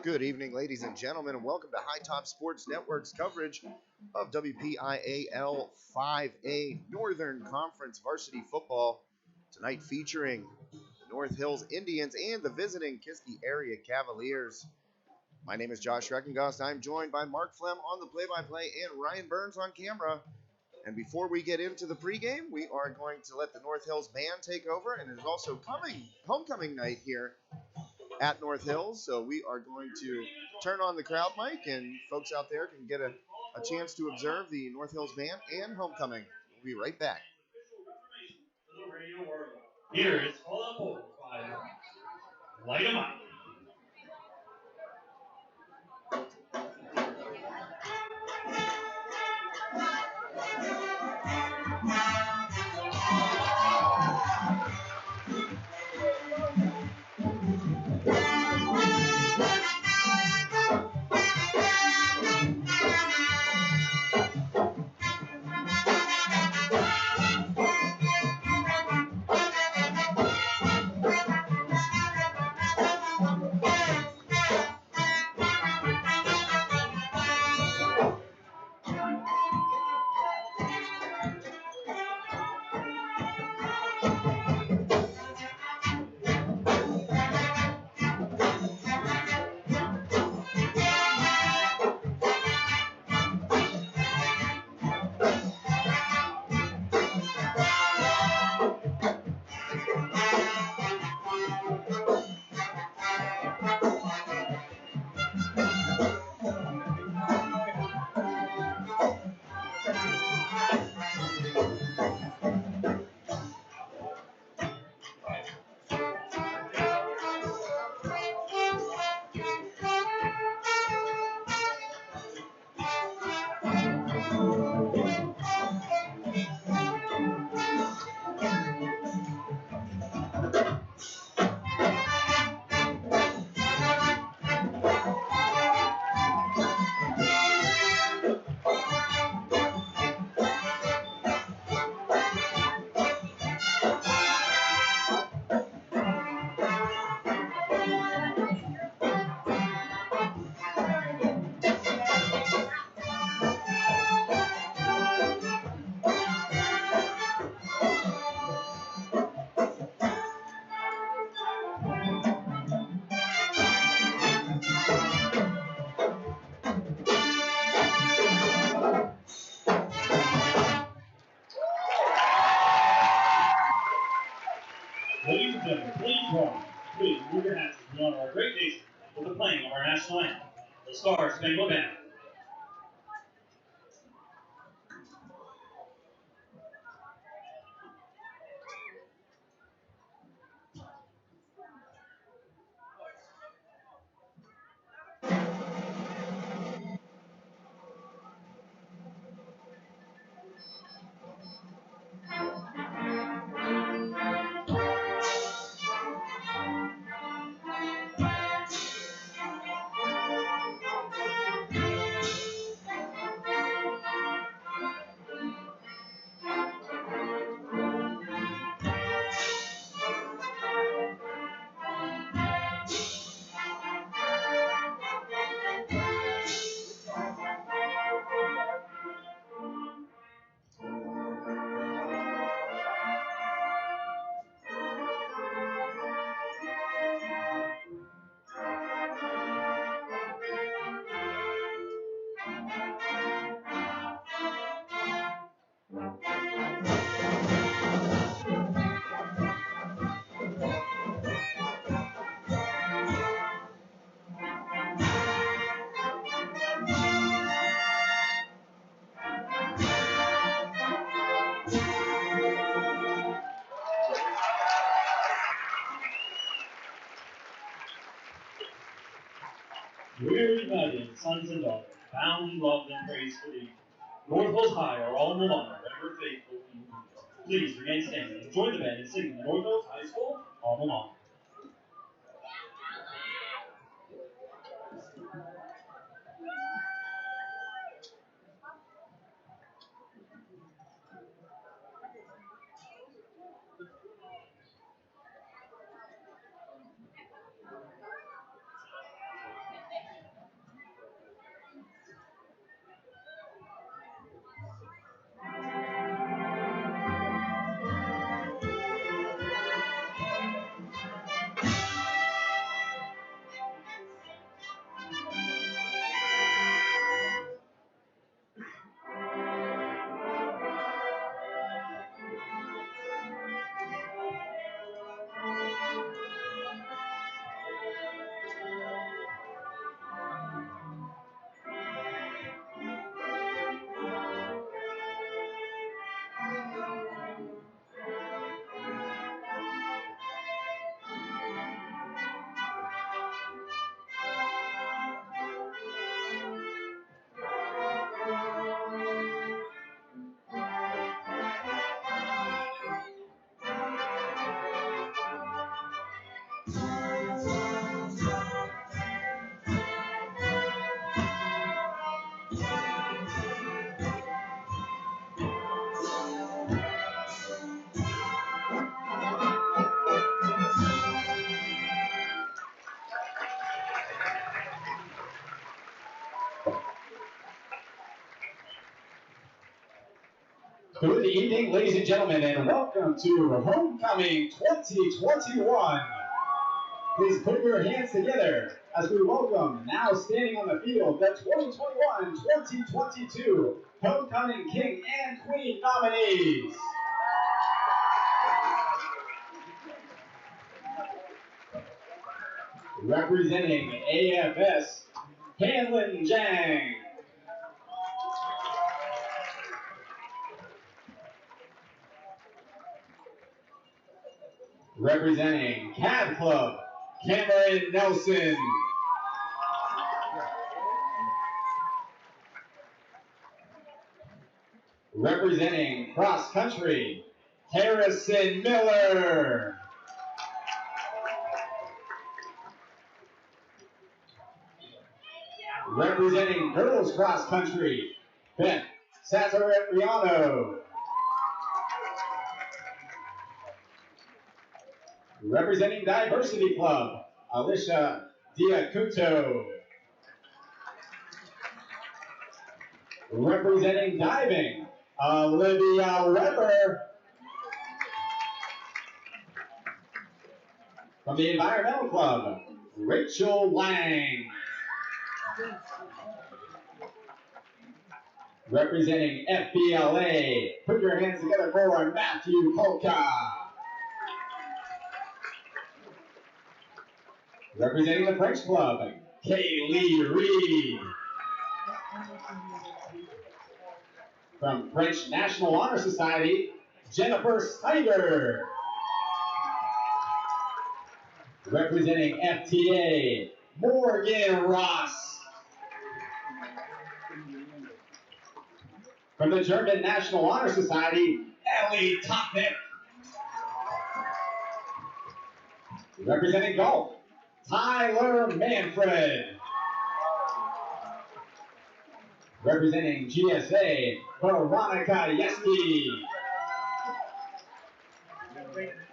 Good evening, ladies and gentlemen, and welcome to High Top Sports Network's coverage of WPIAL 5A Northern Conference Varsity Football. Tonight featuring the North Hills Indians and the visiting Kiski area Cavaliers. My name is Josh Reckengost. I'm joined by Mark Flem on the play-by-play and Ryan Burns on camera. And before we get into the pregame, we are going to let the North Hills band take over, and it is also homecoming night here at North Hills, so we are going to turn on the crowd mic, and folks out there can get a chance to observe the North Hills band and homecoming. We'll be right back. Here is All On Board by Light 'em Up. Ladies and gentlemen, please move your hats in honor of our great nation with the playing of our national anthem, the Star Spangled Banner. We're united, sons and daughters, bound in love and praise for thee. North Hills High, our alma mater, ever faithful to you. Please remain standing and join the band in singing the North Hills High School alma mater. Good evening, ladies and gentlemen, and welcome to Homecoming 2021. Please put your hands together as we welcome, now standing on the field, the 2021-2022 Homecoming King and Queen nominees. Representing AFS, Hanlin Jang. Representing Cav Club, Cameron Nelson. Representing Cross Country, Harrison Miller. Representing Girls Cross Country, Beth Sazariano. Representing Diversity Club, Alicia Diacuto. Representing Diving, Olivia Weber. From the Environmental Club, Rachel Lang. Representing FBLA, put your hands together for Matthew Polka. Representing the French Club, Kaylee Reed. From French National Honor Society, Jennifer Snyder. Representing FTA, Morgan Ross. From the German National Honor Society, Ellie Topnick. Representing golf, Tyler Manfred. Representing GSA, Veronica Yeski.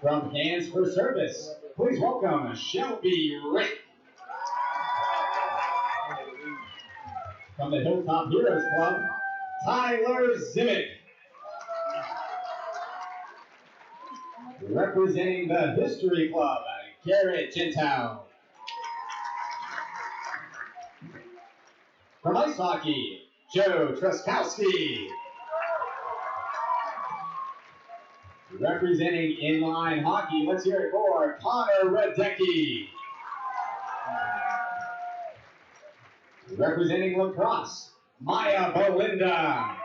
From Hands for Service, please welcome Shelby Rick. From the Hilltop Heroes Club, Tyler Zimick. Representing the History Club, Garrett Gentile. From ice hockey, Joe Truskowski. Representing inline hockey, let's hear it for Connor Radecki. Representing lacrosse, Maya Belinda.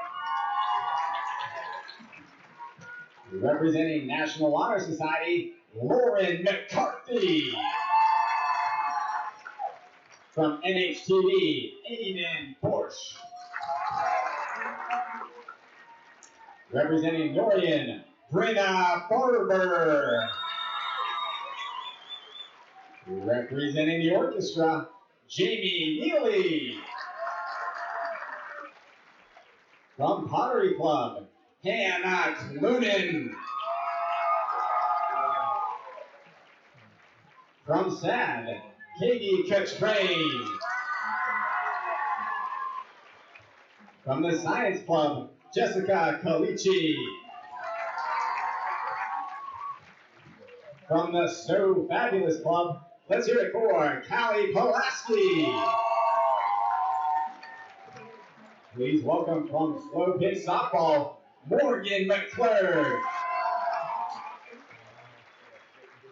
Representing National Honor Society, Lauren McCarthy. From NHTV, Aiden Porsche. Representing Dorian, Brenna Barber. Representing the orchestra, Jamie Neely. From Pottery Club, Hannah Clunan. From SAD, Katie Cochrane. From the Science Club, Jessica Calici. From the So Fabulous Club, let's hear it for Callie Pulaski. Please welcome from Slow Pitch Softball, Morgan McClure.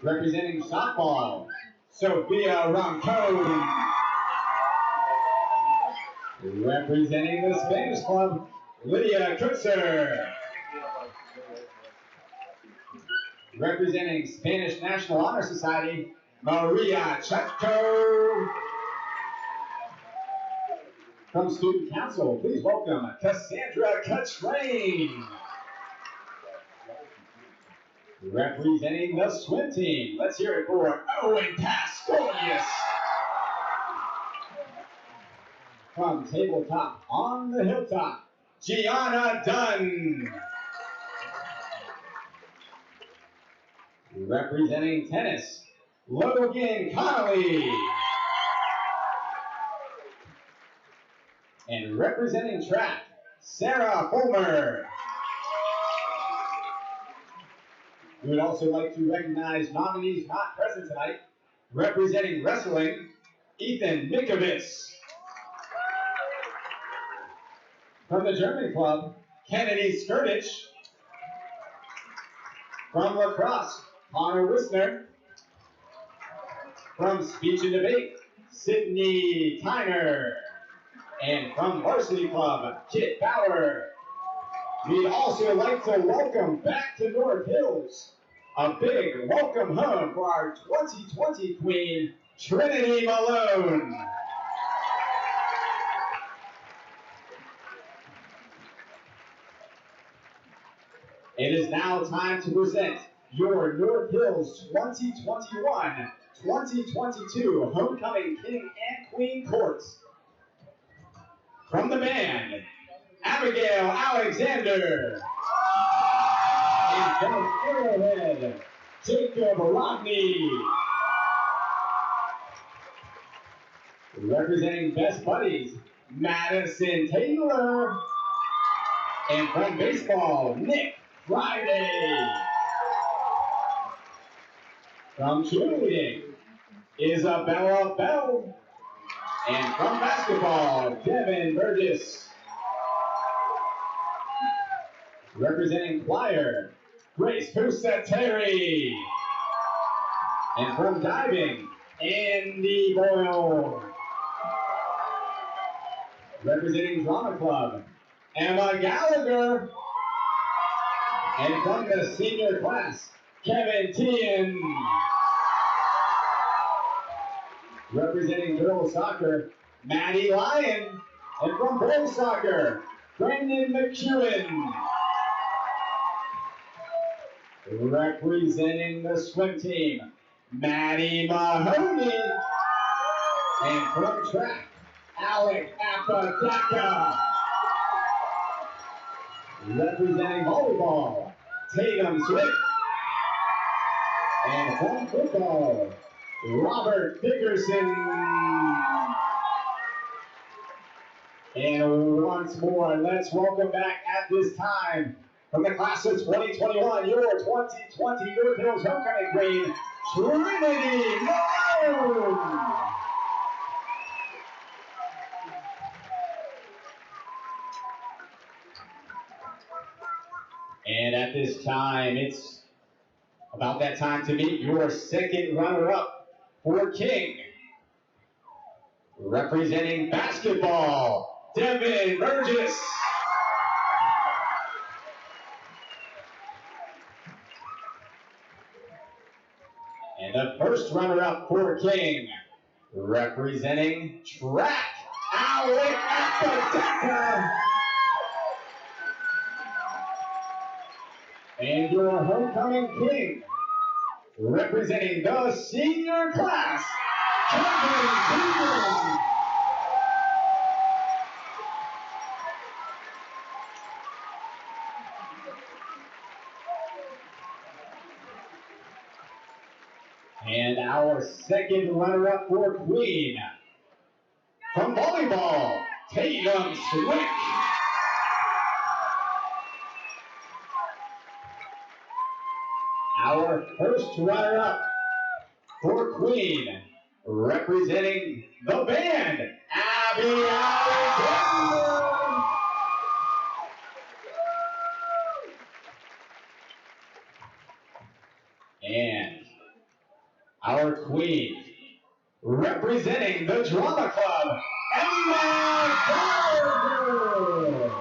Representing softball, Sophia Roncone. Representing the Spanish Club, Lydia Kutzer. Representing Spanish National Honor Society, Maria Chatko. From Student Council, please welcome Cassandra Cochrane. Representing the swim team, let's hear it for Owen Pasconius. From Tabletop on the Hilltop, Gianna Dunn. Representing tennis, Logan Connolly. And representing track, Sarah Fulmer. We would also like to recognize nominees not present tonight. Representing wrestling, Ethan Mikovits. From the German club, Kennedy Skirtich. From lacrosse, Connor Wisner. From speech and debate, Sydney Tyner. And from Varsity Club, Kit Bauer. We'd also like to welcome back to North Hills a big welcome home for our 2020 Queen, Trinity Malone. It is now time to present your North Hills 2021-2022 Homecoming King and Queen Courts. From the band, Abigail Alexander. And from Arrowhead, Jacob Rodney. Representing Best Buddies, Madison Taylor. And from baseball, Nick Friday. From cheerleading, Isabella Bell. And from basketball, Devin Burgess. Representing choir, Grace Pusateri. And from diving, Andy Boyle. Representing drama club, Emma Gallagher. And from the senior class, Kevin Tien. Representing girls soccer, Maddie Lyon. And from boys soccer, Brandon McEwen. Representing the swim team, Maddie Mahoney. And from track, Alec Apodaca. Representing volleyball, Tatum Swift. And from football, Robert Dickerson. And once more, let's welcome back at this time from the class of 2021, your 2020 North Hills Homecoming Queen, Trinity Malone. And at this time, it's about that time to meet your second runner-up for King. Representing basketball, Devin Burgess. And the first runner-up for King, representing track, Alec Apodaca. And your homecoming king, representing the senior class, Kevin Tien. And our second runner-up for Queen, from volleyball, Tatum Swick. Our first runner-up for Queen, representing the band, Abby Alexander. And our Queen, representing the drama club, Emma Gallagher.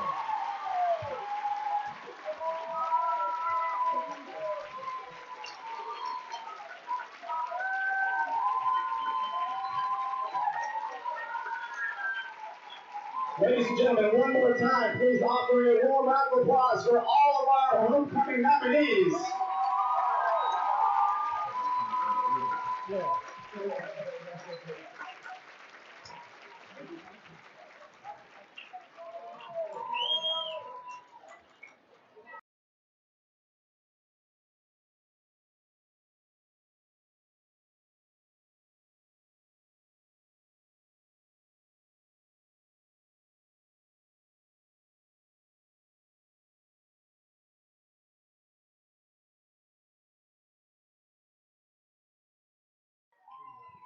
Ladies and gentlemen, one more time, please offer a warm round of applause for all of our homecoming nominees.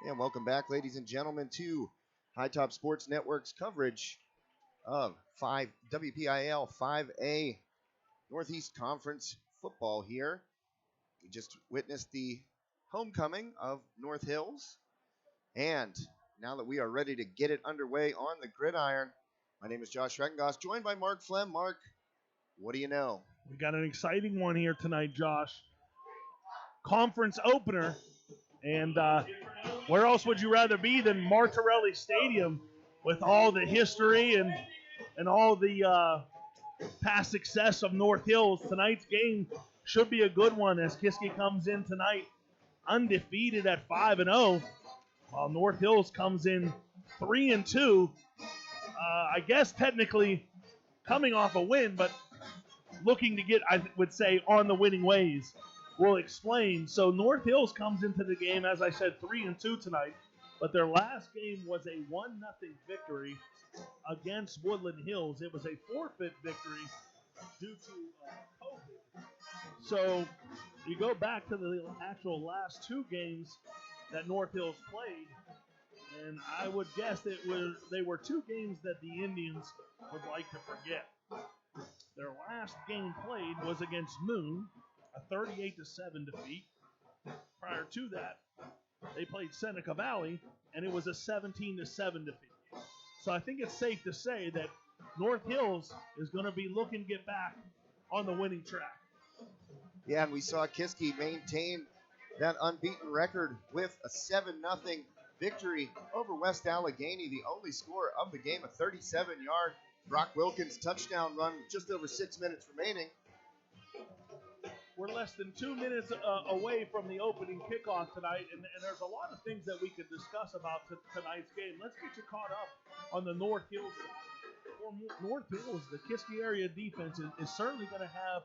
And welcome back, ladies and gentlemen, to High Top Sports Network's coverage of WPIAL 5A Northeast Conference football here. We just witnessed the homecoming of North Hills. And now that we are ready to get it underway on the gridiron, my name is Josh Reckengos, joined by Mark Flem. Mark, what do you know? We got an exciting one here tonight, Josh. Conference opener. And where else would you rather be than Martorelli Stadium with all the history and all the past success of North Hills? Tonight's game should be a good one as Kiski comes in tonight undefeated at 5-0, while North Hills comes in 3-2. I guess technically coming off a win, but looking to get, I would say, on the winning ways. We'll explain. So North Hills comes into the game, as I said, 3-2 tonight, but their last game was a 1-0 victory against Woodland Hills. It was a forfeit victory due to COVID. So you go back to the actual last two games that North Hills played, and I would guess they were two games that the Indians would like to forget. Their last game played was against Moon, a 38-7 defeat. Prior to that, they played Seneca Valley, and it was a 17-7 defeat. So I think it's safe to say that North Hills is going to be looking to get back on the winning track. Yeah, and we saw Kiski maintain that unbeaten record with a 7-0 victory over West Allegheny. The only score of the game, a 37-yard Brock Wilkins touchdown run with just over 6 minutes remaining. We're less than 2 minutes away from the opening kickoff tonight, and there's a lot of things that we could discuss about tonight's game. Let's get you caught up on the North Hills side. For North Hills, the Kiski area defense is certainly going to have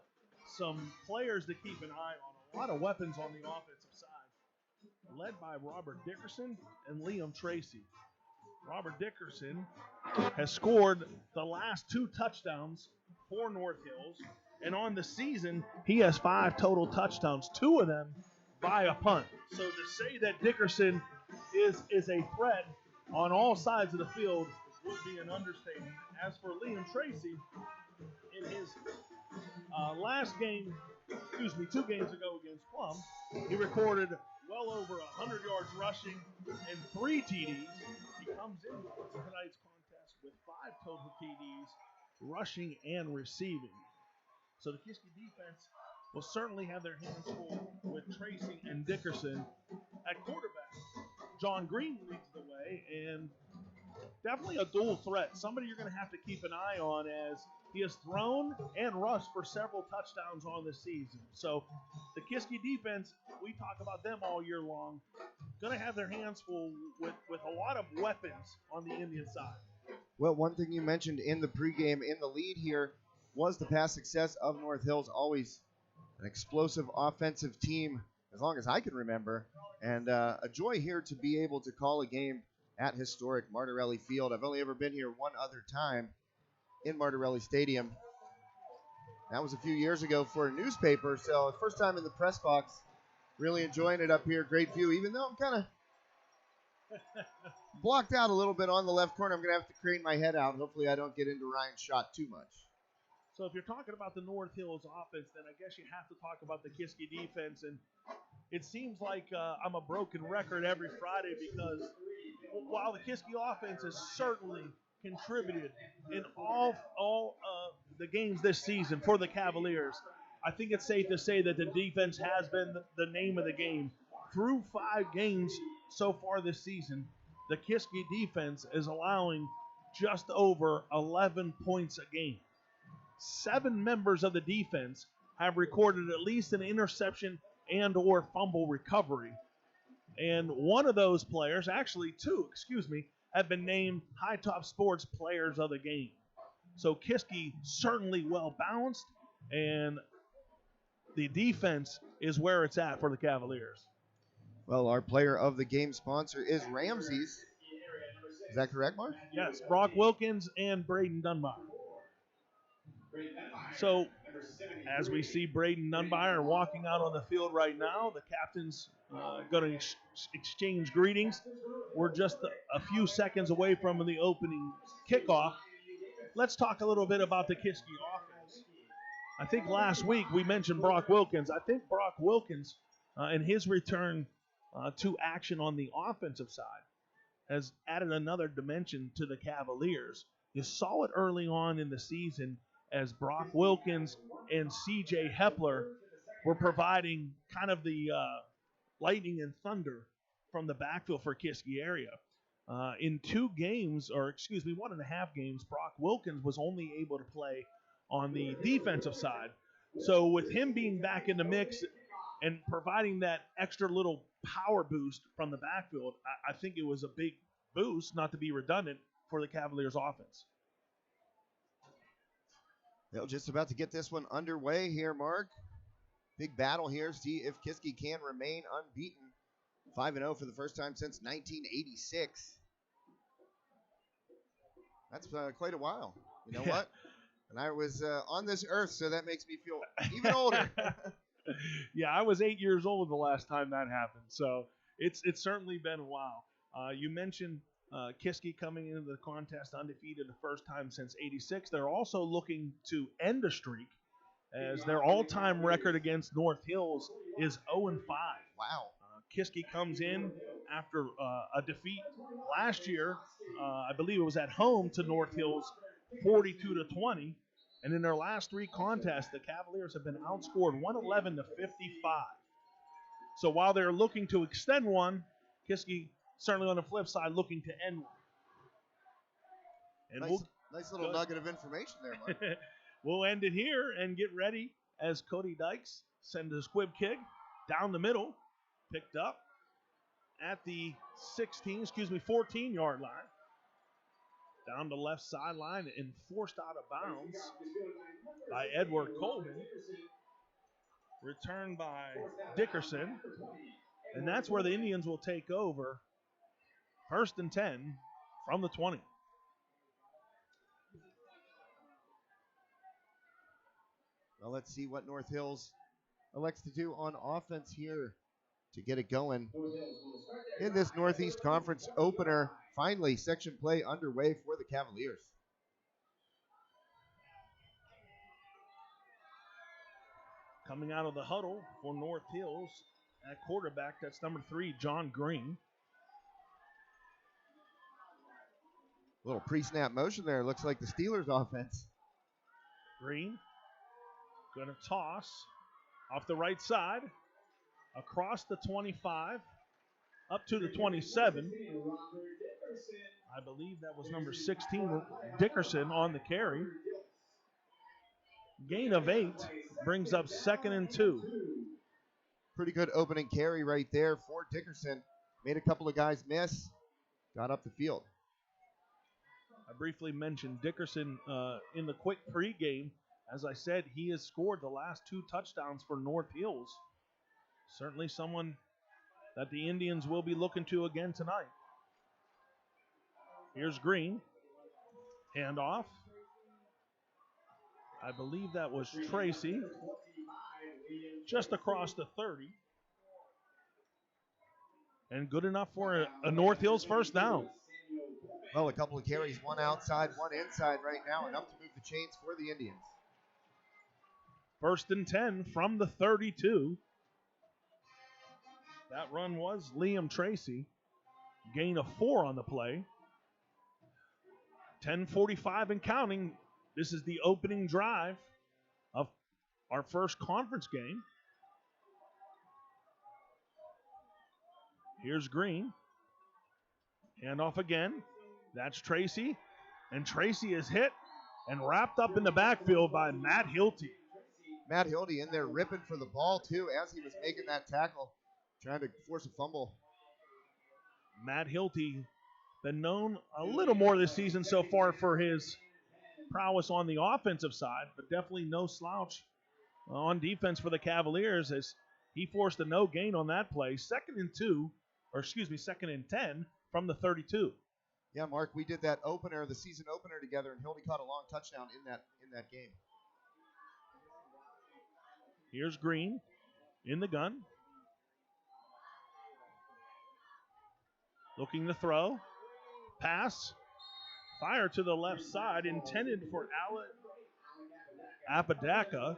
some players to keep an eye on, a lot of weapons on the offensive side, led by Robert Dickerson and Liam Tracy. Robert Dickerson has scored the last 2 touchdowns for North Hills, and on the season, he has 5 total touchdowns, 2 of them by a punt. So to say that Dickerson is a threat on all sides of the field would be an understatement. As for Liam Tracy, in his last game, 2 games ago against Plum, he recorded well over 100 yards rushing and 3 TDs. He comes in tonight's contest with 5 total TDs, rushing and receiving. So the Kiski defense will certainly have their hands full with Tracy and Dickerson at quarterback. John Green leads the way, and definitely a dual threat. Somebody you're going to have to keep an eye on, as he has thrown and rushed for several touchdowns on the season. So the Kiski defense, we talk about them all year long, going to have their hands full with a lot of weapons on the Indian side. Well, one thing you mentioned in the pregame, in the lead here, was the past success of North Hills. Always an explosive offensive team as long as I can remember. And a joy here to be able to call a game at historic Martorelli Field. I've only ever been here one other time in Martorelli Stadium. That was a few years ago for a newspaper, so first time in the press box. Really enjoying it up here. Great view, even though I'm kind of blocked out a little bit on the left corner. I'm going to have to crane my head out. Hopefully I don't get into Ryan's shot too much. So if you're talking about the North Hills offense, then I guess you have to talk about the Kiski defense. And it seems like I'm a broken record every Friday, because while the Kiski offense has certainly contributed in all the games this season for the Cavaliers, I think it's safe to say that the defense has been the name of the game. Through 5 games so far this season, the Kiski defense is allowing just over 11 points a game. 7 members of the defense have recorded at least an interception and or fumble recovery. And one of those players, actually 2, have been named High Top Sports Players of the Game. So Kiski certainly well balanced, and the defense is where it's at for the Cavaliers. Well, our player of the game sponsor is Ramsey's. Is that correct, Mark? Yes, Brock Wilkins and Braden Dunbar. So As we see Braden Nunmeyer walking out on the field right now, the captain's going to exchange greetings. We're just a few seconds away from the opening kickoff. Let's talk a little bit about the Kiski offense. I think last week we mentioned Brock Wilkins. I think Brock Wilkins, in his return to action on the offensive side, has added another dimension to the Cavaliers. You saw it early on in the season as Brock Wilkins and C.J. Hepler were providing kind of the lightning and thunder from the backfield for Kiski area. In 1.5 games, Brock Wilkins was only able to play on the defensive side. So with him being back in the mix and providing that extra little power boost from the backfield, I think it was a big boost, not to be redundant, for the Cavaliers offense. They're just about to get this one underway here, Mark. Big battle here. See if Kiski can remain unbeaten. 5-0 for the first time since 1986. That's quite a while. You know what? And I was on this earth, so that makes me feel even older. Yeah, I was 8 years old the last time that happened, so it's certainly been a while. You mentioned Kiski coming into the contest undefeated the first time since '86. They're also looking to end a streak, as their all-time record against North Hills is 0-5. Wow. Kiski comes in after a defeat last year. I believe it was at home to North Hills, 42-20. And in their last 3 contests, the Cavaliers have been outscored 111-55. So while they're looking to extend one, Kiski certainly on the flip side looking to end one. And nice little nugget of information there, Mark. We'll end it here and get ready as Cody Dykes sends a squib kick down the middle, picked up at the 14-yard line. Down the left sideline and forced out of bounds by Edward Colvin. Returned by Dickerson. And that's where the Indians will take over. 1st and 10 from the 20. Well, let's see what North Hills elects to do on offense here to get it going. In this Northeast Conference opener, finally section play underway for the Cavaliers. Coming out of the huddle for North Hills at quarterback, that's number 3, John Green. Little pre-snap motion there. Looks like the Steelers offense. Green going to toss off the right side, across the 25, up to the 27. I believe that was number 16, Dickerson, on the carry. Gain of 8 brings up 2nd and 2. Pretty good opening carry right there for Dickerson. Made a couple of guys miss. Got up the field. I briefly mentioned Dickerson in the quick pregame. As I said, he has scored the last 2 touchdowns for North Hills. Certainly someone that the Indians will be looking to again tonight. Here's Green. Handoff. I believe that was Tracy. Just across the 30. And good enough for a North Hills first down. Well, a couple of carries, one outside, one inside right now, enough to move the chains for the Indians. 1st and 10 from the 32. That run was Liam Tracy. Gain of 4 on the play. 10:45 and counting. This is the opening drive of our first conference game. Here's Green. Handoff again. That's Tracy. And Tracy is hit and wrapped up in the backfield by Matt Hilty. Matt Hilty in there ripping for the ball, too, as he was making that tackle, trying to force a fumble. Matt Hilty, been known a little more this season so far for his prowess on the offensive side, but definitely no slouch on defense for the Cavaliers as he forced a no gain on that play. 2nd and 10 from the 32. Yeah, Mark, we did that opener, the season opener together, and Hildy caught a long touchdown in that game. Here's Green in the gun. Looking to throw. Pass. Fire to the left side, intended for Apodaca.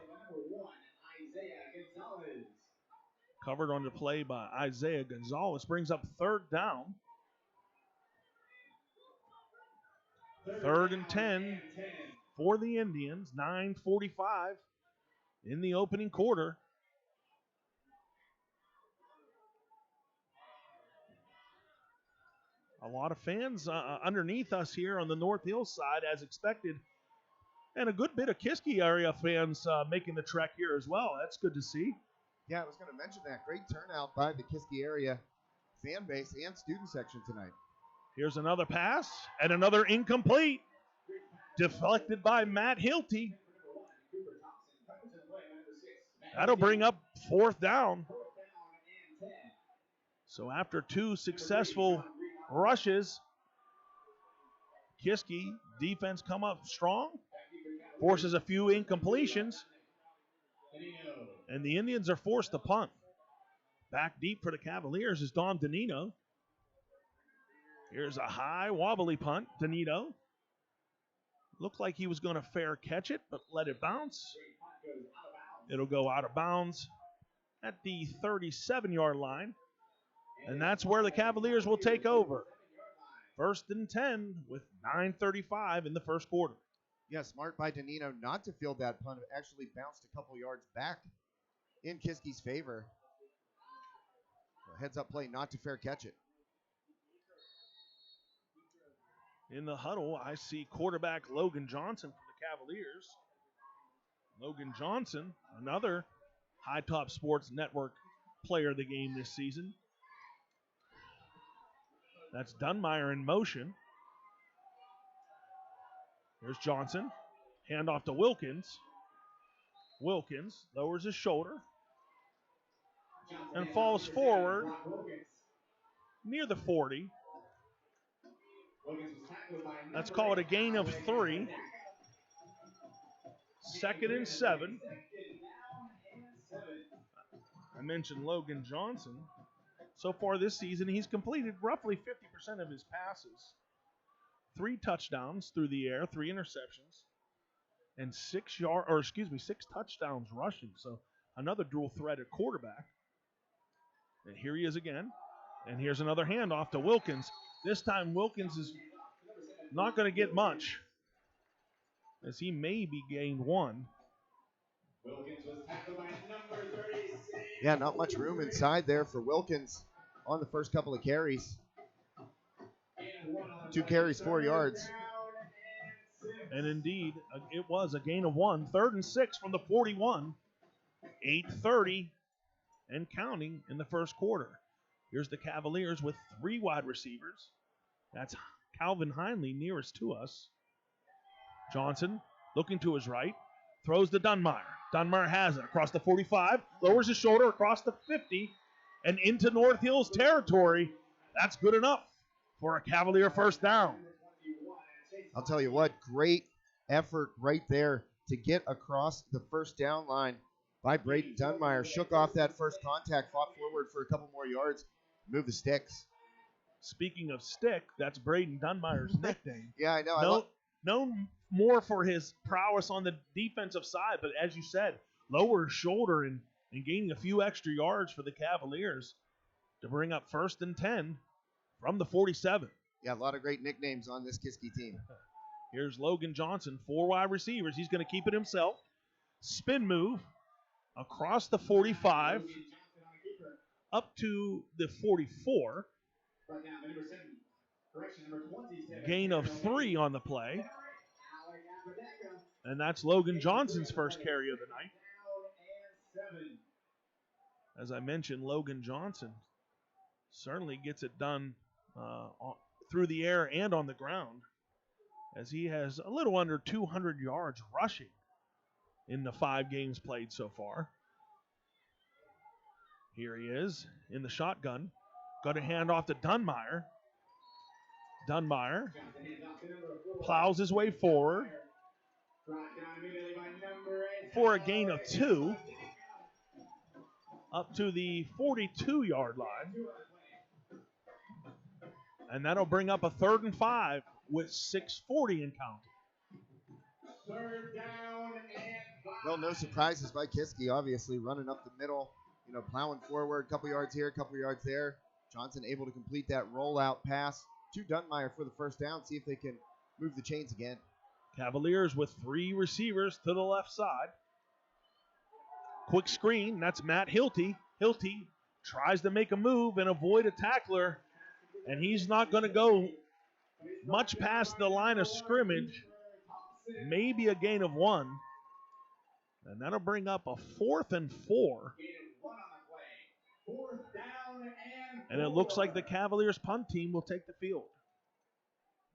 Covered on the play by Isaiah Gonzalez. Brings up third down. 3rd and 10 for the Indians. 9:45 in the opening quarter. A lot of fans underneath us here on the North Hill side, as expected. And a good bit of Kiski area fans making the trek here as well. That's good to see. Yeah, I was going to mention that. Great turnout by the Kiski area fan base and student section tonight. Here's another pass and another incomplete. Deflected by Matt Hilty. That'll bring up 4th down. So after 2 successful rushes, Kiski defense come up strong, forces a few incompletions, and the Indians are forced to punt. Back deep for the Cavaliers is Dom Danino. Here's a high, wobbly punt. Danino looked like he was going to fair catch it, but let it bounce. It'll go out of bounds at the 37-yard line, and that's where the Cavaliers will take over. 1st and 10 with 9:35 in the first quarter. Yeah, smart by Danino not to field that punt. It actually bounced a couple yards back in Kiski's favor. So heads-up play not to fair catch it. In the huddle, I see quarterback Logan Johnson for the Cavaliers. Logan Johnson, another High Top Sports Network player of the game this season. That's Dunmeyer in motion. Here's Johnson. Handoff to Wilkins. Wilkins lowers his shoulder and falls forward near the 40. Let's call it a gain of 3. 2nd and 7. I mentioned Logan Johnson. So far this season, he's completed roughly 50% of his passes. 3 touchdowns through the air, 3 interceptions, and 6 touchdowns rushing. So another dual threat at quarterback. And here he is again. And here's another handoff to Wilkins. This time Wilkins is not going to get much, as he maybe gained 1. Wilkins was tackled by number 36. Yeah, not much room inside there for Wilkins on the first couple of carries. 2 carries, 4 yards. And indeed, it was a gain of 1. 3rd and 6 from the 41. 8:30 and counting in the first quarter. Here's the Cavaliers with 3 wide receivers. That's Calvin Heinley nearest to us. Johnson looking to his right. Throws to Dunmeyer. Dunmeyer has it across the 45. Lowers his shoulder across the 50 and into North Hills territory. That's good enough for a Cavalier first down. I'll tell you what, great effort right there to get across the first down line by Braden Dunmeyer. Shook off that first contact, fought forward for a couple more yards, moved the sticks. Speaking of stick, that's Braden Dunmeyer's nickname. Yeah, I know. Known more for his prowess on the defensive side, but as you said, lower his shoulder and gaining a few extra yards for the Cavaliers to bring up 1st and 10 from the 47. Yeah, a lot of great nicknames on this Kiski team. Here's Logan Johnson, 4 wide receivers. He's going to keep it himself. Spin move across the 45 up to the 44. Gain of 3 on the play. And that's Logan Johnson's first carry of the night. As I mentioned, Logan Johnson certainly gets it done through the air and on the ground, as he has a little under 200 yards rushing in the 5 games played so far. Here he is in the shotgun. Got a hand off to Dunmeyer. Dunmeyer plows his way forward for a gain of 2. up to the 42-yard line. And that'll bring up a 3rd and 5 with 6:40 in counting. Third down and 5. Well, no surprises by Kiski, obviously running up the middle, plowing forward, a couple yards here, a couple yards there. Johnson able to complete that rollout pass to Dunmeyer for the first down, see if they can move the chains again. Cavaliers with 3 receivers to the left side. Quick screen, that's Matt Hilty. Hilty tries to make a move and avoid a tackler, and he's not going to go much past the line of scrimmage, maybe a gain of 1. And that'll bring up a 4th and 4. And it looks like the Cavaliers punt team will take the field.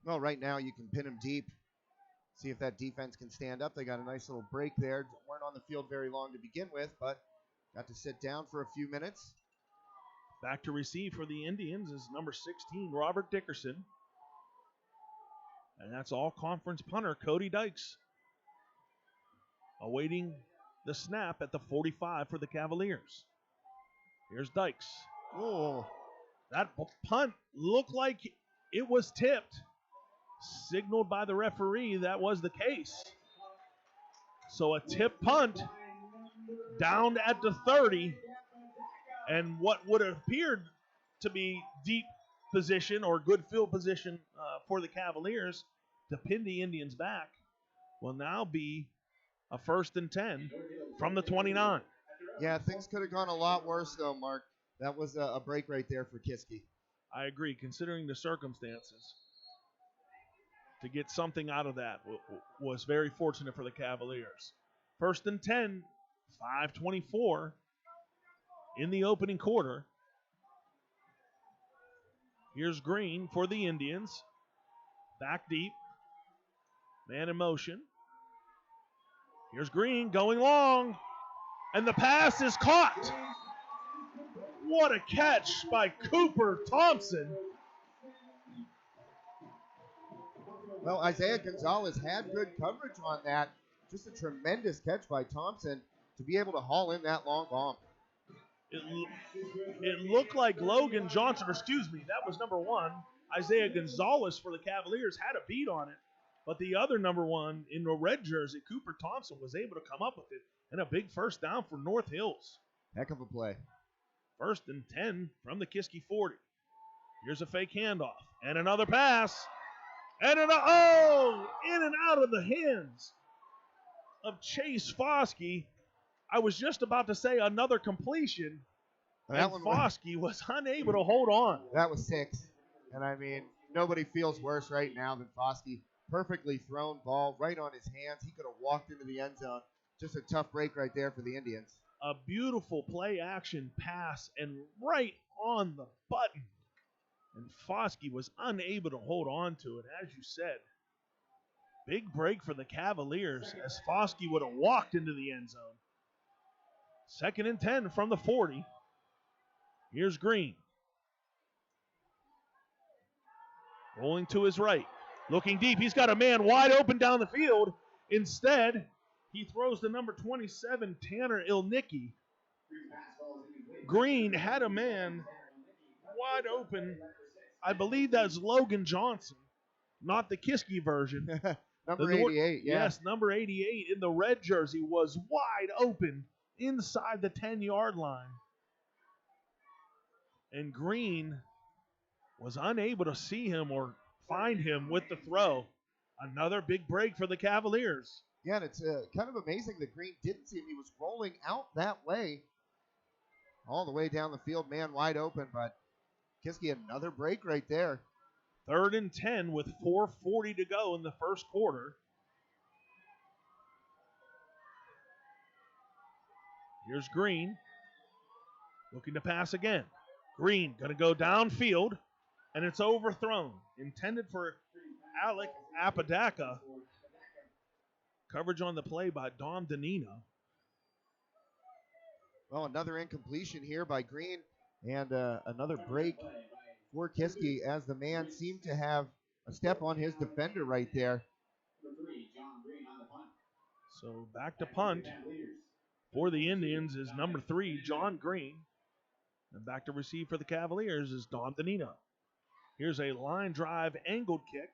Well, right now you can pin them deep, see if that defense can stand up. They got a nice little break there. Weren't on the field very long to begin with, but got to sit down for a few minutes. Back to receive for the Indians is number 16, Robert Dickerson. And that's all-conference punter Cody Dykes, awaiting the snap at the 45 for the Cavaliers. Here's Dykes. Oh, that punt looked like it was tipped. Signaled by the referee that was the case. So a tip punt down at the 30, and what would have appeared to be deep position or good field position for the Cavaliers to pin the Indians back will now be a 1st and 10 from the 29. Yeah, things could have gone a lot worse though, Mark. That was a break right there for Kiski. I agree, considering the circumstances. To get something out of that was very fortunate for the Cavaliers. 1st and 10, 5:24 in the opening quarter. Here's Green for the Indians. Back deep. Man in motion. Here's Green going long. And the pass is caught. What a catch by Cooper Thompson. Well, Isaiah Gonzalez had good coverage on that. Just a tremendous catch by Thompson to be able to haul in that long bomb. It looked like Logan Johnson, that was number 1. Isaiah Gonzalez for the Cavaliers had a beat on it. But the other number 1 in the red jersey, Cooper Thompson, was able to come up with it. And a big first down for North Hills. Heck of a play. 1st and 10 from the Kiski 40. Here's a fake handoff. And another pass. And in and out of the hands of Chase Foskey. I was just about to say another completion. And Foskey was unable to hold on. That was 6. And I mean, nobody feels worse right now than Foskey. Perfectly thrown ball right on his hands. He could have walked into the end zone. Just a tough break right there for the Indians. A beautiful play action pass and right on the button. And Foskey was unable to hold on to it, as you said. Big break for the Cavaliers as Foskey would have walked into the end zone. 2nd and 10 from the 40. Here's Green. Rolling to his right. Looking deep. He's got a man wide open down the field. Instead, he throws to number 27, Tanner Ilnicki. Green had a man wide open. I believe that's Logan Johnson, not the Kiski version. Number 88, yeah. Yes, number 88 in the red jersey was wide open inside the 10-yard line. And Green was unable to see him or find him with the throw. Another big break for the Cavaliers. Yeah, and it's kind of amazing that Green didn't see him. He was rolling out that way, all the way down the field, man wide open, but Kiski had another break right there. 3rd and 10 with 4:40 to go in the first quarter. Here's Green, looking to pass again. Green going to go downfield, and it's overthrown. Intended for Alec Apodaca. Coverage on the play by Dom Danino. Well, another incompletion here by Green, and another break for Kiski as the man seemed to have a step on his defender right there. So back to punt. for the Indians is number 3, John Green. And back to receive for the Cavaliers is Don Danino. Here's a line drive angled kick.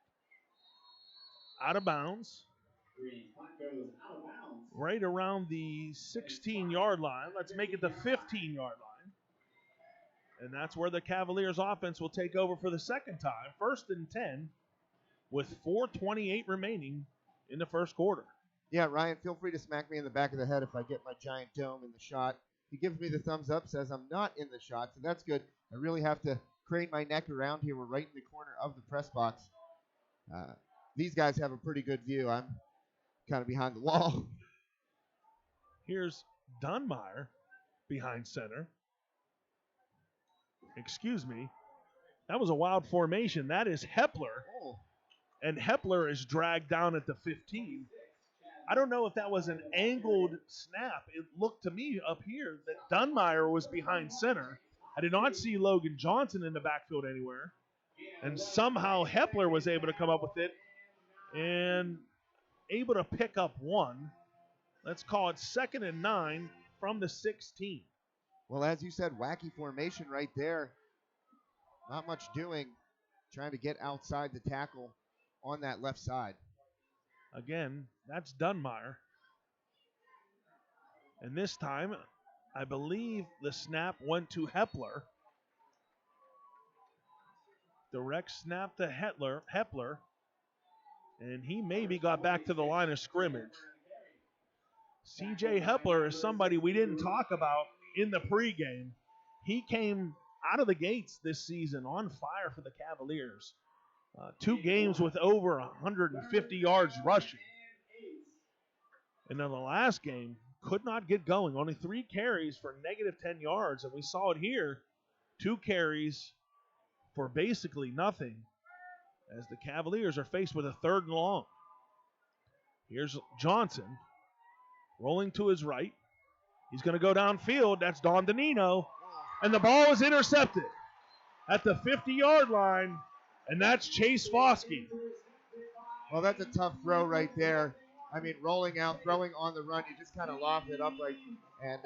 Out of bounds. Right around the 16-yard line. Let's make it the 15-yard line. And that's where the Cavaliers offense will take over for the second time. 1st and 10 with 4:28 remaining in the first quarter. Yeah, Ryan, feel free to smack me in the back of the head if I get my giant dome in the shot. He gives me the thumbs up, says I'm not in the shot, so that's good. I really have to crane my neck around here. We're right in the corner of the press box. These guys have a pretty good view. I'm kind of behind the wall. Here's Dunmeyer behind center. Excuse me. That was a wild formation. That is Hepler. Oh. And Hepler is dragged down at the 15. I don't know if that was an angled snap. It looked to me up here that Dunmeyer was behind center. I did not see Logan Johnson in the backfield anywhere. And somehow Hepler was able to come up with it and able to pick up one. Let's call it 2nd and 9 from the 16. Well, as you said, wacky formation right there. Not much doing, trying to get outside the tackle on that left side. Again, that's Dunmeyer. And this time, I believe the snap went to Hepler. Direct snap to Hepler. And he maybe got back to the line of scrimmage. C.J. Hepler is somebody we didn't talk about in the pregame. He came out of the gates this season on fire for the Cavaliers. 2 games with over 150 yards rushing. And then the last game could not get going. Only 3 carries for negative 10 yards. And we saw it here. 2 carries for basically nothing as the Cavaliers are faced with a 3rd and long. Here's Johnson rolling to his right. He's going to go downfield. That's Don Danino. And the ball is intercepted at the 50-yard line. And that's Chase Foskey. Well, that's a tough throw right there. I mean, rolling out, throwing on the run, you just kind of loft it up and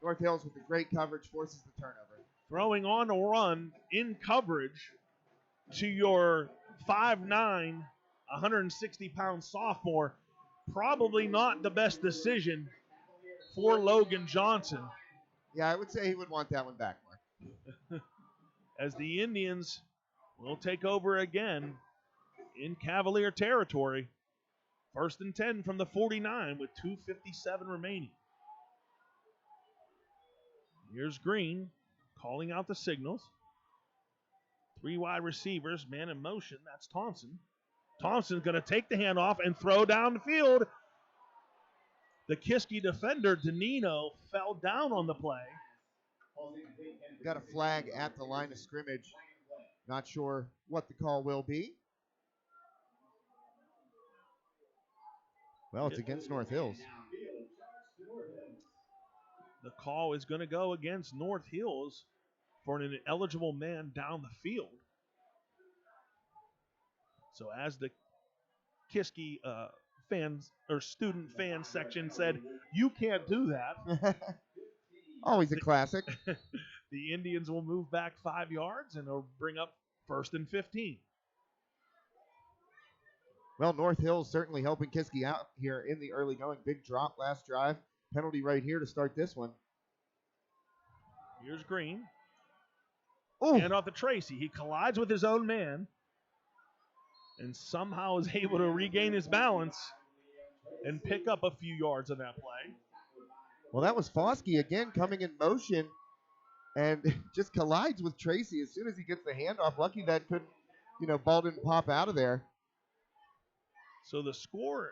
North Hills with the great coverage forces the turnover. Throwing on a run in coverage to your 5'9", 160-pound sophomore. Probably not the best decision for Logan Johnson. Yeah, I would say he would want that one back, Mark. As the Indians will take over again in Cavalier territory. 1st and 10 from the 49 with 2:57 remaining. Here's Green calling out the signals. 3 wide receivers, man in motion. That's Thompson. Thompson's going to take the handoff and throw down the field. The Kiski defender, Danino, fell down on the play. Got a flag at the line of scrimmage. Not sure what the call will be. Well, it's against North Hills. The call is going to go against North Hills for an ineligible man down the field. So as the Kiski fans or student fan section said, you can't do that. Always a classic. The Indians will move back 5 yards and they'll bring up 1st and 15. Well, North Hills certainly helping Kiski out here in the early going. Big drop last drive. Penalty right here to start this one. Here's Green. Ooh. And off to Tracy. He collides with his own man and somehow is able to regain his balance and pick up a few yards on that play. Well, that was Foskey again coming in motion and just collides with Tracy as soon as he gets the handoff. Lucky that couldn't, ball didn't pop out of there. So the score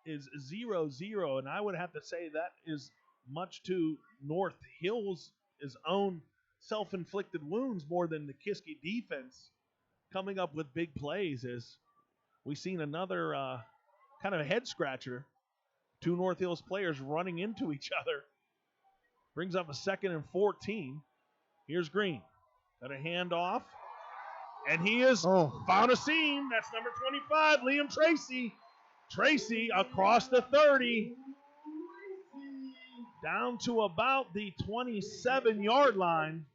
is 0-0, and I would have to say that is much to North Hills' own self-inflicted wounds more than the Kiski defense coming up with big plays, as we've seen another kind of a head-scratcher. 2 North Hills players running into each other. Brings up a 2nd and 14. Here's Green. Got a handoff. And he has found a seam. That's number 25, Liam Tracy. Tracy across the 30. down to about the 27-yard line.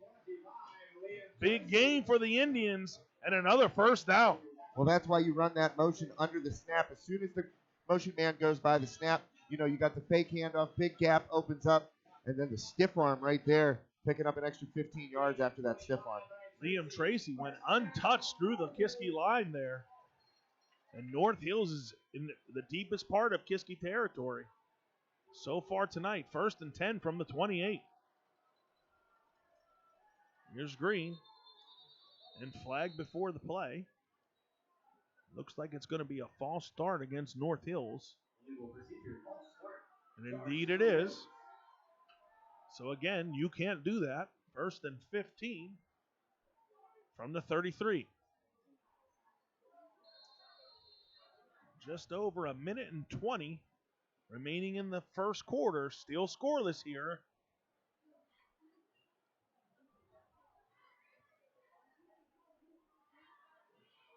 Big gain for the Indians and another first down. Well, that's why you run that motion under the snap. As soon as the motion man goes by the snap, you got the fake handoff, big gap opens up, and then the stiff arm right there, picking up an extra 15 yards after that stiff arm. Liam Tracy went untouched through the Kiski line there. And North Hills is in the deepest part of Kiski territory. So far tonight, 1st and 10 from the 28. Here's Green. And flag before the play. Looks like it's going to be a false start against North Hills. And indeed it is. So again, you can't do that. 1st and 15 from the 33. Just over a minute and 20 remaining in the first quarter. Still scoreless here.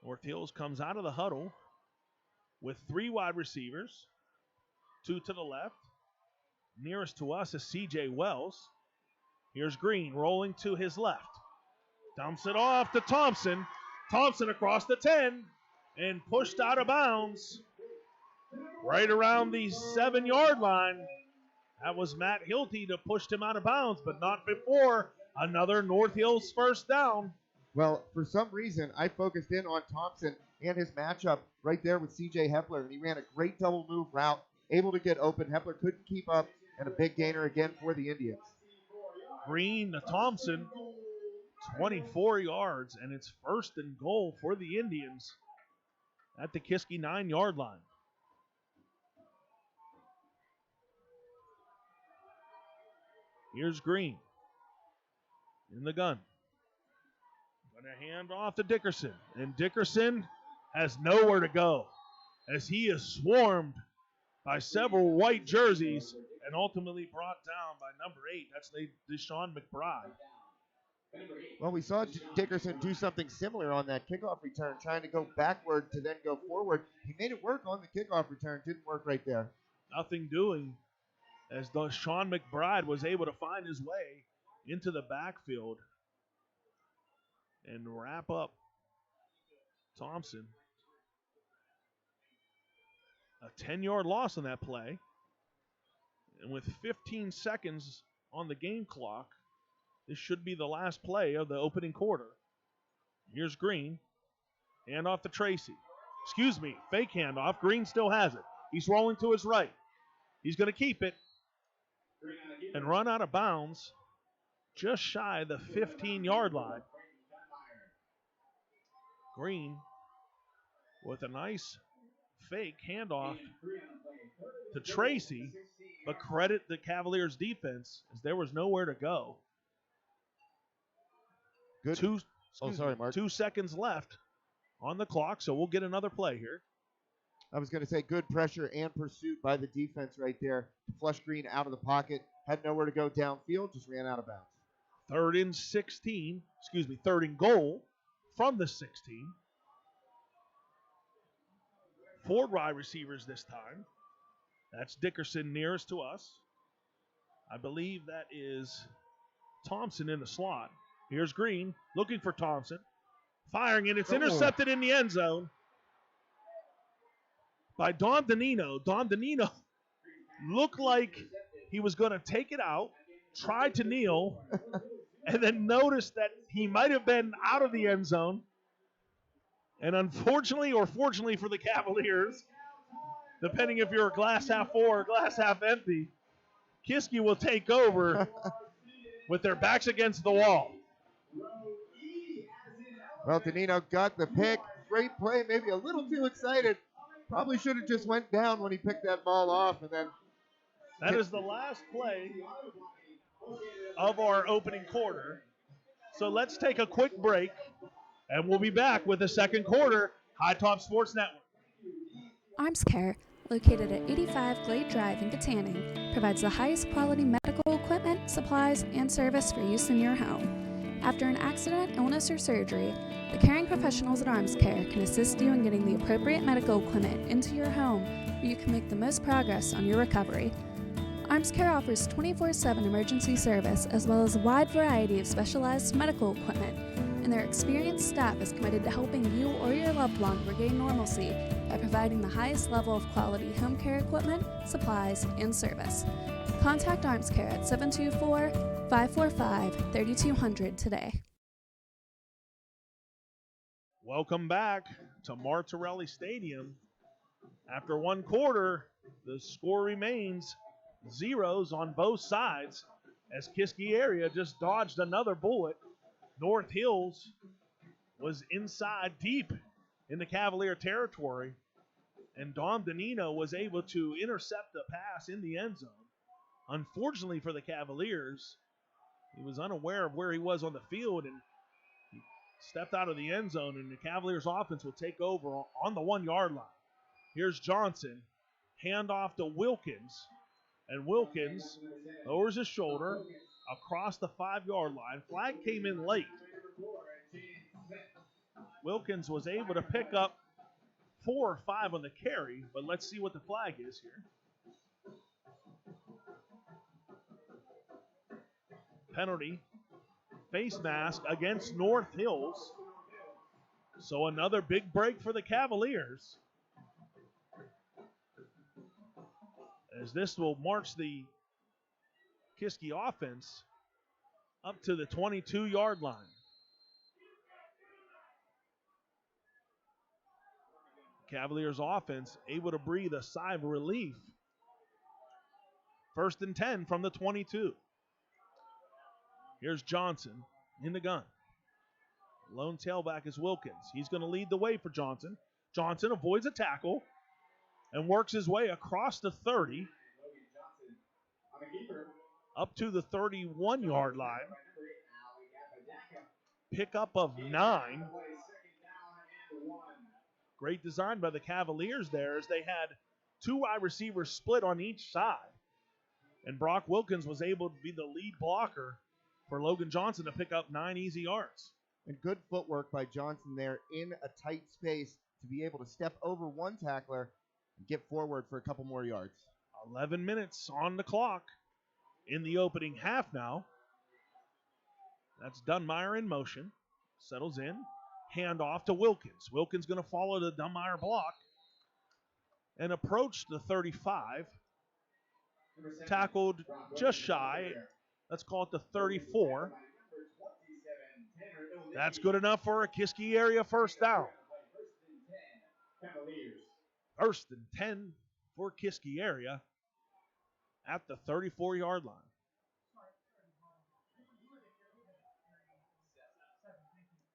North Hills comes out of the huddle with 3 wide receivers, 2 to the left. Nearest to us is C.J. Wells. Here's Green rolling to his left. Dumps it off to Thompson. Thompson across the 10 and pushed out of bounds right around the 7-yard line. That was Matt Hilty that pushed him out of bounds, but not before another North Hills first down. Well, for some reason, I focused in on Thompson and his matchup right there with C.J. Hepler, and he ran a great double move route, able to get open. Hepler couldn't keep up, and a big gainer again for the Indians. Green to Thompson, 24 yards, and it's 1st and goal for the Indians at the Kiski 9-yard line. Here's Green in the gun. Going to hand off to Dickerson, and Dickerson has nowhere to go as he is swarmed by several white jerseys and ultimately brought down by number 8. That's Deshaun McBride. Well, we saw Dickerson do something similar on that kickoff return, trying to go backward to then go forward. He made it work on the kickoff return. Didn't work right there. Nothing doing as Deshaun McBride was able to find his way into the backfield and wrap up Thompson. A 10-yard loss on that play. And with 15 seconds on the game clock, this should be the last play of the opening quarter. Here's Green. Handoff to Tracy. Fake handoff. Green still has it. He's rolling to his right. He's going to keep it and run out of bounds just shy of the 15-yard line. Green with a nice fake handoff to Tracy, but credit the Cavaliers defense as there was nowhere to go. Good. 2 seconds left on the clock, so we'll get another play here. I was going to say good pressure and pursuit by the defense right there. Flush Green out of the pocket, had nowhere to go downfield, just ran out of bounds. 3rd and goal from the 16. 4 wide receivers this time. That's Dickerson nearest to us. I believe that is Thompson in the slot. Here's Green looking for Thompson. Firing, and it's intercepted in the end zone by Don Danino. Don Danino looked like he was going to take it out, tried to kneel, and then noticed that he might have been out of the end zone. And unfortunately or fortunately for the Cavaliers, depending if you're a glass half full or glass half empty, Kiski will take over with their backs against the wall. Well, Danino got the pick. Great play, maybe a little too excited. Probably should have just went down when he picked that ball off. And then that is the last play of our opening quarter. So let's take a quick break, and we'll be back with the second quarter. High Top Sports Network. Arms Care, located at 85 Glade Drive in Katanning, provides the highest quality medical equipment, supplies, and service for use in your home. After an accident, illness, or surgery, the caring professionals at Arms Care can assist you in getting the appropriate medical equipment into your home where you can make the most progress on your recovery. ArmsCare offers 24/7 emergency service as well as a wide variety of specialized medical equipment, and their experienced staff is committed to helping you or your loved one regain normalcy by providing the highest level of quality home care equipment, supplies, and service. Contact ArmsCare at 724-545-3200 today. Welcome back to Martorelli Stadium. After one quarter, the score remains zeros on both sides as Kiski area just dodged another bullet. North Hills was inside deep in the Cavalier territory, and Dom Danino was able to intercept a pass in the end zone. Unfortunately for the Cavaliers, he was unaware of where he was on the field and he stepped out of the end zone, and the Cavaliers offense will take over on the 1 yard line. Here's Johnson, handoff to Wilkins, and Wilkins lowers his shoulder across the 5 yard line. Flag came in late. Wilkins was able to pick up 4 or 5 on the carry, but let's see what the flag is here. Penalty, face mask against North Hills. So another big break for the Cavaliers, as this will march the Kiski offense up to the 22 yard line. Cavaliers offense able to breathe a sigh of relief. 1st and 10 from the 22. Here's Johnson in the gun. Lone tailback is Wilkins. He's going to lead the way for Johnson. Johnson avoids a tackle and works his way across the 30 up to the 31 yard line. Pickup of 9. Great design by the Cavaliers there, as they had 2 wide receivers split on each side. And Brock Wilkins was able to be the lead blocker for Logan Johnson to pick up 9 easy yards. And good footwork by Johnson there in a tight space to be able to step over one tackler and get forward for a couple more yards. 11 minutes on the clock in the opening half now. That's Dunmeyer in motion. Settles in. Handoff to Wilkins. Wilkins going to follow the Dunmeyer block and approach the 35. Tackled just shy. Let's call it the 34. That's good enough for a Kiski area first down. 1st and 10 for Kiski area at the 34 yard line.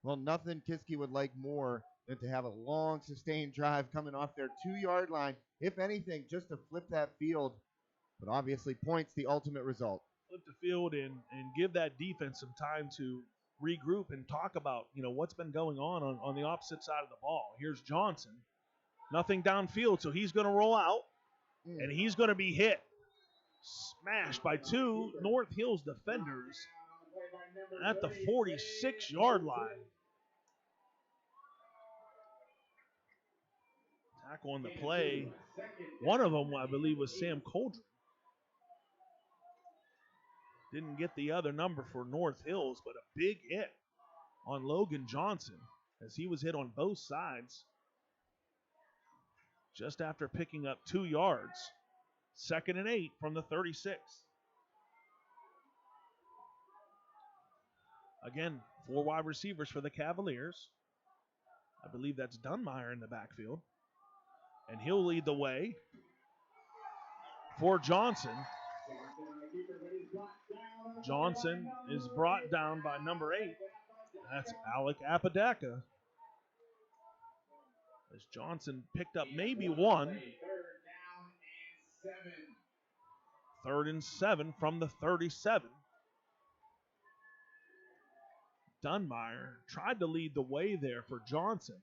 Well, nothing Kiski would like more than to have a long, sustained drive coming off their 2 yard line. If anything, just to flip that field. But obviously, points the ultimate result. Flip the field and give that defense some time to regroup and talk about, what's been going on the opposite side of the ball. Here's Johnson. Nothing downfield, so he's going to roll out, and he's going to be hit. Smashed by 2 North Hills defenders at the 46 yard line. Tackle on the play. One of them, I believe, was Sam Coldren. Didn't get the other number for North Hills, but a big hit on Logan Johnson as he was hit on both sides just after picking up 2 yards. 2nd and 8 from the 36. Again, 4 wide receivers for the Cavaliers. I believe that's Dunmeyer in the backfield. And he'll lead the way for Johnson. Johnson is brought down by number 8. That's Alec Apodaca. As Johnson picked up maybe 1. 3rd and 7 from the 37. Dunmeyer tried to lead the way there for Johnson.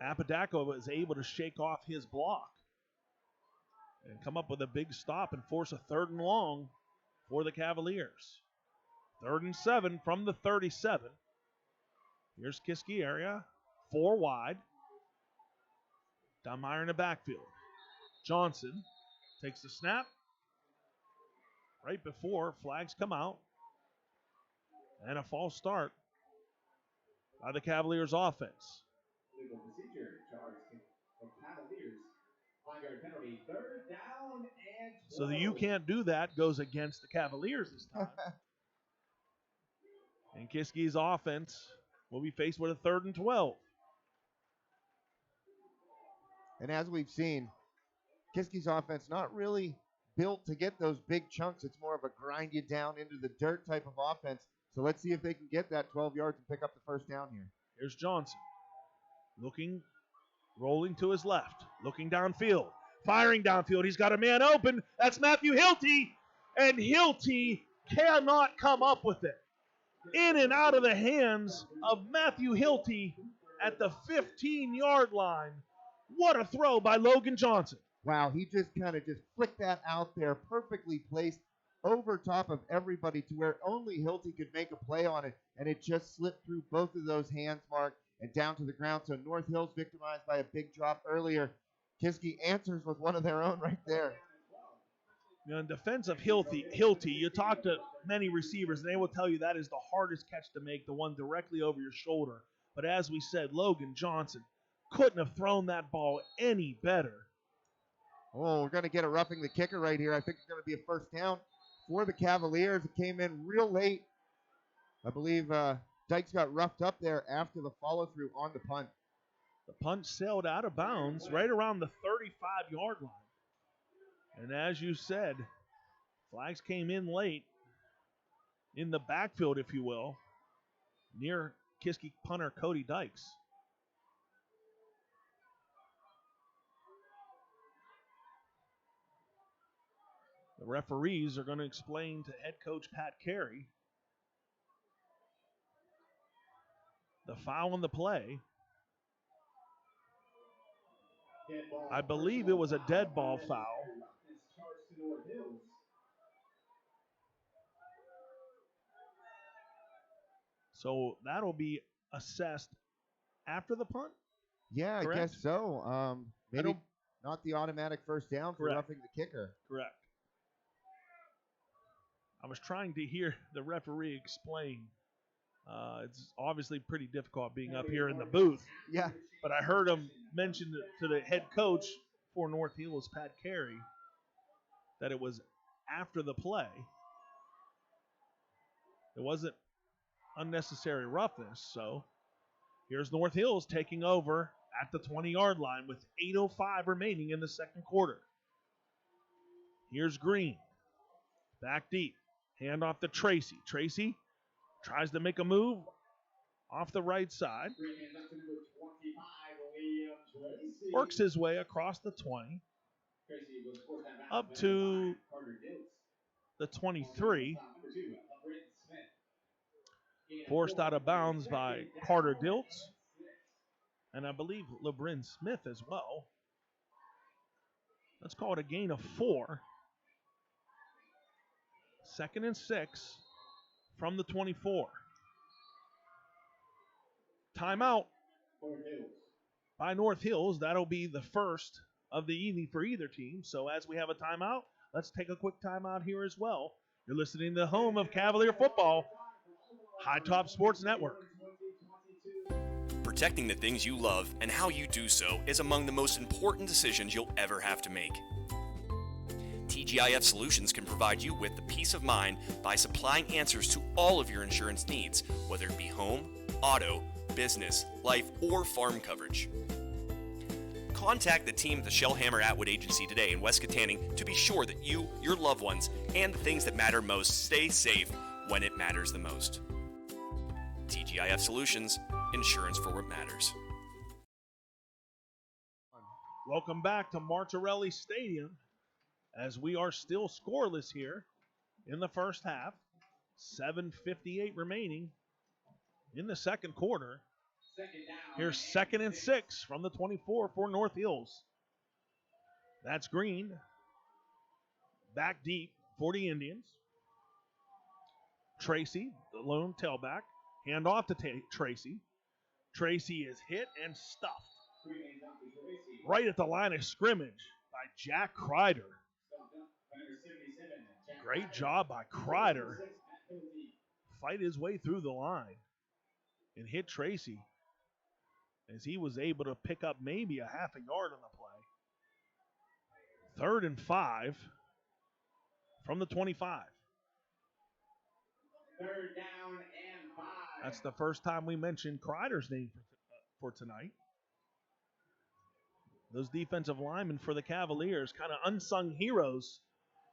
Apodaca was able to shake off his block and come up with a big stop and force a 3rd and long for the Cavaliers. 3rd and 7 from the 37. Here's Kiski area, 4 wide. Dunmeyer in the backfield. Johnson Takes the snap. Right before flags come out. And a false start by the Cavaliers offense. Legal procedure charge for Cavaliers. 5-yard penalty, 3rd down and 12. So the "you can't do that" goes against the Cavaliers this time. And Kiski's offense will be faced with a 3rd and 12. And as we've seen, Kiski's offense not really built to get those big chunks. It's more of a grind you down into the dirt type of offense. So let's see if they can get that 12 yards and pick up the first down here. Here's Johnson. Looking, rolling to his left. Looking downfield. Firing downfield. He's got a man open. That's Matthew Hilty. And Hilty cannot come up with it. In and out of the hands of Matthew Hilty at the 15-yard line. What a throw by Logan Johnson. Wow, he just kind of flicked that out there, perfectly placed over top of everybody to where only Hilty could make a play on it, and it just slipped through both of those hands, Mark, and down to the ground. So North Hills victimized by a big drop earlier. Kiski answers with one of their own right there. You know, in defense of Hilty, you talk to many receivers, and they will tell you that is the hardest catch to make, the one directly over your shoulder. But as we said, Logan Johnson couldn't have thrown that ball any better. Oh, we're going to get a roughing the kicker right here. I think it's going to be a first down for the Cavaliers. It came in real late. I believe Dykes got roughed up there after the follow-through on the punt. The punt sailed out of bounds right around the 35-yard line. And as you said, flags came in late in the backfield, if you will, near Kiski punter Cody Dykes. The referees are going to explain to head coach Pat Carey the foul in the play. I believe it was a dead ball foul. So that'll be assessed after the punt? Yeah, correct? I guess so. Maybe not the automatic first down for Correct. roughing the kicker. Correct. I was trying to hear the referee explain. It's obviously pretty difficult being up here in the booth. Yeah. But I heard him mention to the head coach for North Hills, Pat Carey, that it was after the play. It wasn't unnecessary roughness. So here's North Hills taking over at the 20-yard line with 8:05 remaining in the second quarter. Here's Green. Back deep. Hand off to Tracy. Tracy tries to make a move off the right side. Works his way across the 20. Up to the 23. Forced out of bounds by Carter Diltz. And I believe LeBrin Smith as well. Let's call it a gain of 4. 2nd and 6 from the 24. Timeout by North Hills. That'll be the first of the evening for either team. So as we have a timeout, let's take a quick timeout here as well. You're listening to the home of Cavalier football, High Top Sports Network. Protecting the things you love and how you do so is among the most important decisions you'll ever have to make. TGIF Solutions can provide you with the peace of mind by supplying answers to all of your insurance needs, whether it be home, auto, business, life, or farm coverage. Contact the team at the Shellhammer Atwood Agency today in West Katanning to be sure that you, your loved ones, and the things that matter most stay safe when it matters the most. TGIF Solutions, insurance for what matters. Welcome back to Martorelli Stadium as we are still scoreless here in the first half. 7:58 remaining in the second quarter. Here's 2nd and 6 from the 24 for North Hills. That's Green. Back deep for the Indians. Tracy, the lone tailback. Hand off to Tracy. Tracy is hit and stuffed right at the line of scrimmage by Jack Kreider. Great job by Kreider. Fight his way through the line and hit Tracy as he was able to pick up maybe a half a yard on the play. 3rd and 5 from the 25. 3rd down and 5. That's the first time we mentioned Kreider's name for tonight. Those defensive linemen for the Cavaliers, kind of unsung heroes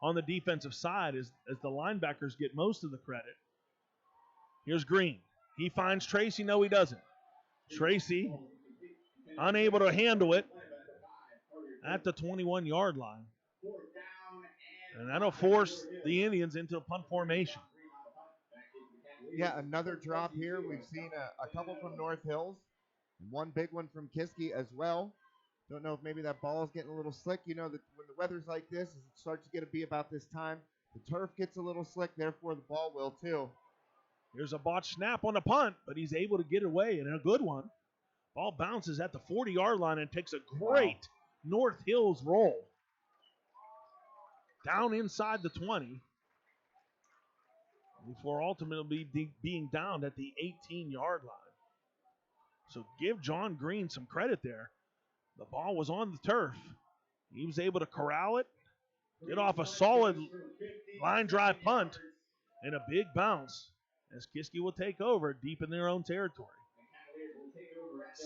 on the defensive side as the linebackers get most of the credit. Here's Green. He finds Tracy. No, he doesn't. Tracy unable to handle it at the 21-yard line. And that'll force the Indians into a punt formation. Yeah, another drop here. We've seen a couple from North Hills. And one big one from Kiski as well. Don't know if maybe that ball is getting a little slick. You know that when the weather's like this, it starts to get to be about this time. The turf gets a little slick, therefore the ball will too. Here's a botched snap on the punt, but he's able to get away, and a good one. Ball bounces at the 40-yard line and takes a great North Hills roll. Down inside the 20 before ultimately being downed at the 18-yard line. So give John Green some credit there. The ball was on the turf. He was able to corral it, get off a solid line drive punt, and a big bounce as Kiski will take over deep in their own territory.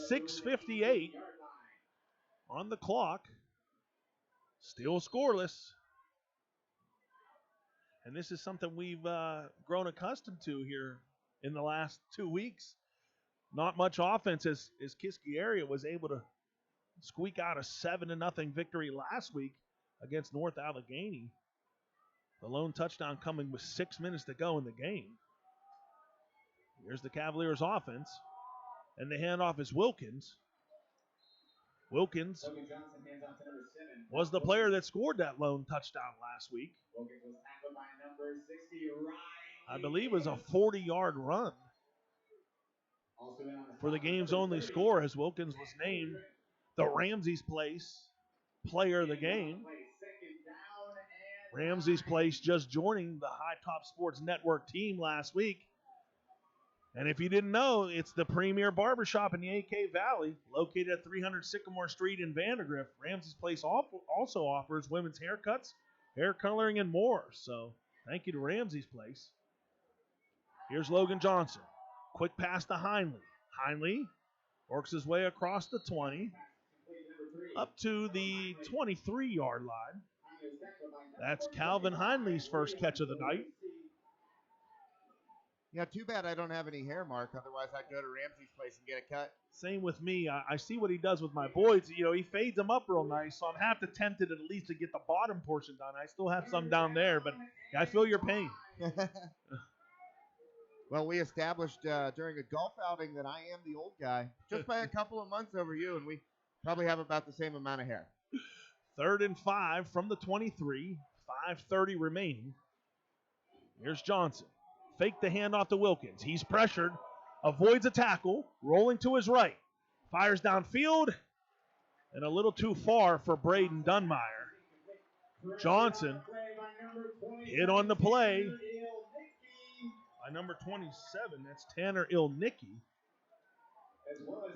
6:58 on the clock. Still scoreless. And this is something we've grown accustomed to here in the last 2 weeks. Not much offense as Kiski area was able to squeak out a 7-0 victory last week against North Allegheny. The lone touchdown coming with 6 minutes to go in the game. Here's the Cavaliers offense. And the handoff is Wilkins. Wilkins was the player that scored that lone touchdown last week. I believe it was a 40-yard run for the game's only score as Wilkins was named the Ramsey's Place player of the game. Ramsey's Place just joining the High Top Sports Network team last week. And if you didn't know, it's the premier barbershop in the AK Valley, located at 300 Sycamore Street in Vandergrift. Ramsey's Place also offers women's haircuts, hair coloring, and more. So thank you to Ramsey's Place. Here's Logan Johnson. Quick pass to Heinley. Heinley works his way across the 20 up to the 23-yard line. That's Calvin Heinley's first catch of the night. Yeah, too bad I don't have any hair, Mark. Otherwise, I'd go to Ramsey's Place and get a cut. Same with me. I see what he does with my boys. You know, he fades them up real nice, so I'm half tempted at least to get the bottom portion done. I still have some down there, but I feel your pain. Well, we established during a golf outing that I am the old guy, just by a couple of months over you, and we probably have about the same amount of hair. 3rd and 5 from the 23, 5:30 remaining. Here's Johnson. Fake the handoff to Wilkins. He's pressured, avoids a tackle, rolling to his right. Fires downfield, and a little too far for Braden Dunmeyer. Johnson hit on the play by number 27. That's Tanner Ilnicki.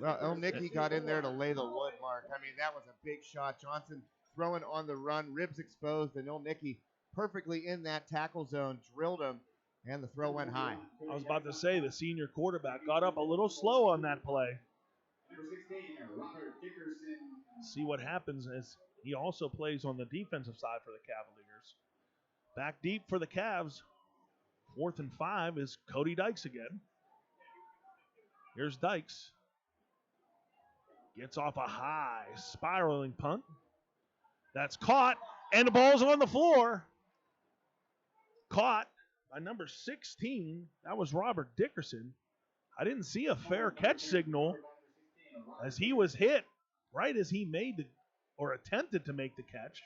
Well, Ilnicki got in there to lay the wood, Mark. I mean, that was a big shot. Johnson throwing on the run, ribs exposed, and Ilnicki perfectly in that tackle zone, drilled him. And the throw went high. I was about to say the senior quarterback got up a little slow on that play. See what happens as he also plays on the defensive side for the Cavaliers. Back deep for the Cavs. 4th and 5 is Cody Dykes again. Here's Dykes. Gets off a high spiraling punt. That's caught, and the ball's on the floor. Caught by number 16, that was Robert Dickerson. I didn't see a fair catch signal as he was hit right as he made or attempted to make the catch.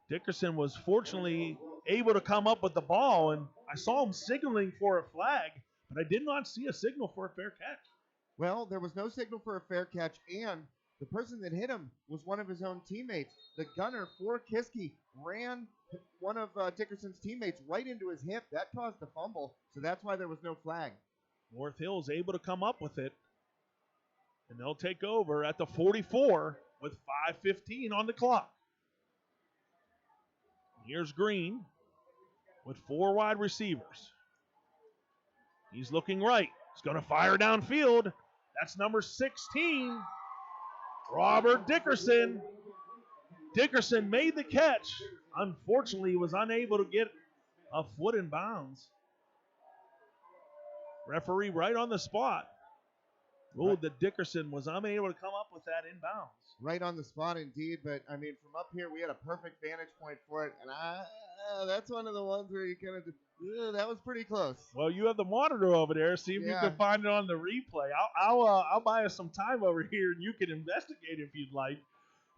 Dickerson was fortunately able to come up with the ball, and I saw him signaling for a flag, but I did not see a signal for a fair catch. Well, there was no signal for a fair catch, and the person that hit him was one of his own teammates. The gunner for Kiski ran one of Dickerson's teammates right into his hip. That caused a fumble, so that's why there was no flag. North Hill's able to come up with it, and they'll take over at the 44 with 5:15 on the clock. Here's Green with 4 wide receivers. He's looking right. He's going to fire downfield. That's number 16, Robert Dickerson. Dickerson made the catch. Unfortunately, he was unable to get a foot in bounds. Referee right on the spot ruled that Dickerson was unable to come up with that in bounds. Right on the spot indeed, but I mean, from up here, we had a perfect vantage point for it, and that's one of the ones where you kind of, that was pretty close. Well, you have the monitor over there. See if you can find it on the replay. I'll buy us some time over here, and you can investigate if you'd like.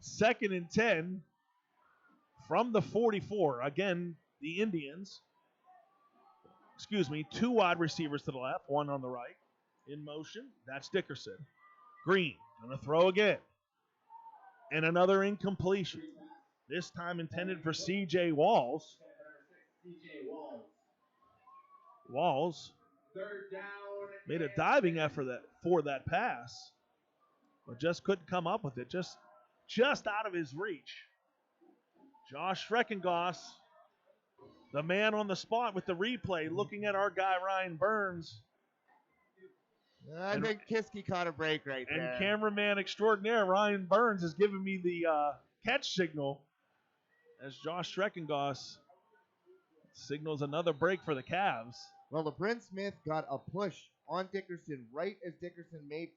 2nd and 10 from the 44. Again, the Indians. 2 wide receivers to the left, 1 on the right. In motion, that's Dickerson. Green, going to throw again. And another incompletion. This time intended for C.J. Walls. Walls made a diving effort for that pass, but just couldn't come up with it. Just out of his reach. Josh Schreckengoss, the man on the spot with the replay, looking at our guy Ryan Burns. I think Kiski caught a break right there. And cameraman extraordinaire Ryan Burns has given me the catch signal as Josh Schreckengoss signals another break for the Cavs. Well, LeBrin Smith got a push on Dickerson right as Dickerson made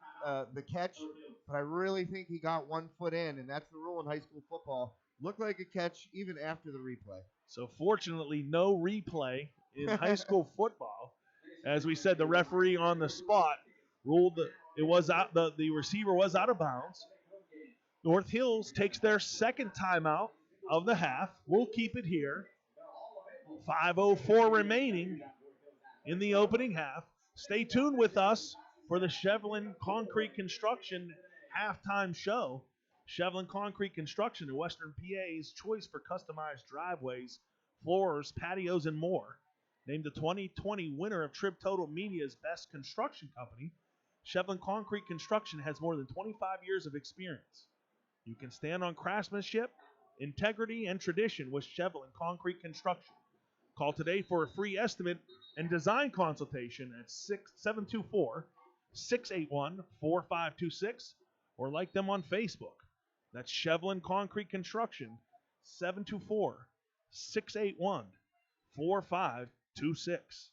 the catch, but I really think he got 1 foot in, and that's the rule in high school football. Looked like a catch even after the replay. So fortunately, no replay in high school football. As we said, the referee on the spot ruled that it was out. The receiver was out of bounds. North Hills takes their 2nd timeout of the half. We'll keep it here. 5:04 remaining in the opening half. Stay tuned with us for the Shevlin Concrete Construction halftime show. Shevlin Concrete Construction, Western PA's choice for customized driveways, floors, patios, and more. Named the 2020 winner of Trib Total Media's Best Construction Company, Shevlin Concrete Construction has more than 25 years of experience. You can stand on craftsmanship, integrity, and tradition with Shevlin Concrete Construction. Call today for a free estimate and design consultation at 724-681-4526 or like them on Facebook. That's Shevlin Concrete Construction, 724-681-4526.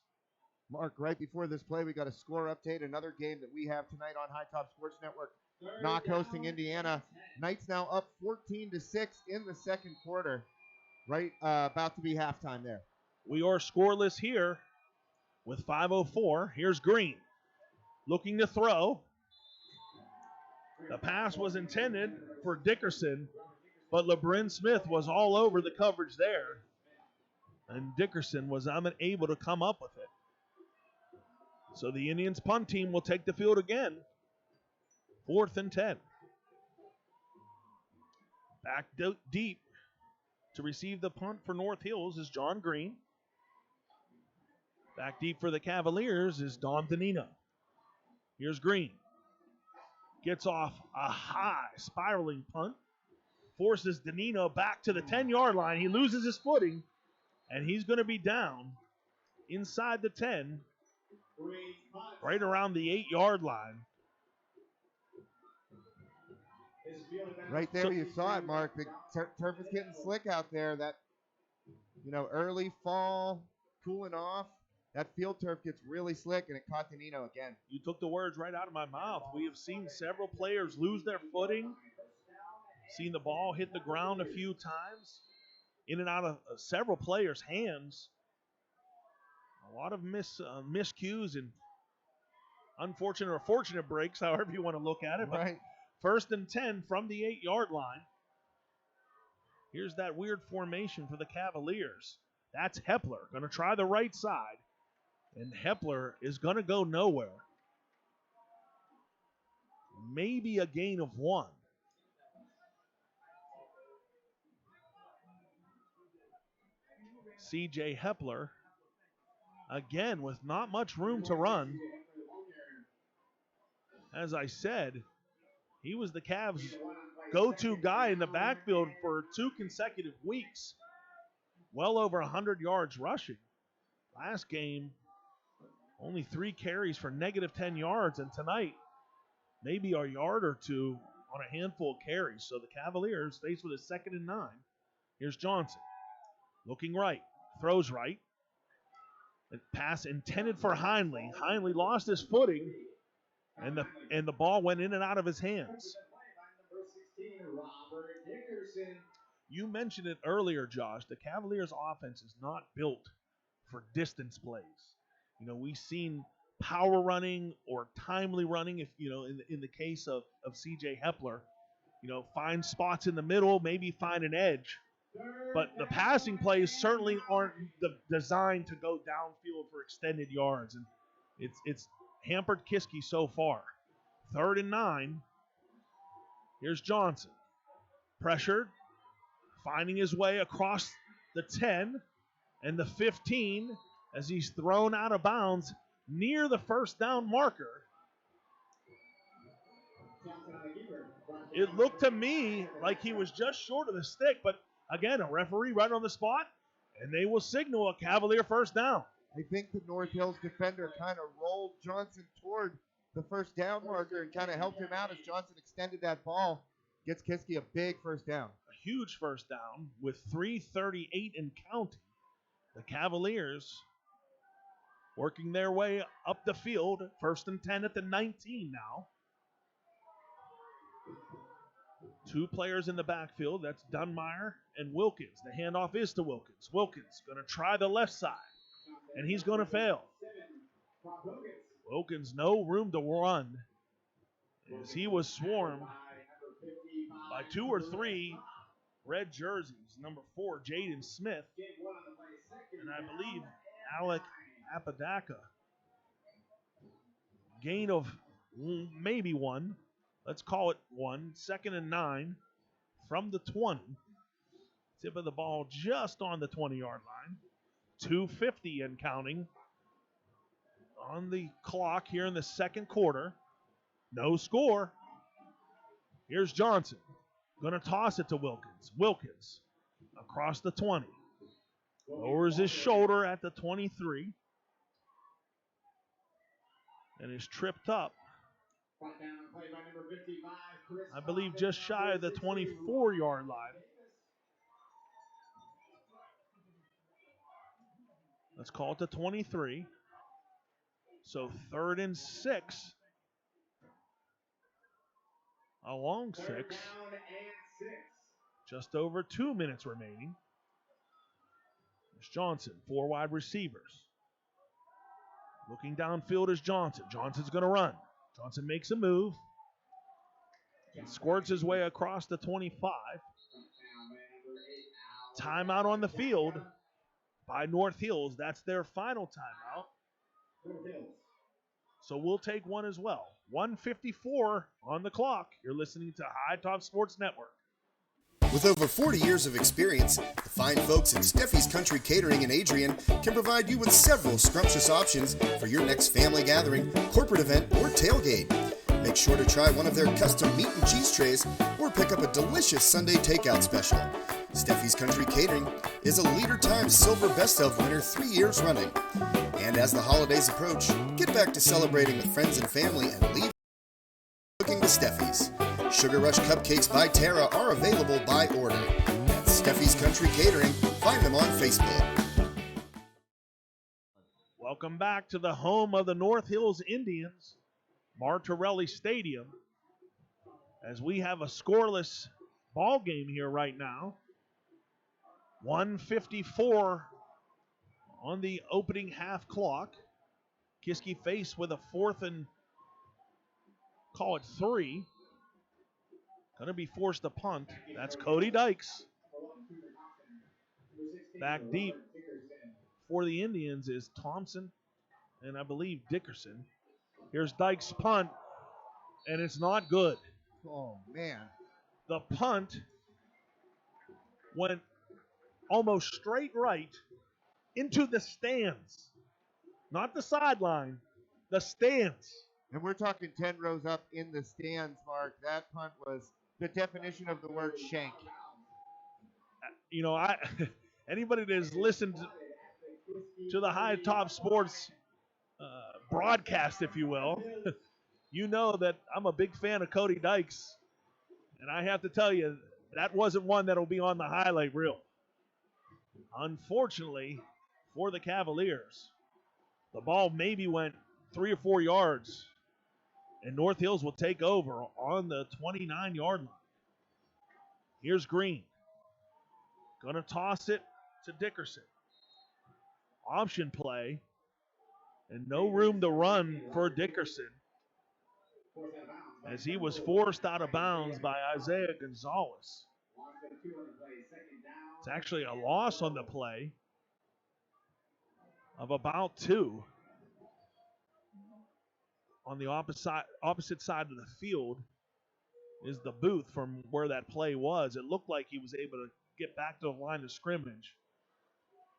Mark, right before this play, we got a score update. Another game that we have tonight on High Top Sports Network. Knock hosting Indiana. Knights now up 14-6 in the 2nd quarter. Right about to be halftime there. We are scoreless here with 5:04. Here's Green looking to throw. The pass was intended for Dickerson, but LeBrin Smith was all over the coverage there, and Dickerson was unable to come up with it. So the Indians punt team will take the field again. 4th and 10. Back deep to receive the punt for North Hills is John Green. Back deep for the Cavaliers is Don Danino. Here's Green. Gets off a high spiraling punt. Forces Danino back to the 10-yard line. He loses his footing, and he's going to be down inside the 10, right around the 8-yard line. Right there, you saw it, Mark. The turf is getting slick out there. That, early fall, cooling off. That field turf gets really slick, and it caught Danino again. You took the words right out of my mouth. We have seen several players lose their footing, seen the ball hit the ground a few times, in and out of several players' hands. A lot of miscues and unfortunate or fortunate breaks, however you want to look at it. Right. 1st and 10 from the 8-yard line. Here's that weird formation for the Cavaliers. That's Hepler going to try the right side. And Hepler is going to go nowhere. Maybe a gain of 1. C.J. Hepler, again, with not much room to run. As I said, he was the Cavs' go-to guy in the backfield for 2 consecutive weeks. Well over 100 yards rushing. Last game, only 3 carries for negative 10 yards, and tonight, maybe a yard or 2 on a handful of carries. So the Cavaliers faced with a 2nd and 9. Here's Johnson, looking right, throws right. A pass intended for Heinley. Heinley lost his footing, and the ball went in and out of his hands. You mentioned it earlier, Josh. The Cavaliers' offense is not built for distance plays. You know, we've seen power running or timely running. If you know, in the case of C.J. Hepler, you know, find spots in the middle, maybe find an edge. But the passing plays certainly aren't designed to go downfield for extended yards, and it's hampered Kiski so far. 3rd and 9. Here's Johnson, pressured, finding his way across the 10 and the 15 as he's thrown out of bounds near the first down marker. It looked to me like he was just short of the stick, but again, a referee right on the spot, and they will signal a Cavalier first down. I think the North Hills defender kind of rolled Johnson toward the first down marker and kind of helped him out as Johnson extended that ball. Gets Kiski a big first down. A huge first down with 3:38 and counting. The Cavaliers working their way up the field. 1st and 10 at the 19 now. 2 players in the backfield. That's Dunmeyer and Wilkins. The handoff is to Wilkins. Wilkins going to try the left side, and he's going to fail. Wilkins, no room to run as he was swarmed by 2 or 3 red jerseys. Number 4, Jaden Smith, and I believe Alec Apodaca. Gain of maybe 1. Let's call it 1. 2nd and 9 from the 20. Tip of the ball just on the 20-yard line. 2:50 and counting on the clock here in the second quarter. No score. Here's Johnson. Going to toss it to Wilkins. Wilkins across the 20. Lowers his shoulder at the 23. And is tripped up. I believe just shy of the 24-yard line. Let's call it the 23. So 3rd and 6. A long 6. Just over 2 minutes remaining. There's Johnson, 4 wide receivers. Looking downfield is Johnson. Johnson's going to run. Johnson makes a move and squirts his way across the 25. Timeout on the field by North Hills. That's their final timeout. So we'll take one as well. 1:54 on the clock. You're listening to High Top Sports Network. With over 40 years of experience, the fine folks at Steffi's Country Catering in Adrian can provide you with several scrumptious options for your next family gathering, corporate event, or tailgate. Make sure to try one of their custom meat and cheese trays or pick up a delicious Sunday takeout special. Steffi's Country Catering is a Leader Times Silver Best of winner 3 years running. And as the holidays approach, get back to celebrating with friends and family and leave cooking to Steffi's. Sugar Rush Cupcakes by Tara are available by order. That's Steffi's Country Catering. Find them on Facebook. Welcome back to the home of the North Hills Indians, Martorelli Stadium, as we have a scoreless ball game here right now. 1:54 on the opening half clock. Kiski faced with a 4th and call it 3. Going to be forced to punt. That's Cody Dykes. Back deep for the Indians is Thompson and I believe Dickerson. Here's Dykes' punt, and it's not good. Oh, man. The punt went almost straight right into the stands. Not the sideline, the stands. And we're talking 10 rows up in the stands, Mark. That punt was the definition of the word shank. You know, anybody that has listened to the High Top Sports broadcast, if you will, you know that I'm a big fan of Cody Dykes. And I have to tell you, that wasn't one that'll be on the highlight reel. Unfortunately for the Cavaliers, the ball maybe went 3 or 4 yards, and North Hills will take over on the 29-yard line. Here's Green. Going to toss it to Dickerson. Option play, and no room to run for Dickerson as he was forced out of bounds by Isaiah Gonzalez. It's actually a loss on the play of about 2. On the opposite side of the field is the booth from where that play was. It looked like he was able to get back to the line of scrimmage.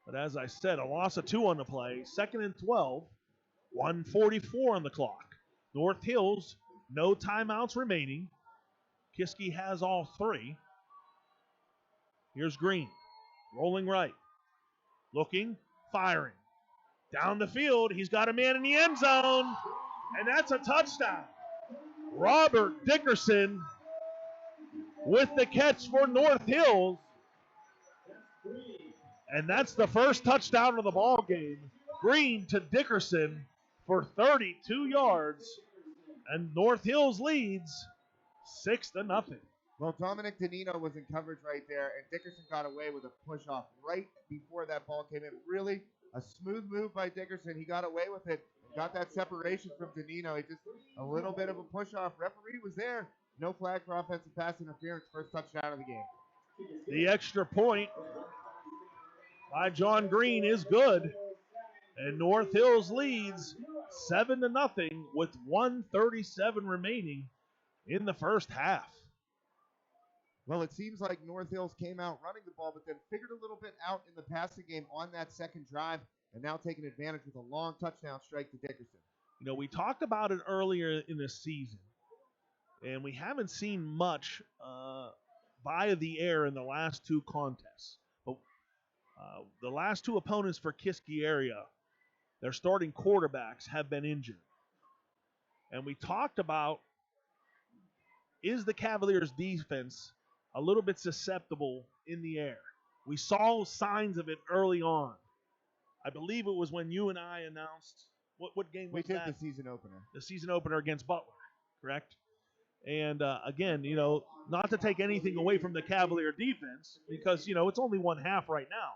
But as I said, a loss of 2 on the play. 2nd and 12, 1:44 on the clock. North Hills, no timeouts remaining. Kiski has all 3. Here's Green, rolling right, looking, firing. Down the field, he's got a man in the end zone, and that's a touchdown. Robert Dickerson with the catch for North Hills, and that's the first touchdown of the ball game. Green to Dickerson for 32 yards, and North Hills leads 6-0. Well, Dominic Danino was in coverage right there, and Dickerson got away with a push-off right before that ball came in. Really a smooth move by Dickerson. He got away with it, got that separation from Danino. He just a little bit of a push-off. Referee was there. No flag for offensive pass interference. First touchdown of the game. The extra point by John Green is good, and North Hills leads 7-0 with 1:37 remaining in the first half. Well, it seems like North Hills came out running the ball, but then figured a little bit out in the passing game on that second drive, and now taking advantage with a long touchdown strike to Dickerson. You know, we talked about it earlier in the season, and we haven't seen much via the air in the last 2 contests. But the last 2 opponents for Kiski area, their starting quarterbacks have been injured. And we talked about, is the Cavaliers' defense a little bit susceptible in the air? We saw signs of it early on. I believe it was when you and I announced, what game was that? We did the season opener. The season opener against Butler, correct? And again, you know, not to take anything away from the Cavalier defense, because, you know, it's only 1 half right now.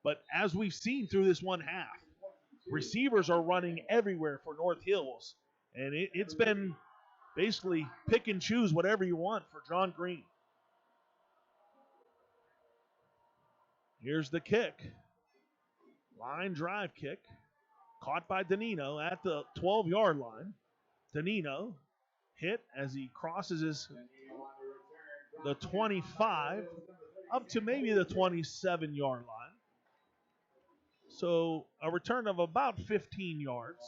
But as we've seen through this 1 half, receivers are running everywhere for North Hills. And it's been basically pick and choose whatever you want for John Green. Here's the kick. Line drive kick. Caught by Danino at the 12-yard line. Danino hit as he crosses the 25 up to maybe the 27-yard line. So a return of about 15 yards.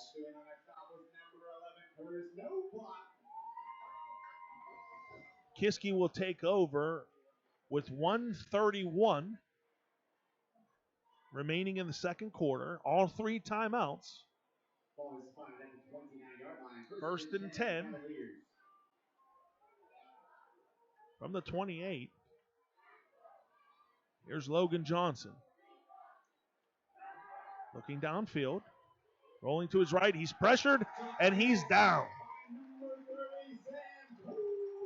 Kiski will take over with 1:31 remaining in the second quarter. All 3 timeouts. 1st and 10 from the 28. Here's Logan Johnson. Looking downfield. Rolling to his right. He's pressured, and he's down.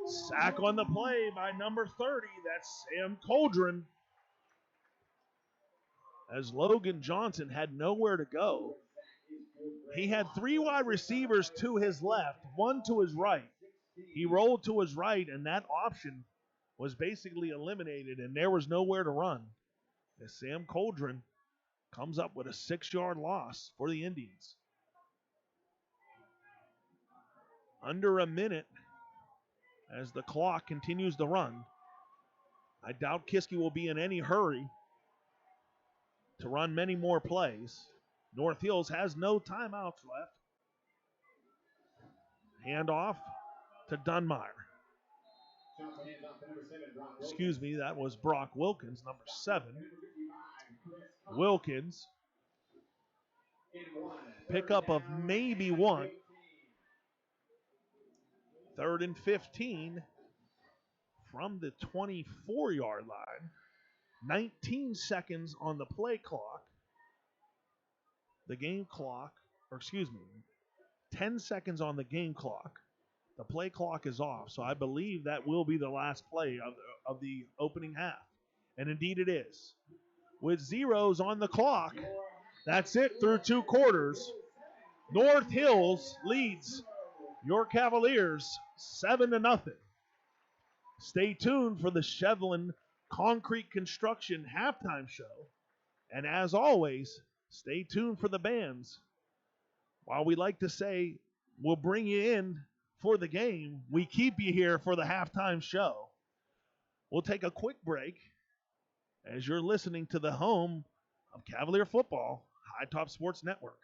Sack on the play by number 30. That's Sam Coldren. As Logan Johnson had nowhere to go. He had 3 wide receivers to his left, 1 to his right. He rolled to his right, and that option was basically eliminated, and there was nowhere to run. As Sam Coldren comes up with a 6-yard loss for the Indians. Under a minute as the clock continues to run. I doubt Kiski will be in any hurry to run many more plays. North Hills has no timeouts left. Handoff to Dunmire. Excuse me, that was Brock Wilkins, number 7. Wilkins, pickup of maybe 1. 3rd and 15 from the 24-yard line. 19 seconds on the play clock. The game clock, 10 seconds on the game clock. The play clock is off, so I believe that will be the last play of the opening half. And indeed it is. With zeros on the clock, that's it through 2 quarters. North Hills leads your Cavaliers 7-0. Stay tuned for the Shevlin Concrete Construction halftime show. And as always, stay tuned for the bands. While we like to say we'll bring you in for the game, we keep you here for the halftime show. We'll take a quick break as you're listening to the home of Cavalier football, High Top Sports Network.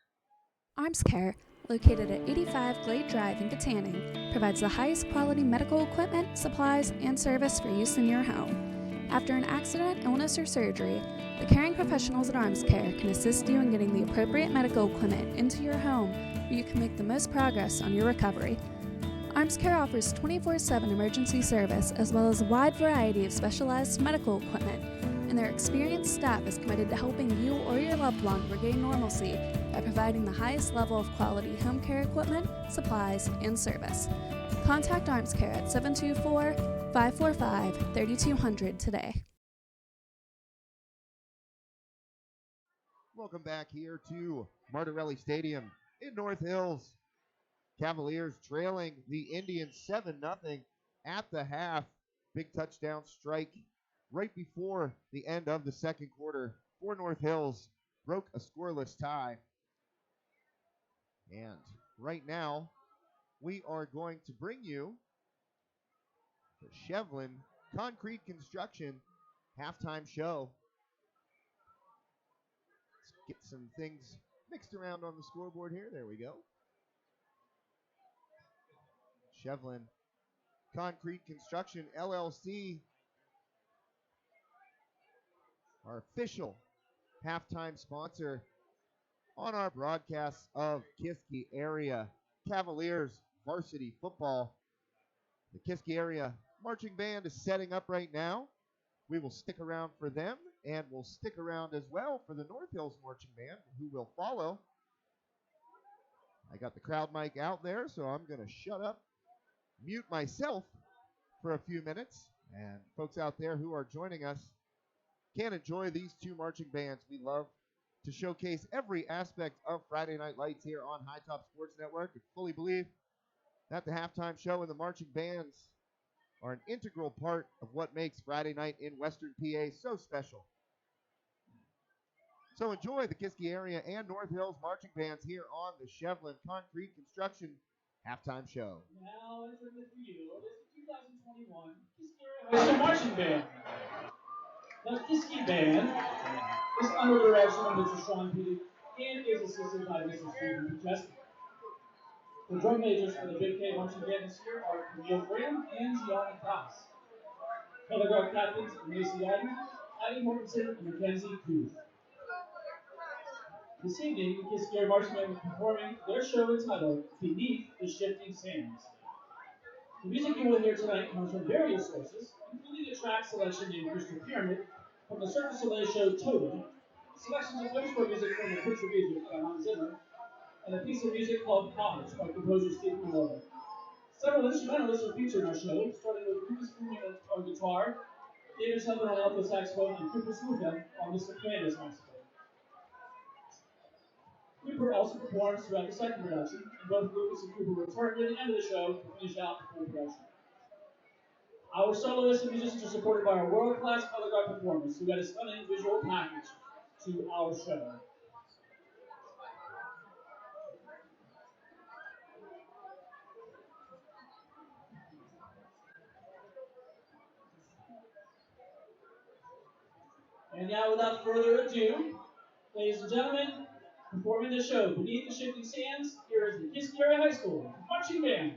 Arms Care, located at 85 Glade Drive in Katanning, provides the highest quality medical equipment, supplies, and service for use in your home. After an accident, illness, or surgery, the caring professionals at Arms Care can assist you in getting the appropriate medical equipment into your home where you can make the most progress on your recovery. Arms Care offers 24/7 emergency service as well as a wide variety of specialized medical equipment, and their experienced staff is committed to helping you or your loved one regain normalcy by providing the highest level of quality home care equipment, supplies, and service. Contact Arms Care at 724-545-3200 today. Welcome back here to Martirelli Stadium in North Hills. Cavaliers trailing the Indians 7-0 at the half. Big touchdown strike right before the end of the second quarter for North Hills. Broke a scoreless tie. And right now, we are going to bring you the Shevlin Concrete Construction halftime show. Let's get some things mixed around on the scoreboard here. There we go. Shevlin Concrete Construction LLC, our official halftime sponsor on our broadcasts of Kiski area Cavaliers varsity football. The Kiski area marching band is setting up right now. We will stick around for them, and we'll stick around as well for the North Hills marching band, who will follow. I got the crowd mic out there, so I'm going to shut up, mute myself for a few minutes, and folks out there who are joining us can enjoy these two marching bands. We love to showcase every aspect of Friday Night Lights here on High Top Sports Network, and fully believe that the halftime show and the marching bands are an integral part of what makes Friday night in Western PA so special. So enjoy the Kiski area and North Hills marching bands here on the Shevlin Concrete Construction halftime show. Now entering the field is the 2021 Kiski Area High School Marching Band. The Kiski Band is under the direction of Mr. Sean Petey and is assisted by Mr. Stephen Chester. The drum majors for the Big K Marching Band this year are Camille Graham and Gianna Koss. Color guard captains Macy Adden, Addie Mortensen, and Mackenzie Booth. This evening, the Kiski Area Marching Band will be performing their show entitled Beneath the Shifting Sands. The music you will hear tonight comes from various sources, including a track selection named Crystal Pyramid from the Cirque du Soleil show Totem, selections of French music from the Prince of Egypt by Hans Zimmer, and a piece of music called College by composer Stephen Malone. Several instrumentalists are featured in our show, starting with Lucas Boone on guitar, David Sheldon on alto saxophone, and Cooper Sluka on the soprano saxophone. Cooper also performs throughout the second production, and both Lucas and Cooper return near the end of the show to finish out the full production. Our soloists and musicians are supported by our world-class color guard performers who add a stunning visual package to our show. And now, without further ado, Ladies and gentlemen, performing the show beneath the shifting sands, here is the Kiski Area High School marching band.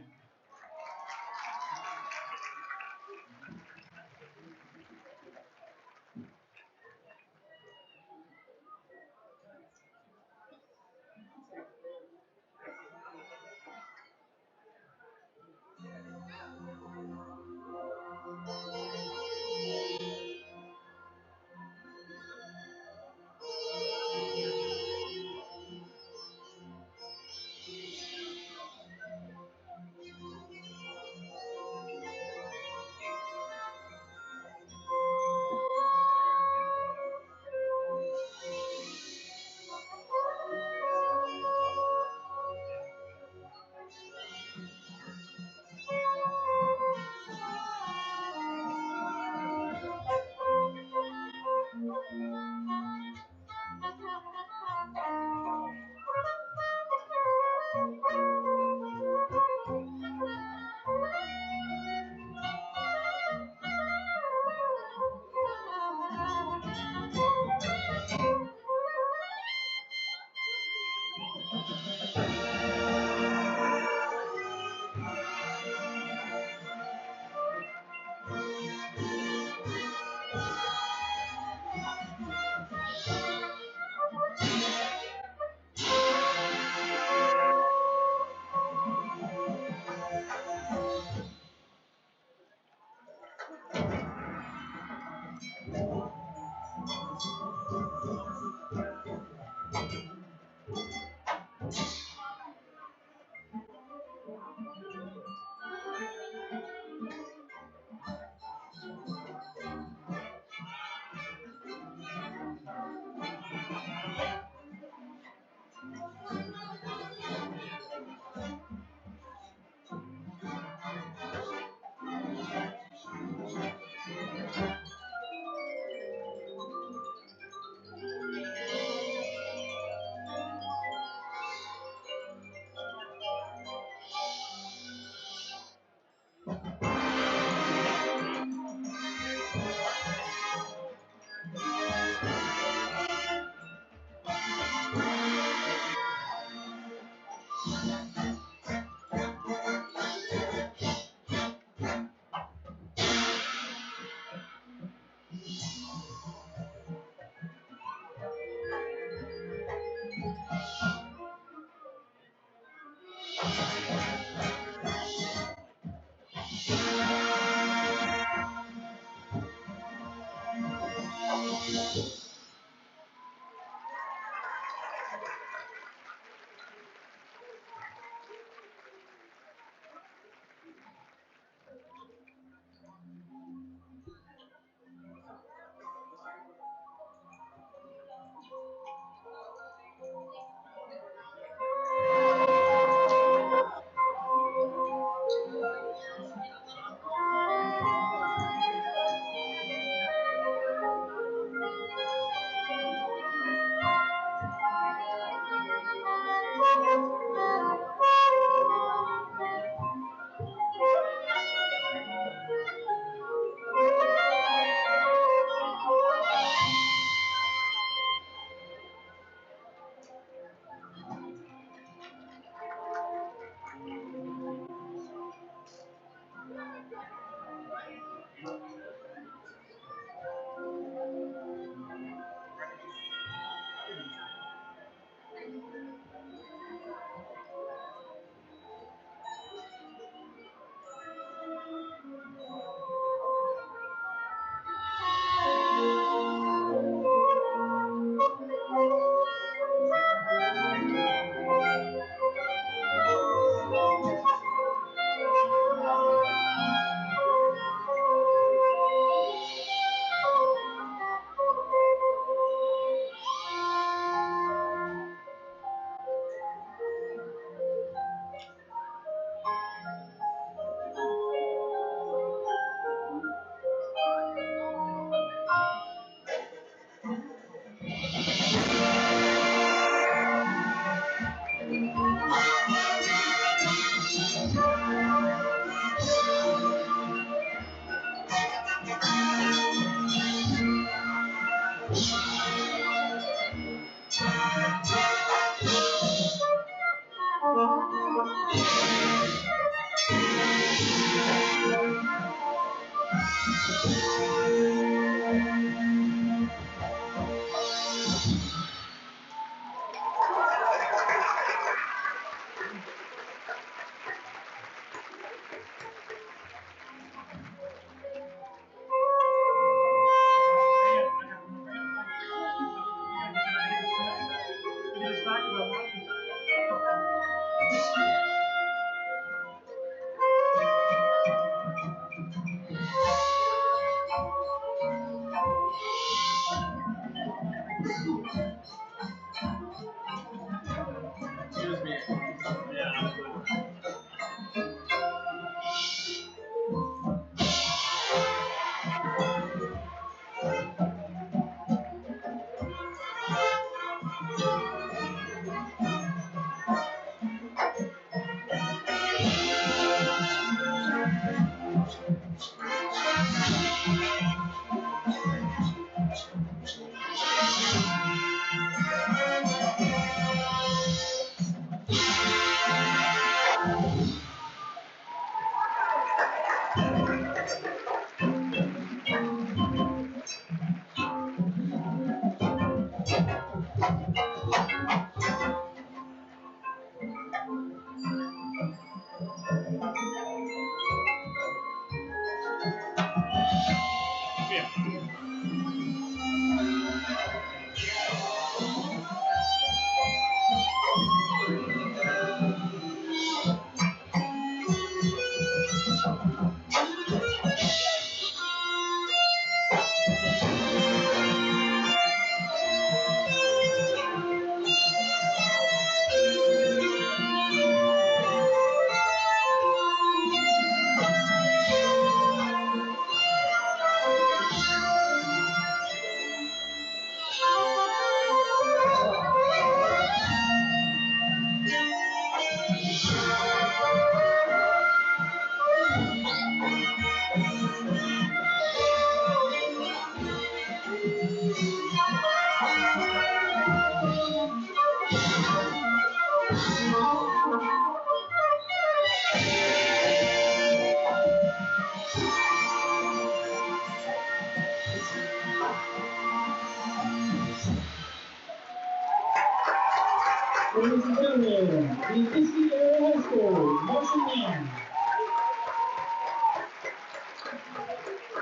Ladies and gentlemen, the Kiski High School marching band.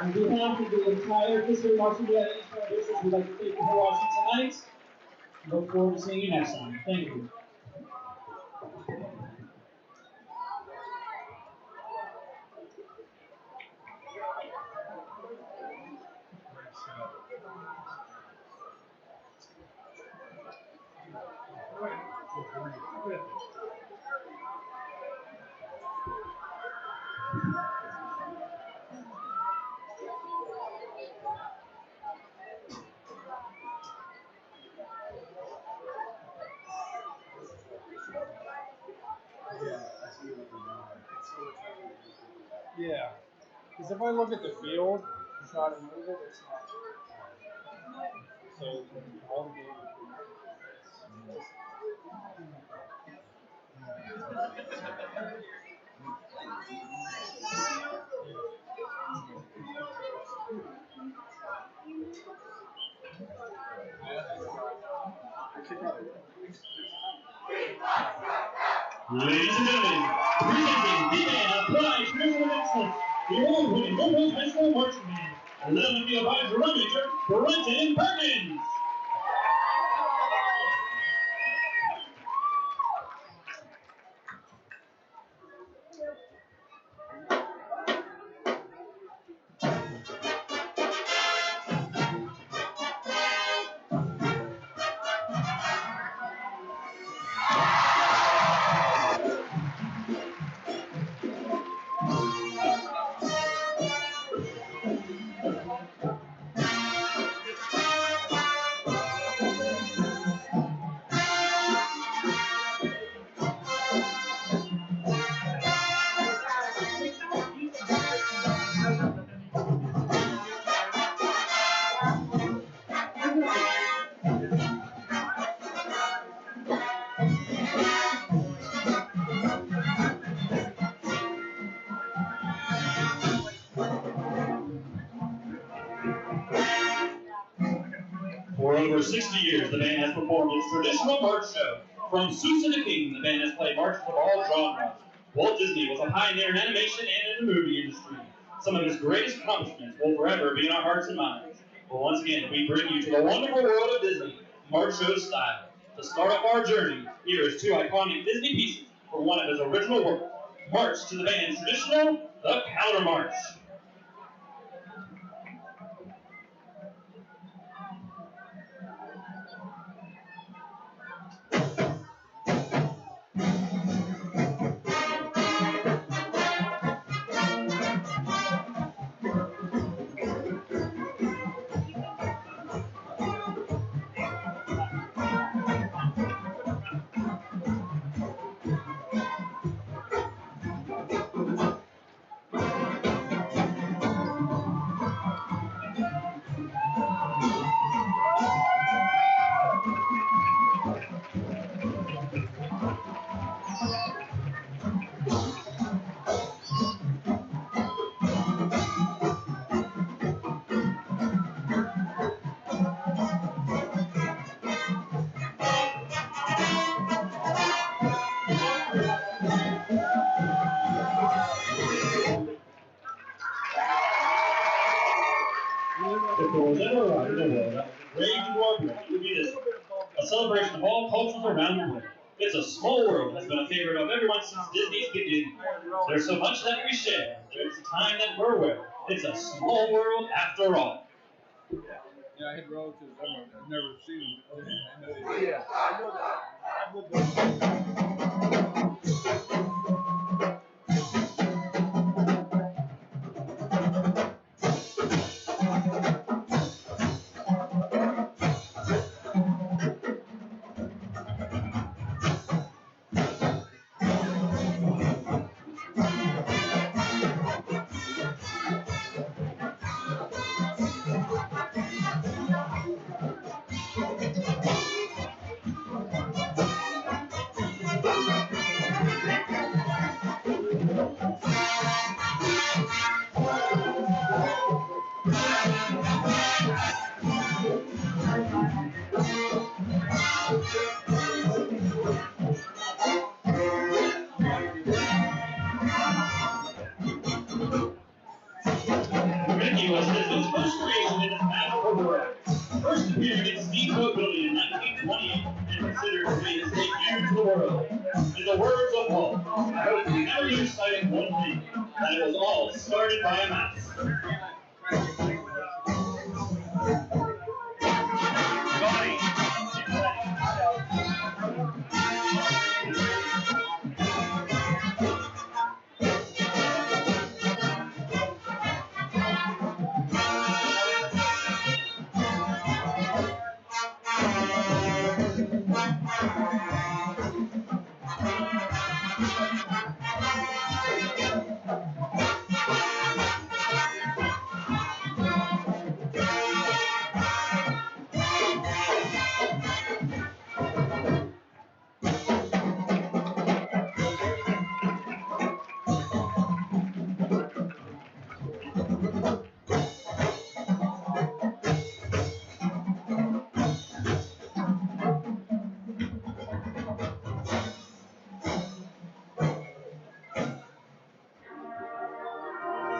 On behalf of the entire Kiski marching band and each of our districts, we'd like to thank you for watching tonight. Look forward to seeing you next time. Thank you. Yeah, because if I look at the field and try to move it, it's not. So all the games. Ladies and gentlemen, presenting the band of Pride Traditional Excellence, the award-winning Northwest High School marching band, led on the field by drum major Brenton Perkins. For over 60 years, the band has performed its traditional march show. From Susan to King, the band has played marches of all genres. Walt Disney was a pioneer in animation and in the movie industry. Some of his greatest accomplishments will forever be in our hearts and minds. But once again, we bring you to the wonderful world of Disney, march show style. To start off our journey, here is two iconic Disney pieces from one of his original works. March to the band's traditional, the Counter March. If there was ever a ride in the world that would rage into our blood, it would be this one. A celebration of all cultures around the world. It's a Small World has been a favorite of everyone since Disney's beginning. There's so much that we share. There's a time that we're with. It's a small world after all. Yeah, I had relatives. I've never seen them. Yeah, I know that. I've lived Mickey was Disney's first creation in its magical world. First appeared in Steamboat Willie in 1928 and considered to be his debut to the world. In the words of Walt, I hope you never lose sight of one thing, that it was all started by a mouse.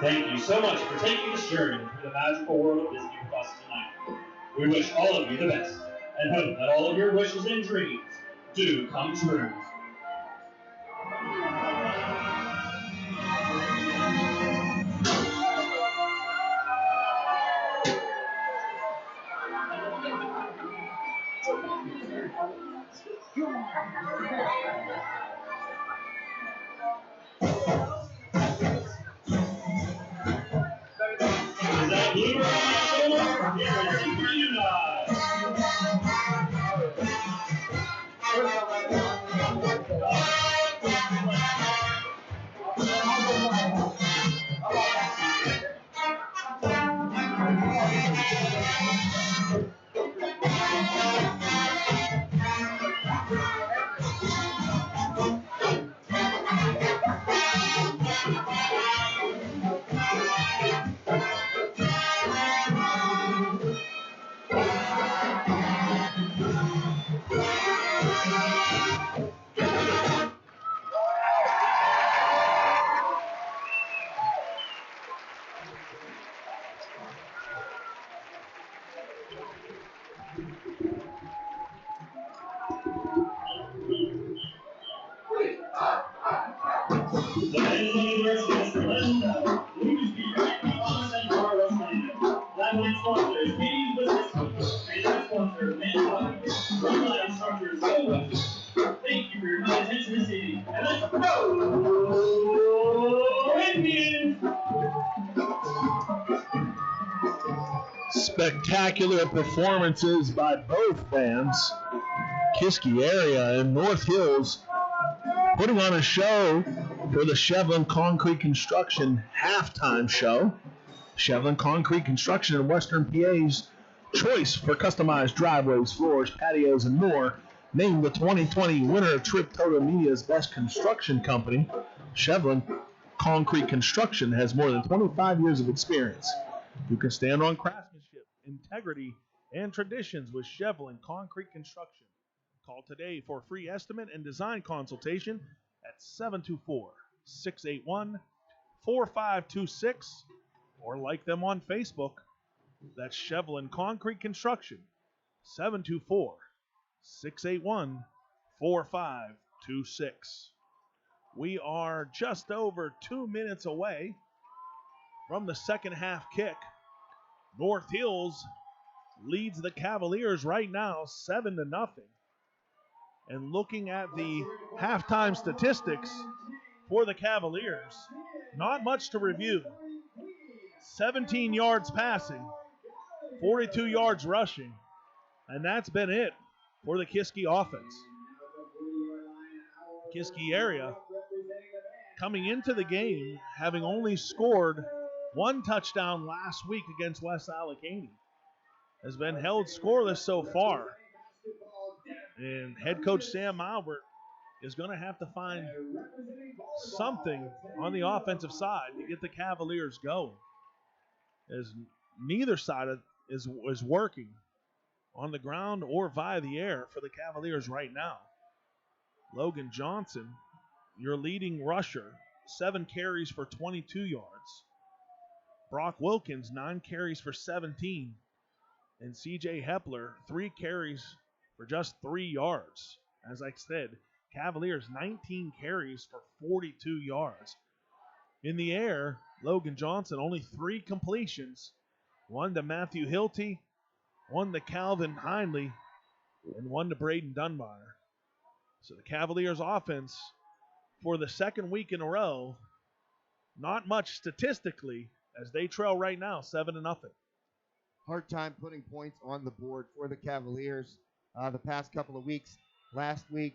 Thank you so much for taking this journey through the magical world of Disney with us tonight. We wish all of you the best, and hope that all of your wishes and dreams do come true. Is that Bluebird on my shoulder? Here is Super Unite! The men of the University of Orlando, Lucas P. Wright, Thomas and Carlos Lando. Laminate sponsors, Katie's Business School. Creative sponsor, Man Body. Frontline instructors, Go West. Thank you for your kind attention this evening. And let's go! Indians! Spectacular performances by both bands, Kiski area and North Hills, putting on a show for the Shevlin Concrete Construction halftime show. Shevlin Concrete Construction in Western PA's choice for customized driveways, floors, patios, and more, named the 2020 winner of Trip Toto Media's Best Construction Company. Shevlin Concrete Construction has more than 25 years of experience. You can stand on craftsmanship, integrity, and traditions with Shevlin Concrete Construction. Call today for a free estimate and design consultation at 724-681-4526 or like them on Facebook. That's Shevlin Concrete Construction, 724-681-4526. We are just over 2 minutes away from the second half kick. North Hills leads the Cavaliers right now 7-0. And looking at the halftime statistics for the Cavaliers, not much to review. 17 yards passing, 42 yards rushing, and that's been it for the Kiski offense. Kiski area coming into the game having only scored one touchdown last week against West Allegheny, has been held scoreless so far. And head coach Sam Albert is going to have to find something on the offensive side to get the Cavaliers going, as neither side is working on the ground or via the air for the Cavaliers right now. Logan Johnson, your leading rusher, 7 carries for 22 yards. Brock Wilkins, 9 carries for 17. And CJ Hepler, 3 carries for just 3 yards. As I said, Cavaliers 19 carries for 42 yards. In the air, Logan Johnson, only 3 completions. 1 to Matthew Hilty, 1 to Calvin Hindley, and 1 to Braden Dunbar. So the Cavaliers offense, for the second week in a row, not much statistically, as they trail right now 7-0. Hard time putting points on the board for the Cavaliers the past couple of weeks. Last week,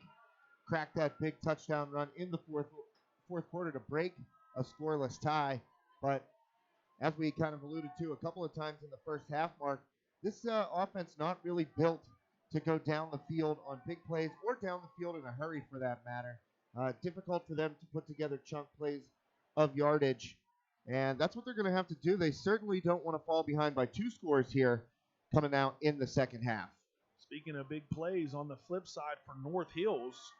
cracked that big touchdown run in the fourth quarter to break a scoreless tie. But as we kind of alluded to a couple of times in the first half, Mark, this offense not really built to go down the field on big plays or down the field in a hurry for that matter. Difficult for them to put together chunk plays of yardage. And that's what they're going to have to do. They certainly don't want to fall behind by 2 scores here coming out in the second half. Speaking of big plays, on the flip side for North Hills,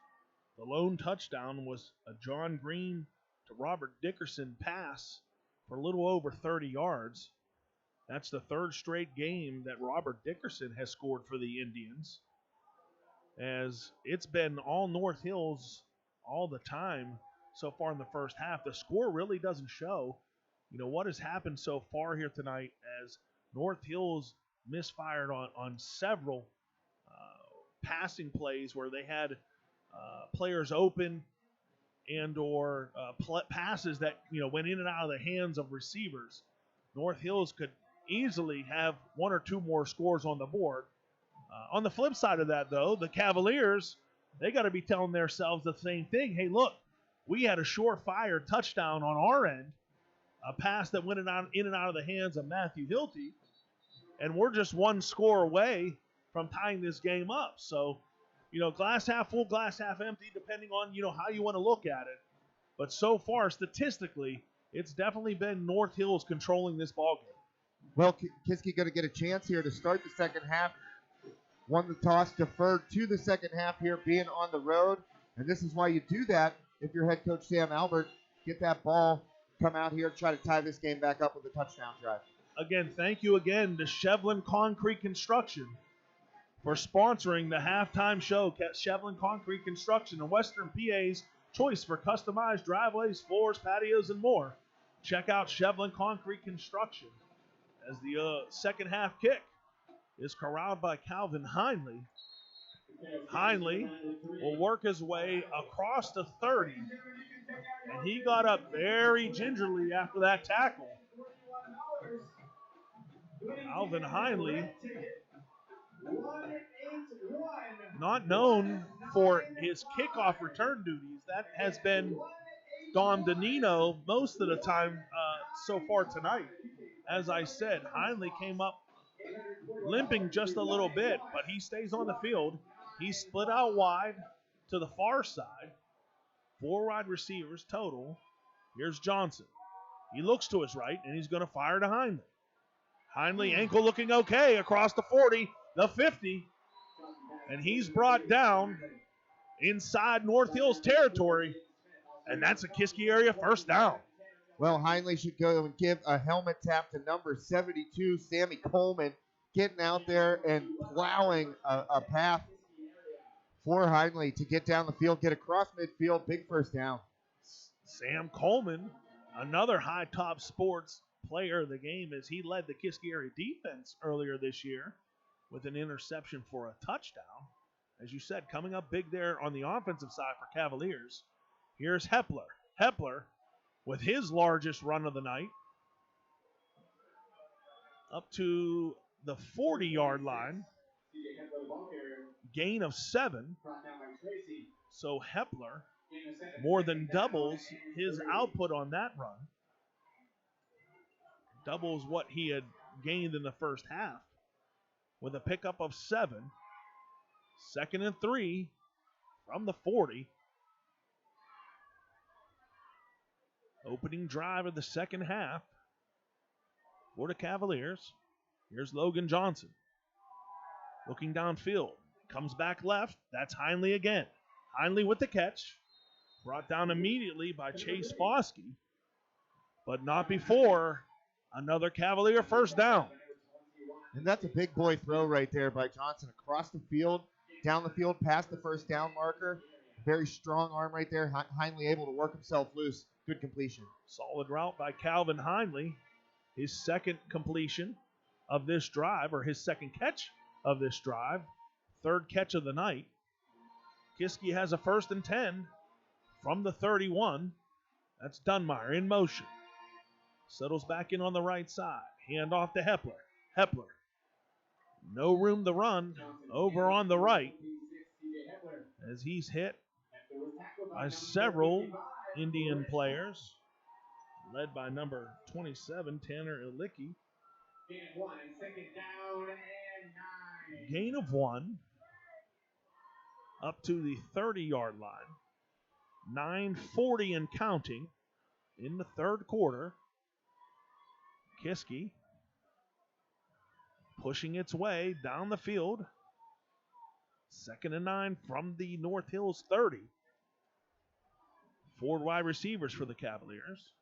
the lone touchdown was a John Green to Robert Dickerson pass for a little over 30 yards. That's the 3rd straight game that Robert Dickerson has scored for the Indians, as it's been all North Hills all the time so far in the first half. The score really doesn't show, what has happened so far here tonight, as North Hills misfired on several passing plays where they had players open and or passes that went in and out of the hands of receivers. North Hills could easily have 1 or 2 more scores on the board. On the flip side of that, though, the Cavaliers, they got to be telling themselves the same thing. Hey, look, we had a surefire touchdown on our end, a pass that went in and out of the hands of Matthew Hilty, and we're just 1 score away from tying this game up. So, glass half full, glass half empty, depending on, how you want to look at it. But so far, statistically, it's definitely been North Hills controlling this ballgame. Well, Kiski going to get a chance here to start the second half. Won the toss, deferred to the second half here, being on the road. And this is why you do that if you're head coach Sam Albert. Get that ball, come out here, try to tie this game back up with a touchdown drive. Again, thank you again to Shevlin Concrete Construction for sponsoring the halftime show. Shevlin Concrete Construction, and Western PA's choice for customized driveways, floors, patios, and more. Check out Shevlin Concrete Construction, as the second half kick is corralled by Calvin Hindley. Hindley will work his way across the 30, and he got up very gingerly after that tackle. Calvin Hindley, not known for his kickoff return duties. That has been Don Danino most of the time so far tonight. As I said, Hindley came up limping just a little bit, but he stays on the field. He's split out wide to the far side. 4 wide receivers total. Here's Johnson. He looks to his right, and he's going to fire to Hindley. Hindley, ankle looking okay across the 40, the 50, and he's brought down inside North Hills territory, and that's a Kiski area first down. Well, Heinley should go and give a helmet tap to number 72, Sammy Coleman, getting out there and plowing a path for Heinley to get down the field, get across midfield, big first down. Sam Coleman, another high top sports player of the game, as he led the Kiski area defense earlier this year with an interception for a touchdown. As you said, coming up big there on the offensive side for Cavaliers. Here's Hepler. Hepler with his largest run of the night up to the 40-yard line. Gain of 7. So Hepler more than doubles his output on that run. Doubles what he had gained in the first half with a pickup of 7. 2nd and 3 from the 40. Opening drive of the second half for the Cavaliers. Here's Logan Johnson. Looking downfield. Comes back left. That's Heinley again. Heinley with the catch. Brought down immediately by Chase Foskey. But not before another Cavalier first down. And that's a big boy throw right there by Johnson across the field, down the field, past the first down marker. Very strong arm right there. Heinley able to work himself loose. Good completion. Solid route by Calvin Heinley. His second completion of this drive, or his second catch of this drive. Third catch of the night. Kiski has a 1st and 10 from the 31. That's Dunmeyer in motion. Settles back in on the right side. Hand off to Hepler. Hepler. No room to run over on the right as he's hit by several Indian players, led by number 27, Tanner Ilicki. Gain of 1 up to the 30-yard line. 9:40 and counting in the third quarter. Kiski pushing its way down the field. 2nd and 9 from the North Hills 30. 4 wide receivers for the Cavaliers.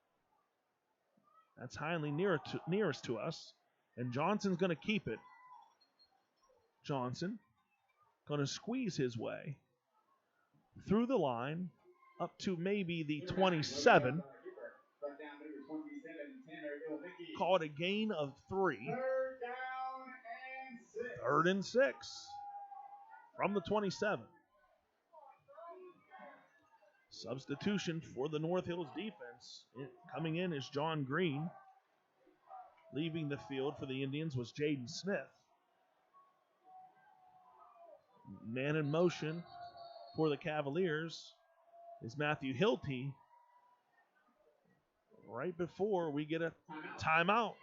That's Heinley nearest to us. And Johnson's going to keep it. Johnson going to squeeze his way through the line up to maybe the 27. Call it a gain of 3. 3rd and 6 from the 27. Substitution for the North Hills defense. Coming in is John Green. Leaving the field for the Indians was Jaden Smith. Man in motion for the Cavaliers is Matthew Hilty. Right before we get a timeout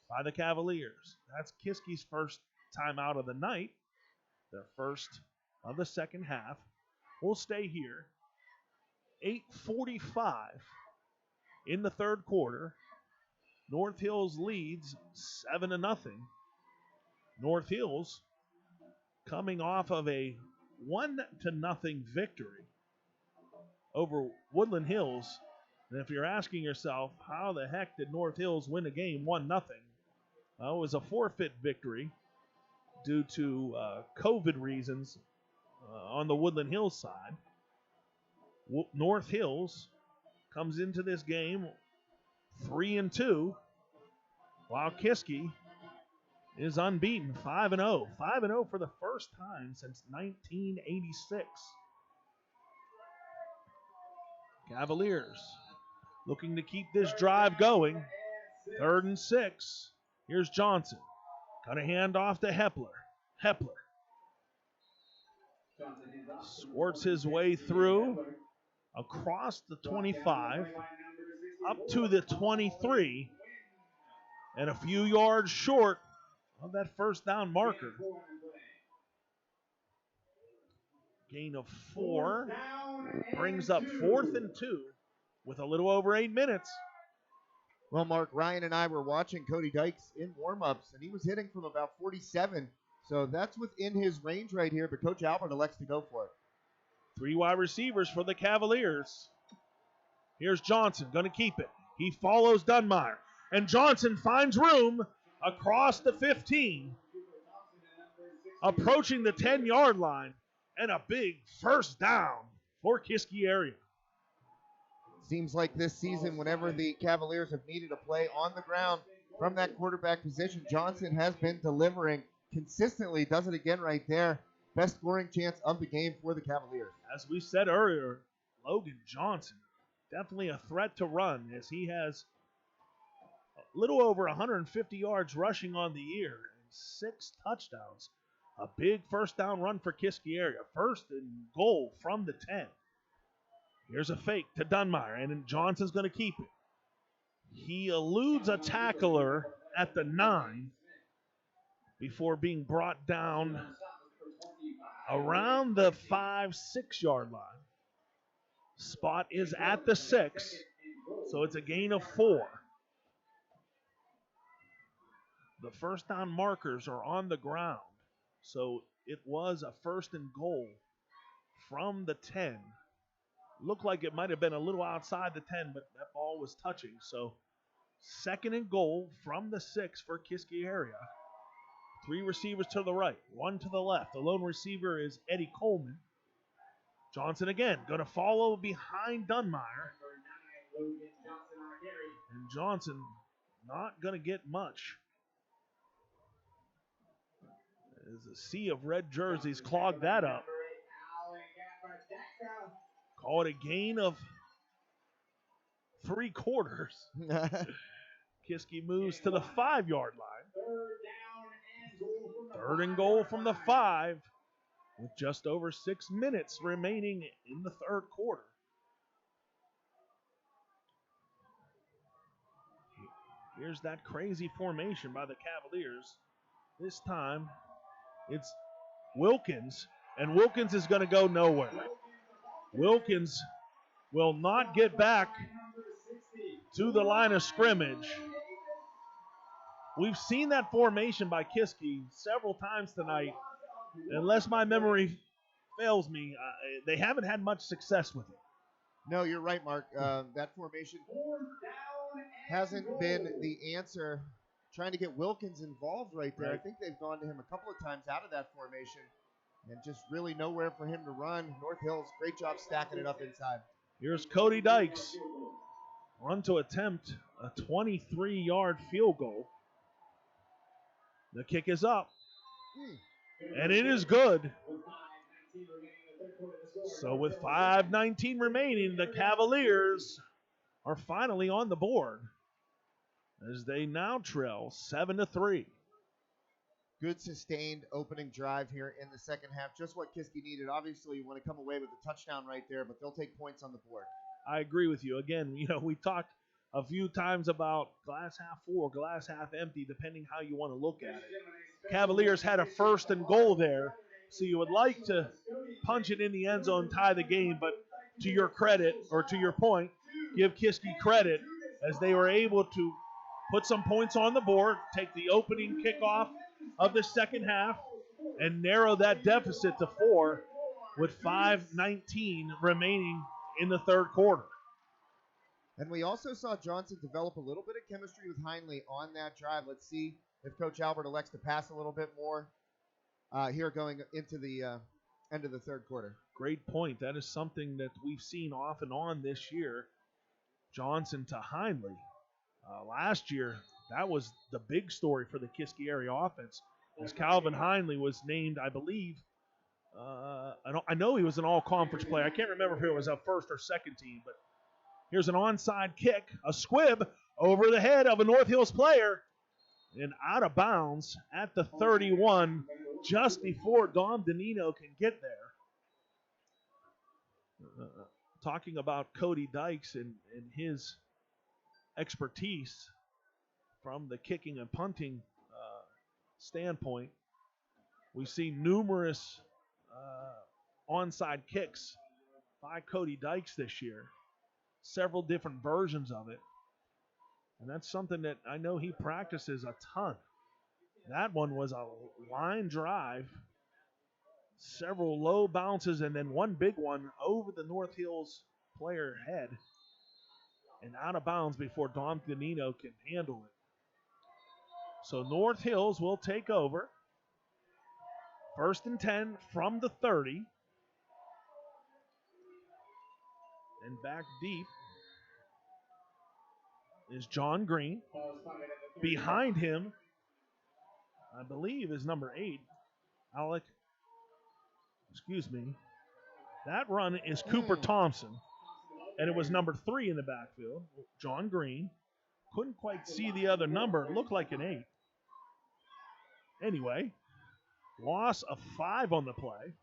by the Cavaliers. That's Kiski's first timeout of the night. Their first of the second half. We'll stay here. 8:45 in the third quarter. North Hills leads 7-0. North Hills coming off of a 1-0 victory over Woodland Hills. And if you're asking yourself, how the heck did North Hills win a game 1-0? Well, it was a forfeit victory due to COVID reasons on the Woodland Hills side. North Hills comes into this game 3-2, while Kiski is unbeaten, 5-0. 5-0 for the first time since 1986. Cavaliers looking to keep this drive going. 3rd and 6. Here's Johnson. Got a hand off to Hepler. Hepler squirts his way through across the 25 up to the 23 and a few yards short of that first down marker. Gain of 4 brings up 4th and 2 with a little over 8 minutes. Well, Mark, Ryan and I were watching Cody Dykes in warm-ups, and he was hitting from about 47. So that's within his range right here, but Coach Albert elects to go for it. 3 wide receivers for the Cavaliers. Here's Johnson, going to keep it. He follows Dunmire. And Johnson finds room across the 15. Approaching the 10-yard line. And a big first down for Kiski area. Seems like this season, whenever the Cavaliers have needed a play on the ground from that quarterback position, Johnson has been delivering consistently. Does it again right there. Best scoring chance of the game for the Cavaliers. As we said earlier, Logan Johnson, definitely a threat to run, as he has a little over 150 yards rushing on the year and 6 touchdowns. A big first down run for Kiski area. First and goal from the 10. Here's a fake to Dunmire, and then Johnson's going to keep it. He eludes a tackler at the 9 before being brought down around the 5-6 yard line. Spot is at the 6, so it's a gain of 4. The first down markers are on the ground, so it was a first and goal from the 10. Looked like it might have been a little outside the 10, but that ball was touching. So second and goal from the 6 for Kiski area. 3 receivers to the right, 1 to the left. The lone receiver is Eddie Coleman. Johnson again going to follow behind Dunmire. And Johnson not going to get much. As a sea of red jerseys clogged that up. Call it a gain of 3/4. Kiski moves to the 5-yard line. Third and goal from the 5 with just over 6 minutes remaining in the third quarter. Here's that crazy formation by the Cavaliers. This time it's Wilkins, and Wilkins is going to go nowhere. Wilkins will not get back to the line of scrimmage. We've seen that formation by Kiski several times tonight. Unless my memory fails me, they haven't had much success with it. No, you're right, Mark. That formation hasn't been the answer. Trying to get Wilkins involved right there. Right. I think they've gone to him a couple of times out of that formation and just really nowhere for him to run. North Hills, great job stacking it up inside. Here's Cody Dykes on to attempt a 23-yard field goal. The kick is up, and it is good. So with 5:19 remaining, the Cavaliers are finally on the board as they now trail 7-3. Good sustained opening drive here in the second half. Just what Kiski needed. Obviously, you want to come away with a touchdown right there, but they'll take points on the board. I agree with you. Again, we talked a few times about glass half full, glass half empty, depending how you want to look at it. Cavaliers had a first and goal there, so you would like to punch it in the end zone, tie the game, but to your credit, or to your point, give Kiski credit as they were able to put some points on the board, take the opening kickoff of the second half, and narrow that deficit to 4 with 5:19 remaining in the third quarter. And we also saw Johnson develop a little bit of chemistry with Heinley on that drive. Let's see if Coach Albert elects to pass a little bit more here going into the end of the third quarter. Great point. That is something that we've seen off and on this year. Johnson to Heinley. Last year, that was the big story for the Kiski area offense, as Calvin Heinley was named, I believe, I know he was an all-conference player. I can't remember if it was a first or second team, but here's an onside kick, a squib over the head of a North Hills player, and out of bounds at the 31, just before Dom Danino can get there. Talking about Cody Dykes and his expertise from the kicking and punting standpoint, we've seen numerous onside kicks by Cody Dykes this year, several different versions of it, and that's something that I know he practices a ton. That one was a line drive, several low bounces, and then one big one over the North Hills player head. and out of bounds before Dom Danino can handle it. So North Hills will take over. 1st and 10 from the 30. And back deep is John Green. Behind him, I believe, is number 8, Alec. Excuse me. That run is Cooper Thompson. And it was number 3 in the backfield, John Green. Couldn't quite see the other number. It looked like an 8. Anyway, loss of 5 on the play.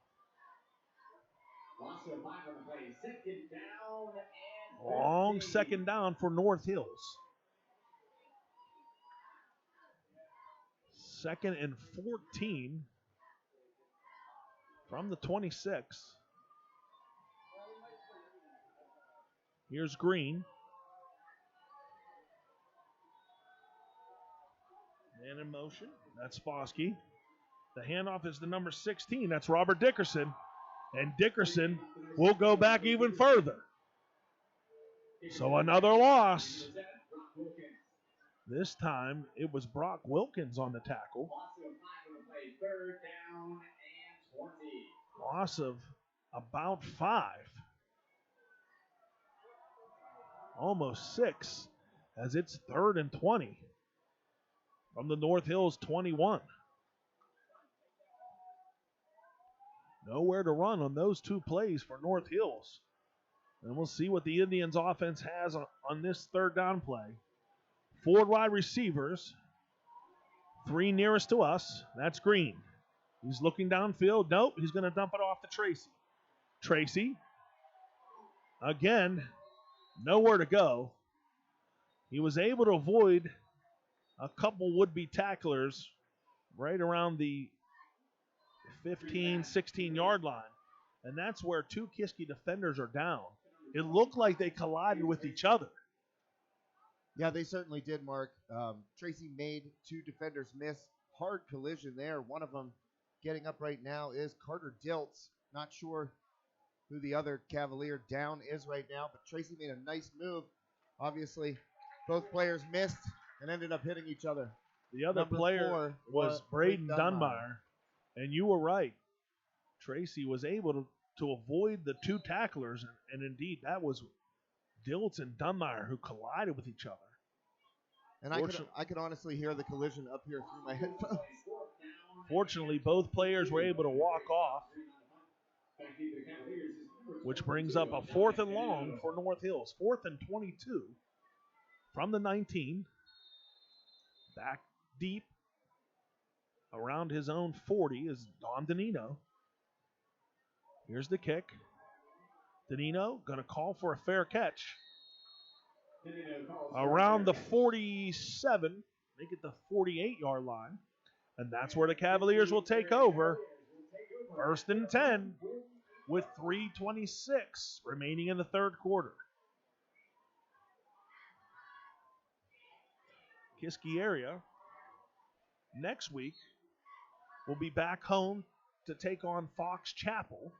Long second down for North Hills. 2nd and 14 from the 26. Here's Green. Man in motion. That's Foskey. The handoff is the number 16. That's Robert Dickerson. And Dickerson will go back even further. So another loss. This time it was Brock Wilkins on the tackle. Loss of about 5. Almost 6, as it's 3rd and 20 from the North Hills 21. Nowhere to run on those 2 plays for North Hills. And we'll see what the Indians offense has on this 3rd down play. 4 wide receivers, 3 nearest to us. That's Green. He's looking downfield. Nope, he's going to dump it off to Tracy. Tracy, again, nowhere to go. He was able to avoid a couple would-be tacklers right around the 15, 16-yard line. And that's where 2 Kiski defenders are down. It looked like they collided with each other. Yeah, they certainly did, Mark. Tracy made 2 defenders miss. Hard collision there. One of them getting up right now is Carter Diltz. Not sure who the other Cavalier down is right now, but Tracy made a nice move. Obviously, both players missed and ended up hitting each other. The other player was Braden Dunbar, and you were right. Tracy was able to avoid the 2 tacklers, and indeed, that was Diltz and Dunbar who collided with each other. And I could honestly hear the collision up here through my headphones. Fortunately, both players were able to walk off, which brings up a 4th and long for North Hills. 4th and 22 from the 19. Back deep around his own 40 is Don Danino. Here's the kick. Danino going to call for a fair catch. Around the 47, make it the 48-yard line. And that's where the Cavaliers will take over. 1st and 10 with 3:26 remaining in the 3rd quarter. Kiski area next week will be back home to take on Fox Chapel,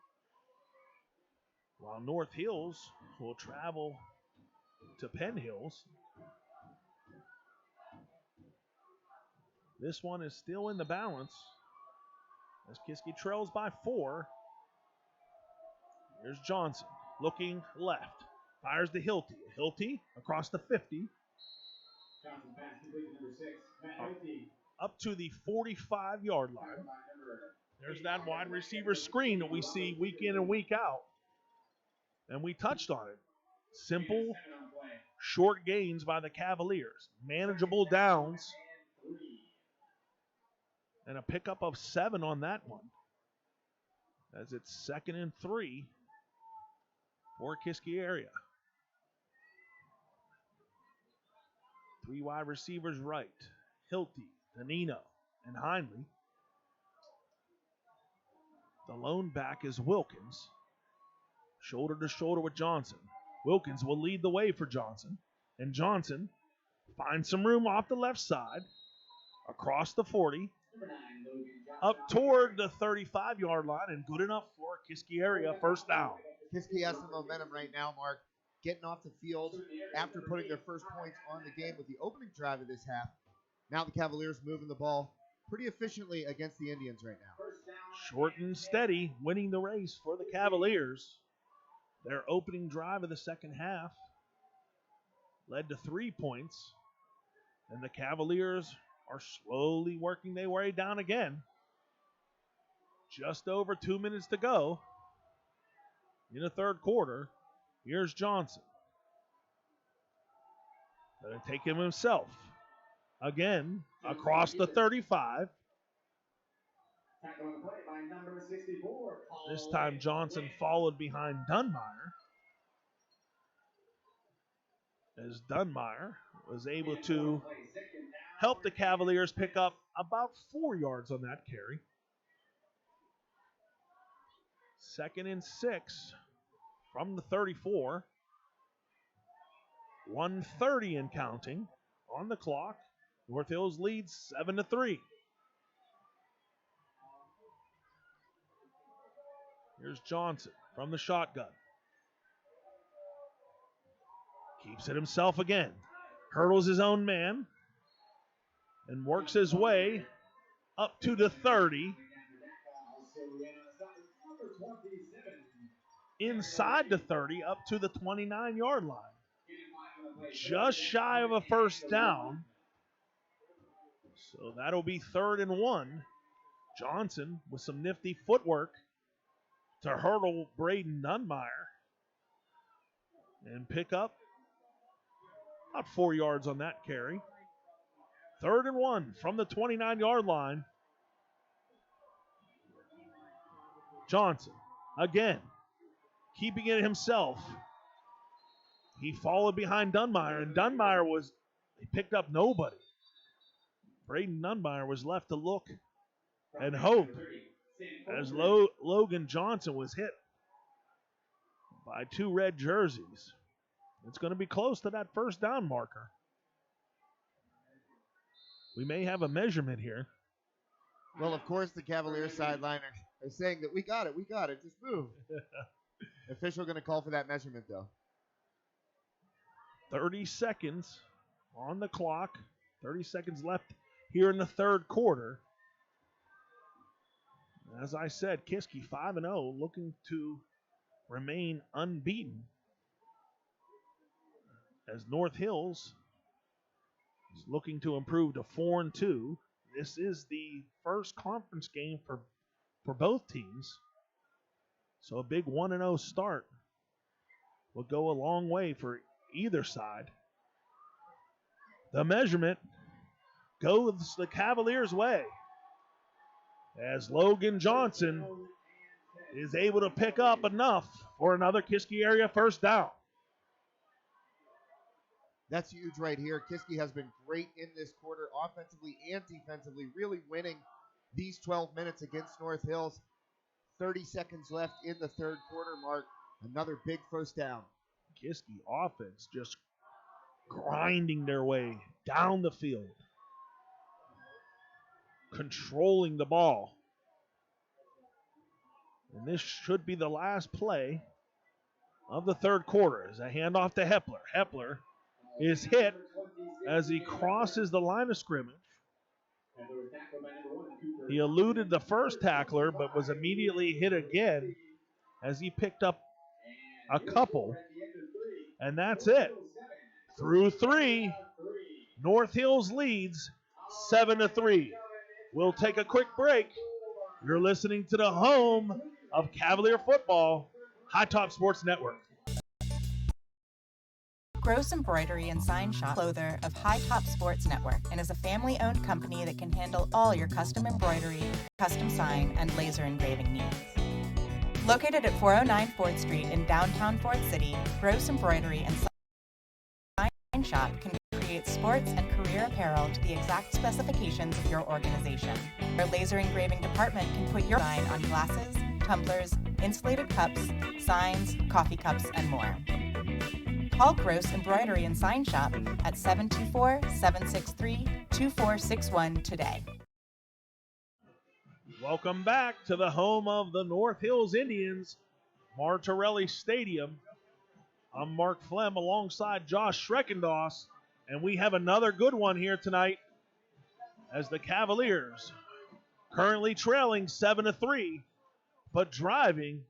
while North Hills will travel to Penn Hills. This one is still in the balance as Kiski trails by 4. Here's Johnson looking left. Fires to Hilty. Hilty across the 50. Up to the 45-yard line. There's that wide receiver screen that we see week in and week out. And we touched on it. Simple, short gains by the Cavaliers. Manageable downs. And a pickup of 7 on that one. As it's 2nd and 3 for Kiski area. 3 wide receivers right. Hilty, Danino, and Heinley. The lone back is Wilkins. Shoulder to shoulder with Johnson. Wilkins will lead the way for Johnson. And Johnson finds some room off the left side. Across the 40. Up toward the 35-yard line and good enough for Kiski area 1st down. Kiski has some momentum right now, Mark. getting off the field after putting their first points on the game with the opening drive of this half. Now the Cavaliers moving the ball pretty efficiently against the Indians right now. Short and steady, winning the race for the Cavaliers. Their opening drive of the second half led to 3 points, and the Cavaliers are slowly working their way down again. Just over 2 minutes to go in the third quarter. Here's Johnson. Going to take him himself. Again, across the 35. This time Johnson followed behind Dunmire, as Dunmire was able to help the Cavaliers pick up about 4 yards on that carry. 2nd and 6 from the 34. 1:30 and counting on the clock. North Hills leads 7-3. Here's Johnson from the shotgun. Keeps it himself again. Hurdles his own man and works his way up to the 30. Inside the 30, up to the 29-yard line. Just shy of a first down. So that'll be 3rd and 1. Johnson with some nifty footwork to hurdle Braden Dunmire and pick up about 4 yards on that carry. 3rd and 1 from the 29-yard line. Johnson again, keeping it himself. He followed behind Dunmire, and Dunmire he picked up nobody. Braden Dunmire was left to look and hope as Logan Johnson was hit by 2 red jerseys. It's going to be close to that first down marker. We may have a measurement here. Well, of course, the Cavaliers sideline are saying that we got it, just move. Official going to call for that measurement, though. 30 seconds on the clock. 30 seconds left here in the third quarter. As I said, Kiski 5-0, looking to remain unbeaten. As North Hills is looking to improve to 4-2. This is the first conference game for both teams. So a big 1-0 start will go a long way for either side. The measurement goes the Cavaliers' way as Logan Johnson is able to pick up enough for another Kiski area first down. That's huge right here. Kiski has been great in this quarter, offensively and defensively, really winning these 12 minutes against North Hills. 30 seconds left in the third quarter, Mark. Another big first down. Kiski offense just grinding their way down the field, controlling the ball. And this should be the last play of the third quarter as a handoff to Hepler. Hepler is hit as he crosses the line of scrimmage. He eluded the first tackler, but was immediately hit again as he picked up a couple. And that's it. Through 3, North Hills leads 7-3. We'll take a quick break. You're listening to the home of Cavalier football, High Top Sports Network. Gross Embroidery and Sign Shop, clother of High Top Sports Network, and is a family-owned company that can handle all your custom embroidery, custom sign, and laser engraving needs. Located at 409 4th Street in downtown Fort City, Gross Embroidery and Sign Shop can create sports and career apparel to the exact specifications of your organization. Our laser engraving department can put your sign on glasses, tumblers, insulated cups, signs, coffee cups, and more. Call Gross Embroidery and Sign Shop at 724-763-2461 today. Welcome back to the home of the North Hills Indians, Martorelli Stadium. I'm Mark Flem alongside Josh Schreckendoss, and we have another good one here tonight as the Cavaliers, currently trailing 7-3, but driving.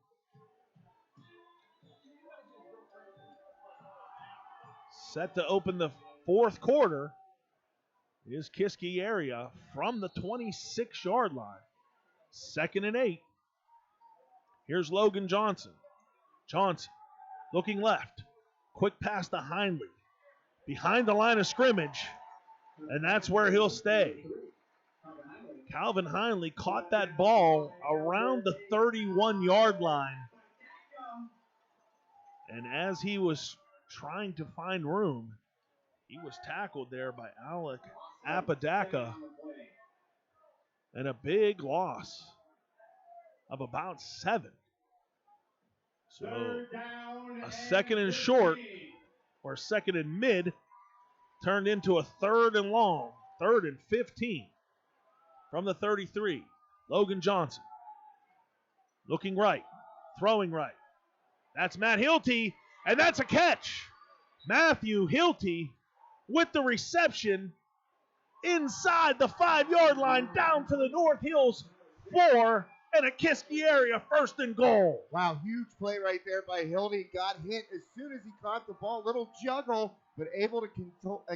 Set to open the fourth quarter is Kiski area from the 26-yard line. 2nd and 8. Here's Logan Johnson. Johnson looking left. Quick pass to Hindley. Behind the line of scrimmage, and that's where he'll stay. Calvin Hindley caught that ball around the 31-yard line. And as he was trying to find room, he was tackled there by Alec Apodaca. And a big loss of about 7. So a 2nd and short, or 2nd and mid, turned into a 3rd and long, 3rd and 15 from the 33. Logan Johnson looking right, throwing right. That's Matt Hilty, and that's a catch. Matthew Hilty with the reception inside the 5-yard line down to the North Hills 4 and a Kiski area 1st and goal. Wow, huge play right there by Hildy. Got hit as soon as he caught the ball. Little juggle, but able to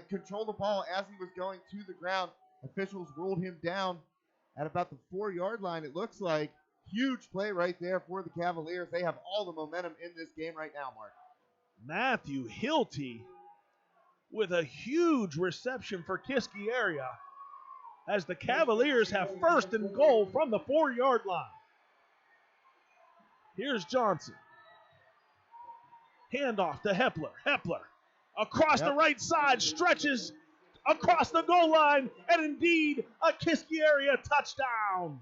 control the ball as he was going to the ground. Officials ruled him down at about the 4-yard line, it looks like. Huge play right there for the Cavaliers. They have all the momentum in this game right now, Mark. Matthew Hilty with a huge reception for Kiski area as the Cavaliers have 1st and goal from the 4-yard line. Here's Johnson. Handoff to Hepler. Hepler across the right side, stretches across the goal line, and indeed a Kiski area touchdown.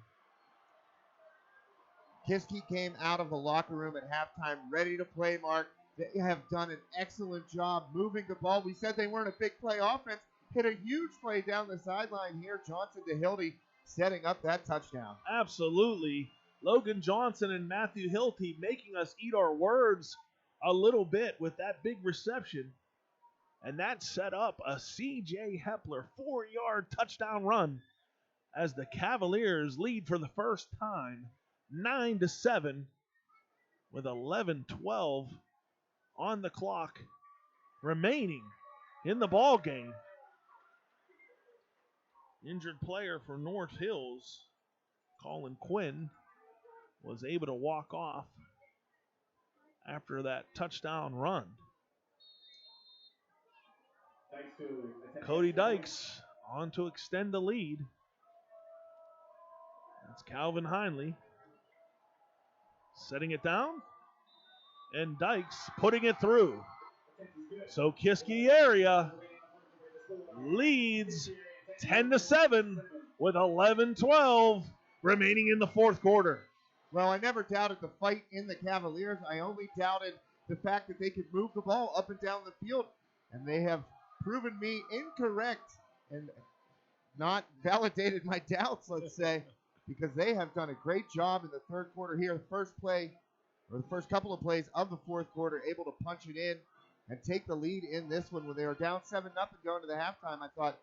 Kiski came out of the locker room at halftime ready to play, Mark. They have done an excellent job moving the ball. We said they weren't a big play offense. Hit a huge play down the sideline here. Johnson to Hildy setting up that touchdown. Absolutely. Logan Johnson and Matthew Hilty making us eat our words a little bit with that big reception. And that set up a C.J. Hepler 4-yard touchdown run as the Cavaliers lead for the first time 9-7 with 11-12 on the clock remaining in the ball game. Injured player for North Hills, Colin Quinn, was able to walk off after that touchdown run. Cody Dykes on to extend the lead. That's Calvin Hindley setting it down, and Dykes putting it through. So Kiski area leads 10-7 with 11-12 remaining in the fourth quarter. Well, I never doubted the fight in the Cavaliers. I only doubted the fact that they could move the ball up and down the field, and they have proven me incorrect and not validated my doubts, let's say, because they have done a great job in the third quarter here. The first play, or the first couple of plays of the fourth quarter, able to punch it in and take the lead in this one when they were down 7-0 going to the halftime. I thought,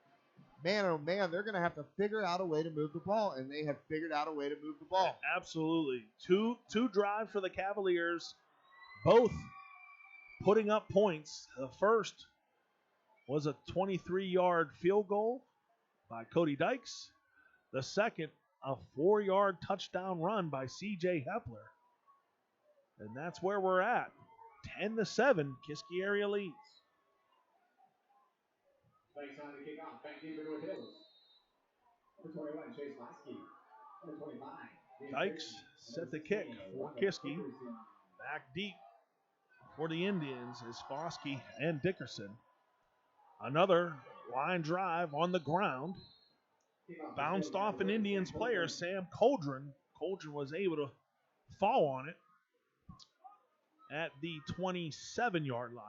man, oh man, they're going to have to figure out a way to move the ball, and they have figured out a way to move the ball. Absolutely. Two drives for the Cavaliers, both putting up points. The first was a 23-yard field goal by Cody Dykes. The second, a 4-yard touchdown run by C.J. Hepler. And that's where we're at. 10-7, Kiski area leads. Thanks on the kickoff. Back in North Hills. Number 21, Chase Lasky. Number 25. Dykes set the kick for Kiski. Back deep for the Indians is Foskey and Dickerson. Another line drive on the ground. Bounced off an Indians player, Sam Coldren. Coldren was able to fall on it at the 27-yard line.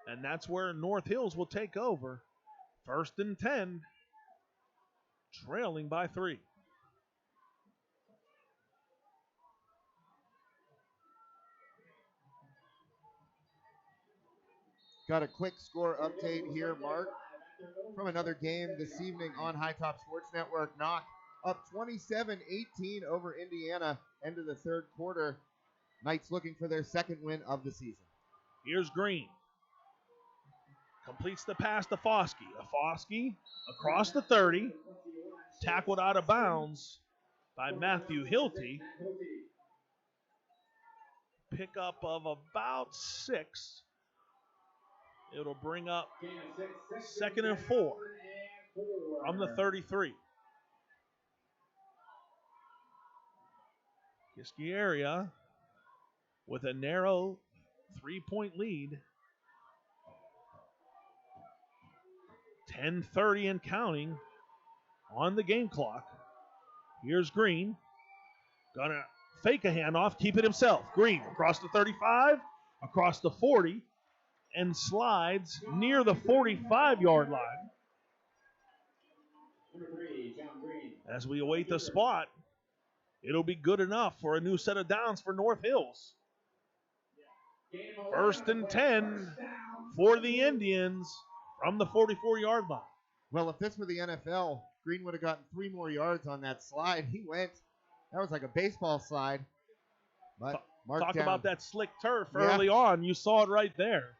And that's where North Hills will take over. 1st and 10, trailing by 3. Got a quick score update here, Mark, from another game this evening on High Top Sports Network. Knock up 27-18 over Indiana, end of the third quarter. Knights looking for their second win of the season. Here's Green. Completes the pass to Foskey. Foskey across the 30. Tackled out of bounds by Matthew Hilty. Pickup of about 6. It'll bring up 2nd and 4 from the 33. Kiski area with a narrow 3-point lead. 10:30 and counting on the game clock. Here's Green. Gonna fake a handoff, keep it himself. Green across the 35, across the 40, and slides near the 45-yard line. As we await the spot, it'll be good enough for a new set of downs for North Hills. 1st and 10 for the Indians from the 44-yard line. Well, if this were the NFL, Green would have gotten 3 more yards on that slide. He went. That was like a baseball slide. But Talk down. about that slick turf early on. You saw it right there.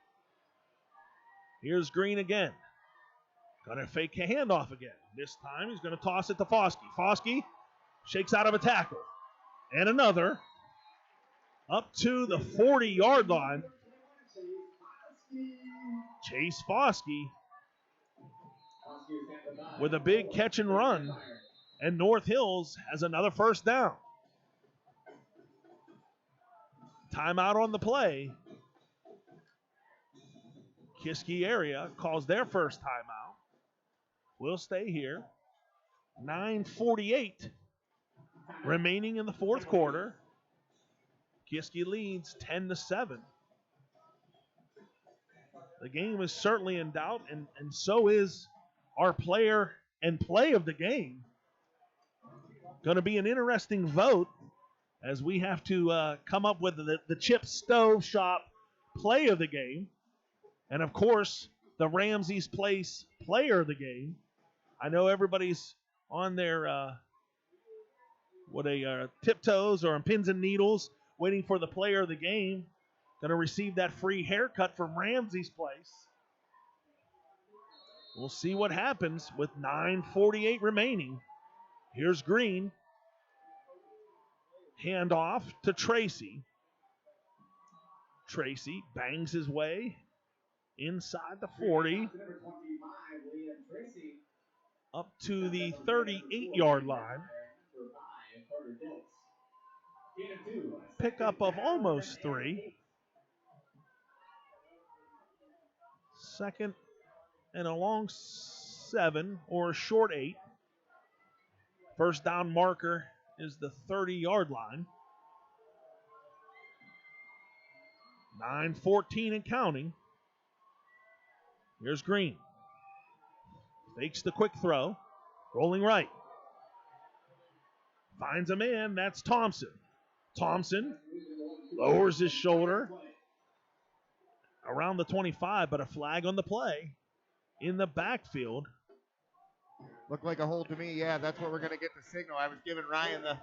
Here's Green again. Gonna fake a handoff again. This time he's gonna toss it to Foskey. Foskey shakes out of a tackle. And another. Up to the 40-yard line. Chase Foskey with a big catch and run. And North Hills has another first down. Timeout on the play. Kiski area calls their first timeout. We'll stay here. 9:48 remaining in the fourth quarter. Kiski leads 10-7. The game is certainly in doubt, and so is our player and play of the game. Going to be an interesting vote as we have to come up with the Chip Stove Shop play of the game. And, of course, the Ramsey's Place player of the game. I know everybody's on their tiptoes or on pins and needles waiting for the player of the game. Going to receive that free haircut from Ramsey's Place. We'll see what happens with 9:48 remaining. Here's Green. Handoff to Tracy. Tracy bangs his way inside the 40. Up to the 38-yard line. Pickup of almost 3. 2nd and a long 7 or a short 8. First down marker is the 30-yard line. 9:14 and counting. Here's Green. Fakes the quick throw. Rolling right. Finds a man. That's Thompson. Thompson lowers his shoulder around the 25, but a flag on the play in the backfield. Looked like a hold to me. Yeah, that's what we're going to get the signal. I was giving Ryan the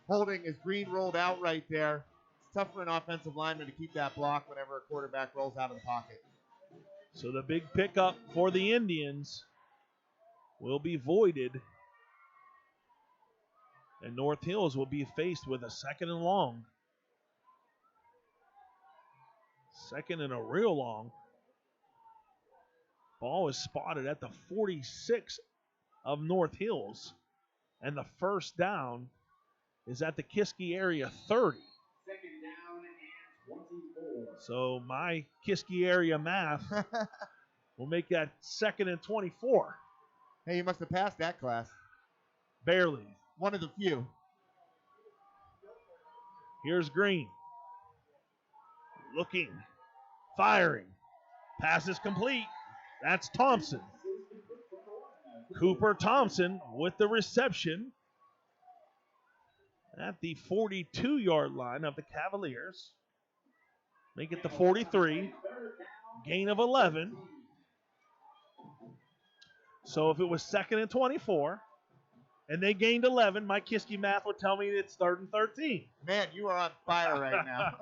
holding as Green rolled out right there. It's tough for an offensive lineman to keep that block whenever a quarterback rolls out of the pocket. So the big pickup for the Indians will be voided. And North Hills will be faced with a 2nd and long. 2nd and a real long. Ball is spotted at the 46 of North Hills. And the first down is at the Kiski area 30. 2nd down and 24. So my Kiski area math will make that 2nd and 24. Hey, you must have passed that class. Barely. One of the few. Here's Green. Looking. Firing. Pass is complete. That's Thompson. Cooper Thompson with the reception at the 42-yard line of the Cavaliers. Make it the 43. gain of 11. So if it was 2nd and 24, and they gained 11, my Kiski math would tell me it's 3rd and 13. Man, you are on fire right now.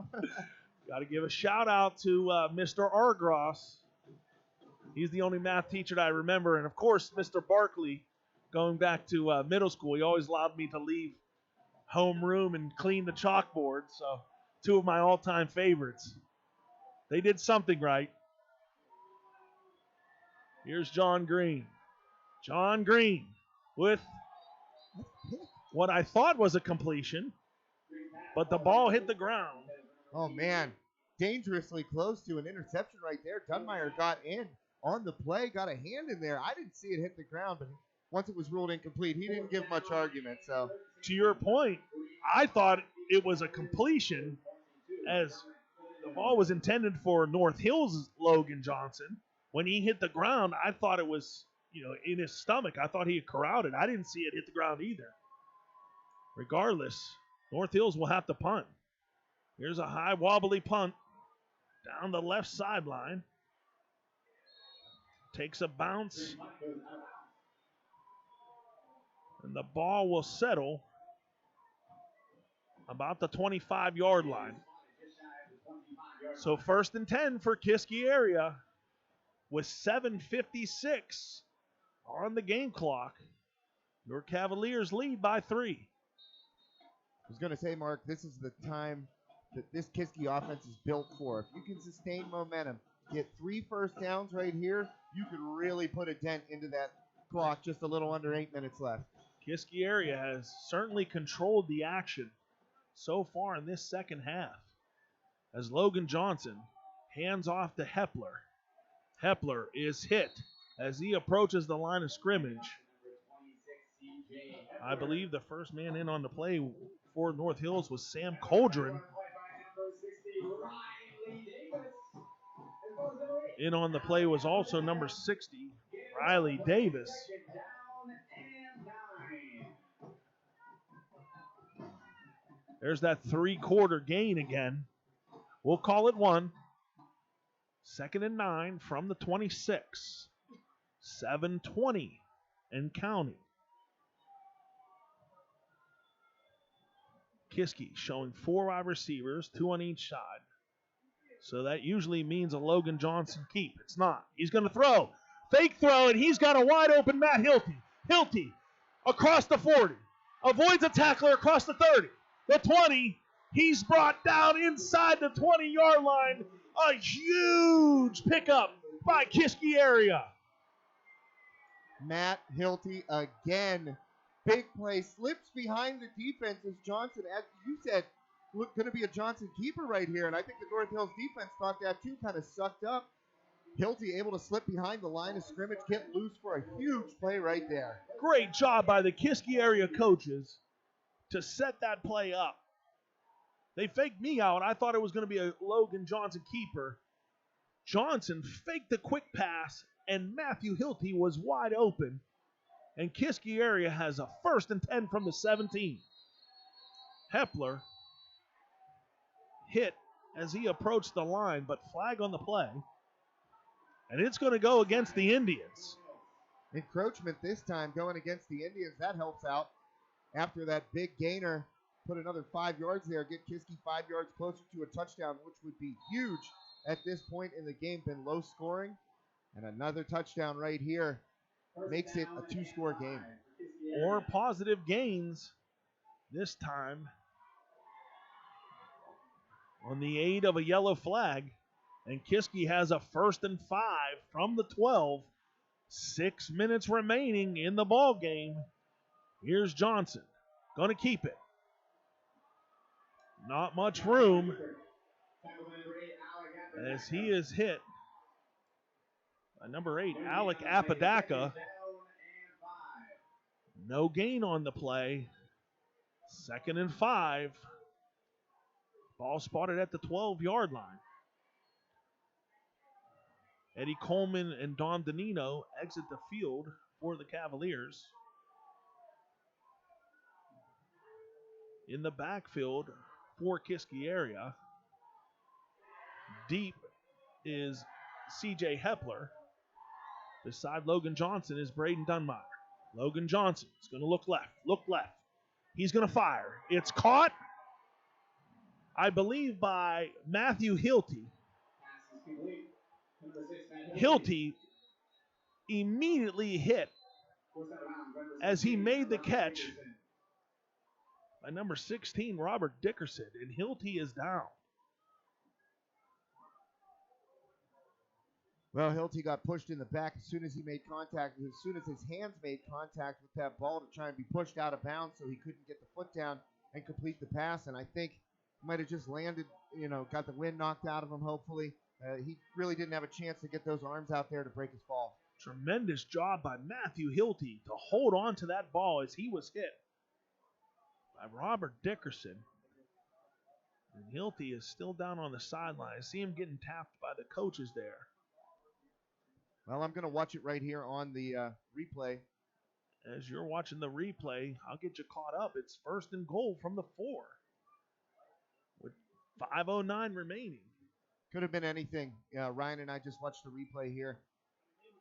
Got to give a shout out to Mr. Argros. He's the only math teacher that I remember. And, of course, Mr. Barkley, going back to middle school, he always allowed me to leave homeroom and clean the chalkboard. So 2 of my all-time favorites. They did something right. Here's John Green. John Green with what I thought was a completion, but the ball hit the ground. Oh, man. Dangerously close to an interception right there. Dunmeyer got in on the play, got a hand in there. I didn't see it hit the ground, but once it was ruled incomplete, he didn't give much argument. So, to your point, I thought it was a completion as the ball was intended for North Hills' Logan Johnson. When he hit the ground, I thought it was, in his stomach. I thought he had corralled it. I didn't see it hit the ground either. Regardless, North Hills will have to punt. Here's a high wobbly punt down the left sideline. Takes a bounce. And the ball will settle about the 25-yard line. So 1st and 10 for Kiski area with 7:56 on the game clock. Your Cavaliers lead by 3. I was going to say, Mark, this is the time that this Kiski offense is built for. If you can sustain momentum, get 3 first downs right here, you could really put a dent into that clock just a little under 8 minutes left. Kiski area has certainly controlled the action so far in this second half. As Logan Johnson hands off to Hepler. Hepler is hit as he approaches the line of scrimmage. I believe the first man in on the play for North Hills was Sam Coldren. In on the play was also number 60, Riley Davis. There's that 3-quarter gain again. We'll call it 1. 2nd and 9 from the 26. 7:20 and counting. Kiski showing 4 wide receivers, 2 on each side. So that usually means a Logan Johnson keep. It's not. He's going to throw. Fake throw, and he's got a wide open Matt Hilty. Hilty across the 40. Avoids a tackler across the 30. The 20. He's brought down inside the 20-yard line. A huge pickup by Kiski area. Matt Hilty again. Big play. Slips behind the defense as Johnson, as you said, going to be a Johnson keeper right here. And I think the North Hills defense thought that too, kind of sucked up. Hilty able to slip behind the line of scrimmage, get loose for a huge play right there. Great job by the Kiski area coaches to set that play up. They faked me out. I thought it was going to be a Logan Johnson keeper. Johnson faked the quick pass, and Matthew Hilty was wide open. And Kiski area has a 1st and 10 from the 17. Hepler hit as he approached the line, but flag on the play. And it's going to go against the Indians. Encroachment this time going against the Indians. That helps out. After that big gainer, put another 5 yards there, get Kiski 5 yards closer to a touchdown, which would be huge at this point in the game. Been low scoring. And another touchdown right here makes it a 2-score game. Or positive gains this time on the aid of a yellow flag. And Kiski has a 1st and 5 from the 12. 6 minutes remaining in the ball game. Here's Johnson. Going to keep it. Not much room as he is hit by number 8, Alec Apodaca. No gain on the play. 2nd and 5. Ball spotted at the 12-yard line. Eddie Coleman and Don Danino exit the field for the Cavaliers. In the backfield for Kiski area, deep is C.J. Hepler. Beside Logan Johnson is Braden Dunmire. Logan Johnson is going to look left. He's going to fire. It's caught, I believe, by Matthew Hilty. Hilty immediately hit as he made the catch by number 16, Robert Dickerson, and Hilty is down. Well, Hilty got pushed in the back as soon as he made contact, as soon as his hands made contact with that ball to try and be pushed out of bounds so he couldn't get the foot down and complete the pass. And I think he might have just landed, got the wind knocked out of him, hopefully. He really didn't have a chance to get those arms out there to break his fall. Tremendous job by Matthew Hilty to hold on to that ball as he was hit by Robert Dickerson. And Hilty is still down on the sideline. I see him getting tapped by the coaches there. Well, I'm going to watch it right here on the replay. As you're watching the replay, I'll get you caught up. It's 1st and goal from the 4 with 5:09 remaining. Could have been anything. Ryan and I just watched the replay here,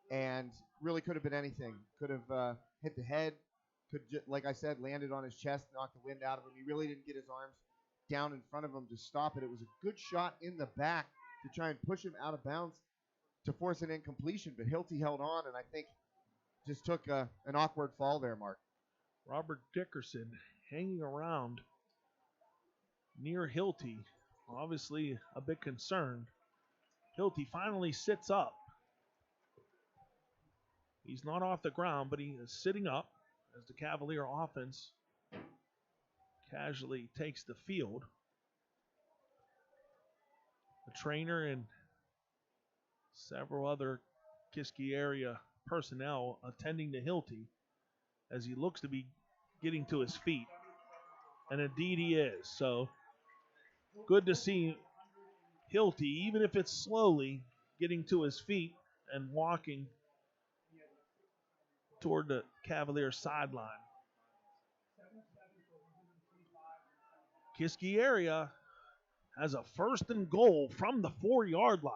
and really could have been anything. Could have hit the head. Like I said, landed on his chest, knocked the wind out of him. He really didn't get his arms down in front of him to stop it. It was a good shot in the back to try and push him out of bounds to force an incompletion, but Hilty held on, and I think just took an awkward fall there, Mark. Robert Dickerson hanging around near Hilty, obviously a bit concerned. Hilty finally sits up. He's not off the ground, but he is sitting up as the Cavalier offense casually takes the field. The trainer and several other Kiski area personnel attending to Hilty as he looks to be getting to his feet. And indeed he is. So good to see Hilty, even if it's slowly, getting to his feet and walking toward the Cavalier sideline. Kiski area has a 1st and goal from the 4-yard line.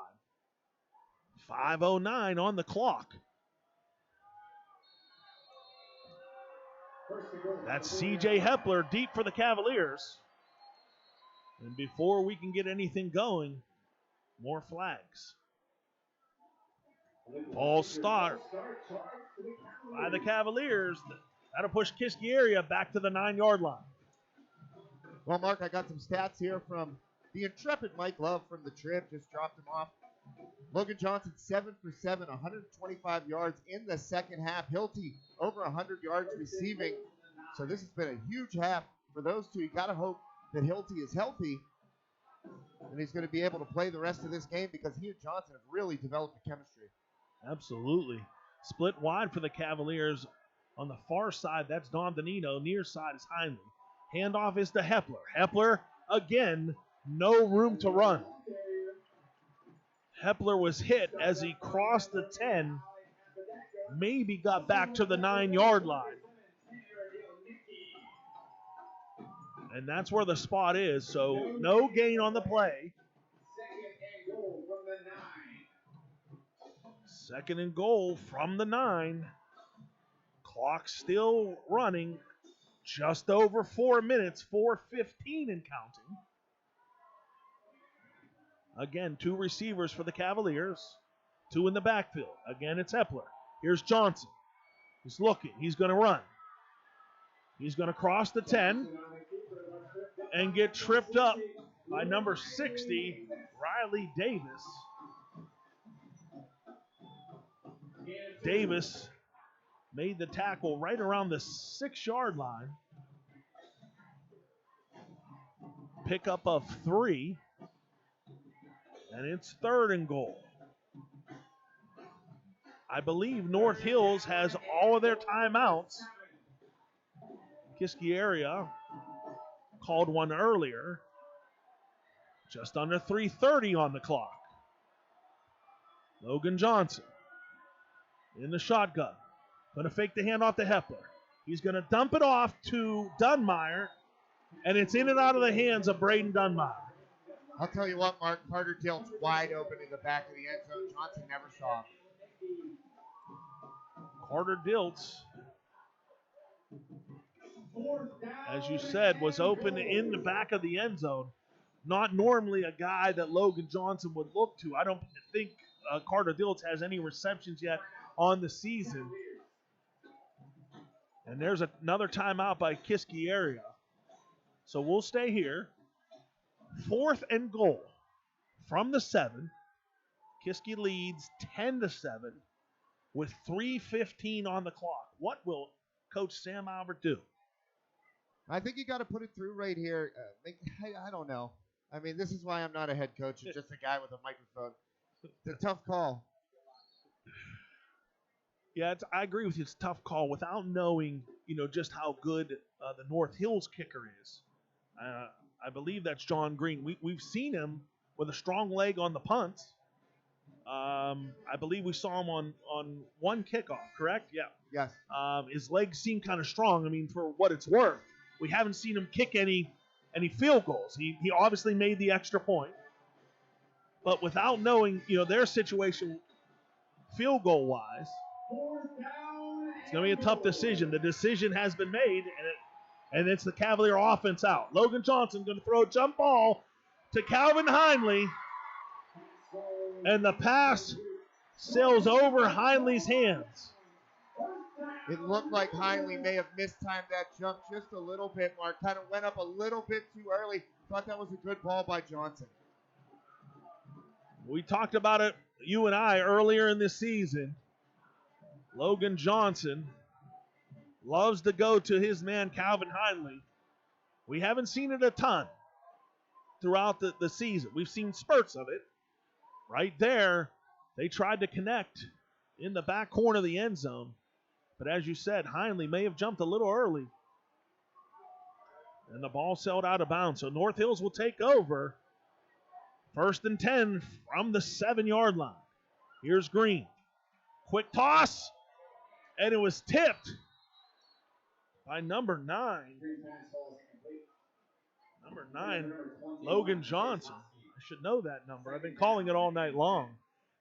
5:09 on the clock. That's C.J. Hepler deep for the Cavaliers. And before we can get anything going, more flags. False start by the Cavaliers. That'll push Kiski area back to the 9-yard line. Well, Mark, I got some stats here from the intrepid Mike Love from the trip. Just dropped him off. Logan Johnson, 7 for 7, 125 yards in the second half. Hilty, over 100 yards receiving. So this has been a huge half for those two. You got to hope that Hilty is healthy and he's going to be able to play the rest of this game because he and Johnson have really developed a chemistry. Absolutely. Split wide for the Cavaliers. On the far side, that's Don Danino. Near side is Heinley. Handoff is to Hepler. Hepler, again, no room to run. Hepler was hit as he crossed the 10, maybe got back to the 9-yard line. And that's where the spot is, so no gain on the play. 2nd and goal from the 9. Clock still running, just over 4 minutes, 4:15 and counting. Again, 2 receivers for the Cavaliers, 2 in the backfield. Again, it's Hepler. Here's Johnson. He's looking. He's going to run. He's going to cross the 10 and get tripped up by number 60, Riley Davis. Davis made the tackle right around the 6-yard line. Pickup of 3. And it's 3rd and goal. I believe North Hills has all of their timeouts. Kiski area called one earlier. Just under 3:30 on the clock. Logan Johnson in the shotgun. Going to fake the handoff to Hepler. He's going to dump it off to Dunmire, and it's in and out of the hands of Braden Dunmire. I'll tell you what, Mark, Carter Dilt's wide open in the back of the end zone. Johnson never saw him. Carter Diltz, as you said, was open in the back of the end zone. Not normally a guy that Logan Johnson would look to. I don't think Carter Diltz has any receptions yet on the season. And there's another timeout by Kiski area. So we'll stay here. 4th and goal from the 7. Kiski leads 10-7 with 3:15 on the clock. What will Coach Sam Albert do? I think you got to put it through right here. I don't know. I mean, this is why I'm not a head coach. I'm just a guy with a microphone. It's a tough call. Yeah, I agree with you. It's a tough call without knowing, just how good the North Hills kicker is. I believe that's John Green. We've seen him with a strong leg on the punts. I believe we saw him on one kickoff, correct? Yeah. Yes. His legs seem kind of strong. I mean, for what it's worth, we haven't seen him kick any field goals. He obviously made the extra point, but without knowing, their situation field goal wise, it's going to be a tough decision. The decision has been made, and it's the Cavalier offense out. Logan Johnson going to throw a jump ball to Calvin Heinley, and the pass sails over Heinley's hands. It looked like Heinley may have mistimed that jump just a little bit, Mark. Kind of went up a little bit too early. Thought that was a good ball by Johnson. We talked about it, you and I, earlier in this season. Logan Johnson loves to go to his man Calvin Heinley. We haven't seen it a ton throughout the season. We've seen spurts of it. Right there, they tried to connect in the back corner of the end zone. But as you said, Heinley may have jumped a little early. And the ball sailed out of bounds. So North Hills will take over. 1st and 10 from the 7-yard line. Here's Green. Quick toss. And it was tipped by number 9. Number 9, Logan Johnson. I should know that number. I've been calling it all night long.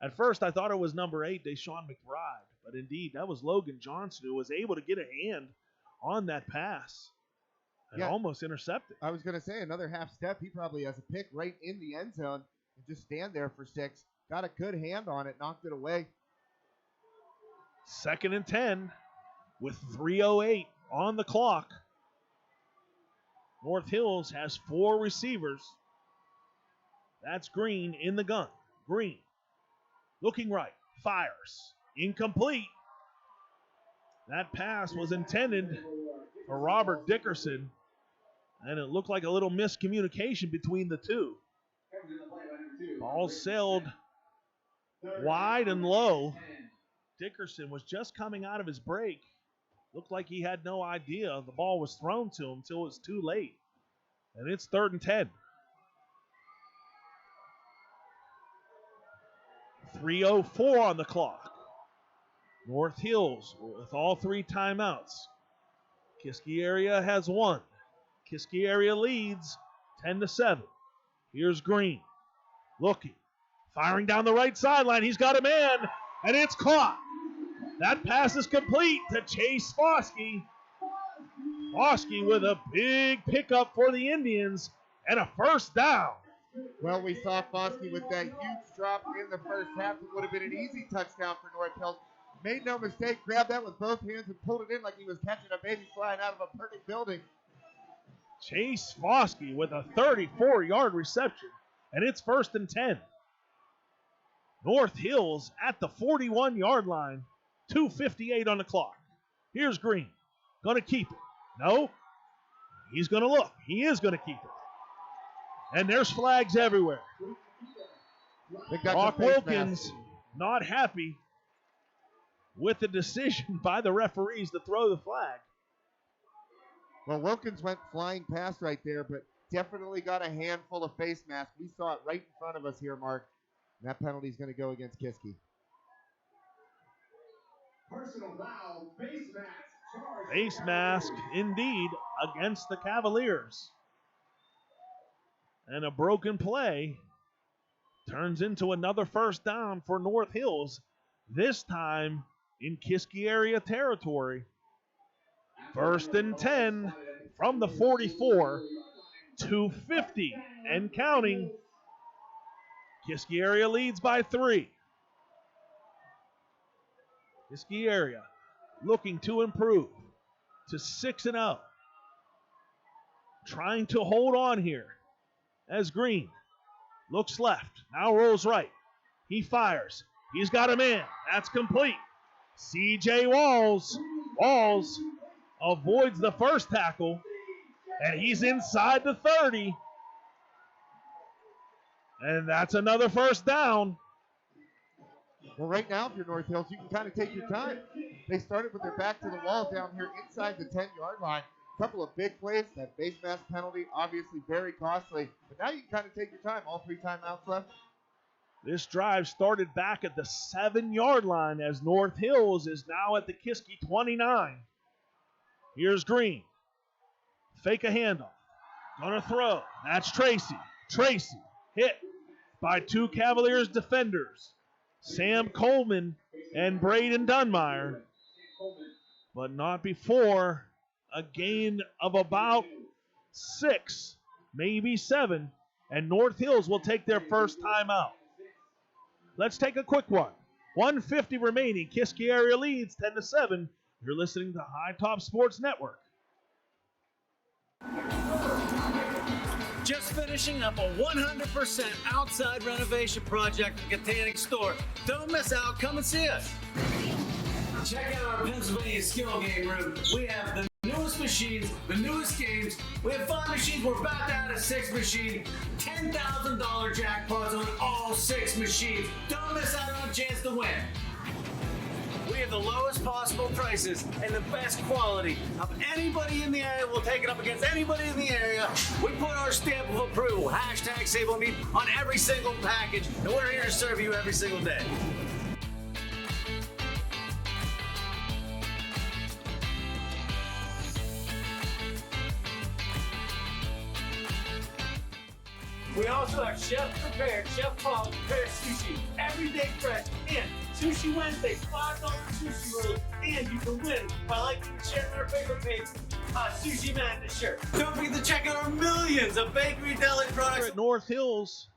At first, I thought it was number 8, Deshaun McBride. But indeed, that was Logan Johnson who was able to get a hand on that pass and almost intercepted. I was going to say another half step. He probably has a pick right in the end zone and just stand there for 6. Got a good hand on it, knocked it away. 2nd and 10 with 3:08 on the clock. North Hills has 4 receivers. That's Green in the gun. Green looking right, fires. Incomplete. That pass was intended for Robert Dickerson, and it looked like a little miscommunication between the two. Ball sailed wide and low. Dickerson was just coming out of his break. Looked like he had no idea the ball was thrown to him until it was too late. And it's 3rd and 10. 3:04 on the clock. North Hills with all 3 timeouts. Kiski area has 1. Kiski area leads 10-7. Here's Green. Looking. Firing down the right sideline. He's got a man. And it's caught. That pass is complete to Chase Foskey. Foskey with a big pickup for the Indians and a 1st down. Well, we saw Foskey with that huge drop in the first half. It would have been an easy touchdown for North Hills. Made no mistake, grabbed that with both hands and pulled it in like he was catching a baby flying out of a perfect building. Chase Foskey with a 34-yard reception, and it's 1st and 10. North Hills at the 41-yard line, 2:58 on the clock. Here's Green, going to keep it. No, he's going to look. He is going to keep it. And there's flags everywhere. Brock Wilkins not happy with the decision by the referees to throw the flag. Well, Wilkins went flying past right there, but definitely got a handful of face masks. We saw it right in front of us here, Mark. And that penalty is going to go against Kiski. Personal foul, face mask. Face mask, indeed, against the Cavaliers. And a broken play turns into another first down for North Hills, this time in Kiski area territory. 1st and 10 from the 44, 250 and counting. Kiski area leads by 3. Kiski area looking to improve to 6-0. Trying to hold on here as Green looks left, now rolls right. He fires. He's got him in. That's complete. C.J. Walls avoids the first tackle, and he's inside the 30. And that's another first down. Well, right now, if you're North Hills, you can kind of take your time. They started with their back to the wall down here inside the 10-yard line. A couple of big plays, that base mask penalty, obviously very costly. But now you can kind of take your time. All 3 timeouts left. This drive started back at the 7-yard line as North Hills is now at the Kiski 29. Here's Green. Fake a handoff. Gonna throw. That's Tracy. Tracy hit by 2 Cavaliers defenders, Sam Coleman and Braden Dunmeyer, but not before a gain of about 6, maybe 7, and North Hills will take their first timeout. Let's take a quick one. 1:50 remaining. Kiski area leads 10-7. You're listening to High Top Sports Network. Just finishing up a 100% outside renovation project at Katanning Store. Don't miss out. Come and see us. Check out our Pennsylvania skill game room. We have the newest machines, the newest games. We have 5 machines. We're about to add a 6th machine. $10,000 jackpots on all 6 machines. Don't miss out on a chance to win. We have the lowest possible prices and the best quality of anybody in the area. We'll take it up against anybody in the area. We put our stamp of approval, #SableMeat, on every single package, and we're here to serve you every single day. We also have chef-prepared, chef-quality prepared sushi, everyday fresh, and Sushi Wednesday, $5 sushi rolls, and you can win by liking and sharing our favorite page, Sushi Madness shirt. Don't forget to check out our millions of bakery deli products. At North Hills,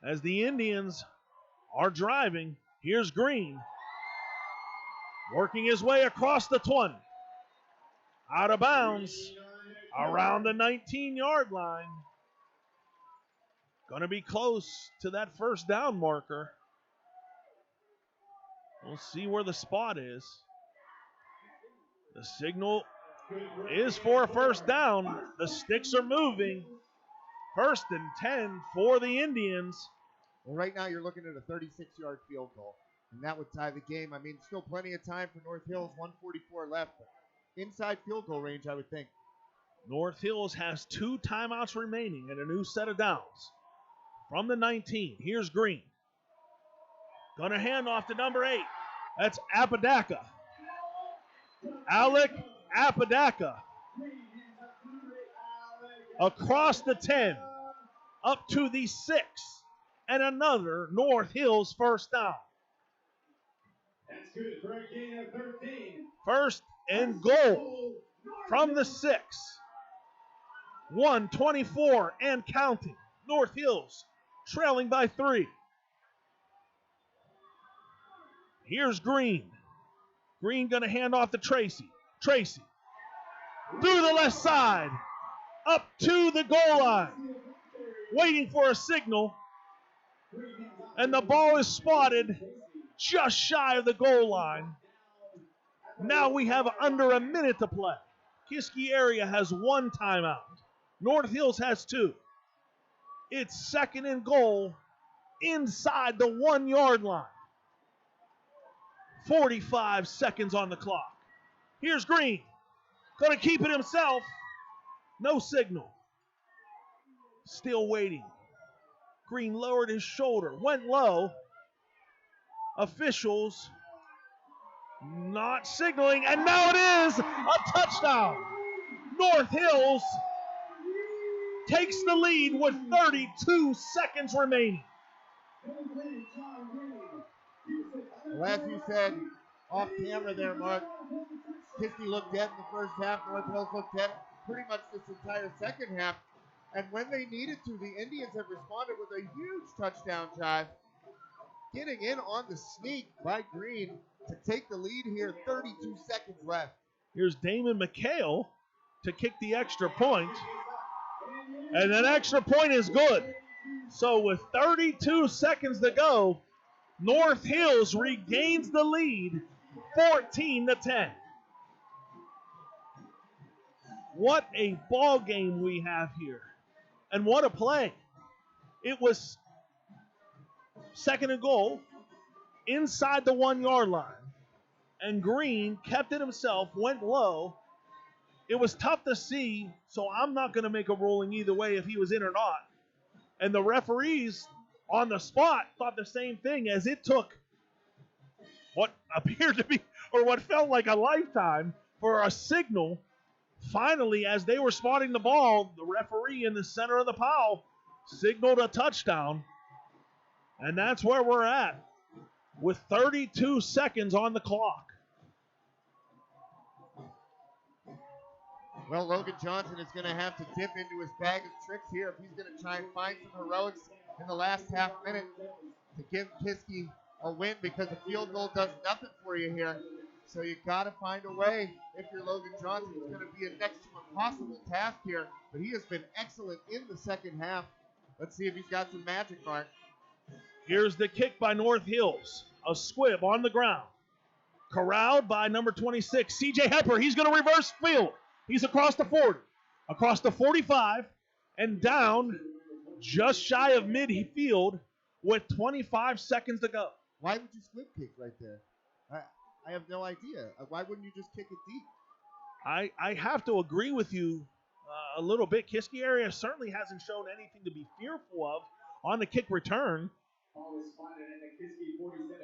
as the Indians are driving, here's Green, working his way across the 20, out of bounds, around the 19-yard line. Going to be close to that first down marker. We'll see where the spot is. The signal is for a first down. The sticks are moving. 1st and 10 for the Indians. Well, right now you're looking at a 36-yard field goal, and that would tie the game. I mean, still plenty of time for North Hills, 1:44 left. But inside field goal range, I would think. North Hills has 2 timeouts remaining and a new set of downs. From the 19, here's Green. Gonna hand off to number 8. That's Apodaca. Alec Apodaca. Across the 10, up to the 6, and another North Hills first down. That's good for a gain of 13. 1st and goal from the 6. 1:24 and counting. North Hills trailing by 3. Here's Green. Green going to hand off to Tracy. Tracy through the left side, up to the goal line, waiting for a signal, and the ball is spotted just shy of the goal line. Now we have under a minute to play. Kiski area has 1 timeout. North Hills has 2. It's 2nd and goal inside the 1-yard line. 45 seconds on the clock. Here's Green. Going to keep it himself. No signal. Still waiting. Green lowered his shoulder, went low. Officials not signaling, and now it is a touchdown. North Hills takes the lead with 32 seconds remaining. Well, as you said off camera there, Mark, Kiski looked dead in the first half. North Hills looked dead pretty much this entire second half. And when they needed to, the Indians have responded with a huge touchdown drive, getting in on the sneak by Green to take the lead here. 32 seconds left. Here's Damon McHale to kick the extra point. And that extra point is good. So with 32 seconds to go, North Hills regains the lead, 14-10. What a ball game we have here. And what a play. It was second and goal inside the 1-yard line. And Green kept it himself, went low. It was tough to see, so I'm not going to make a ruling either way if he was in or not. And the referees on the spot thought the same thing, as it took what appeared to be, or what felt like a lifetime, for a signal. Finally, as they were spotting the ball, the referee in the center of the pile signaled a touchdown. And that's where we're at, with 32 seconds on the clock. Well, Logan Johnson is going to have to dip into his bag of tricks here if he's going to try and find some heroics in the last half minute to give Kiski a win, because a field goal does nothing for you here. So you got to find a way if you're Logan Johnson. It's going to be a next to impossible task here, but he has been excellent in the second half. Let's see if he's got some magic, Mark. Here's the kick by North Hills. A squib on the ground. Corralled by number 26, C.J. Hepper. He's going to reverse field. He's across the 40, across the 45, and down just shy of midfield with 25 seconds to go. Why would you slip kick right there? I have no idea. Why wouldn't you just kick it deep? I have to agree with you a little bit. Kiski area certainly hasn't shown anything to be fearful of on the kick return.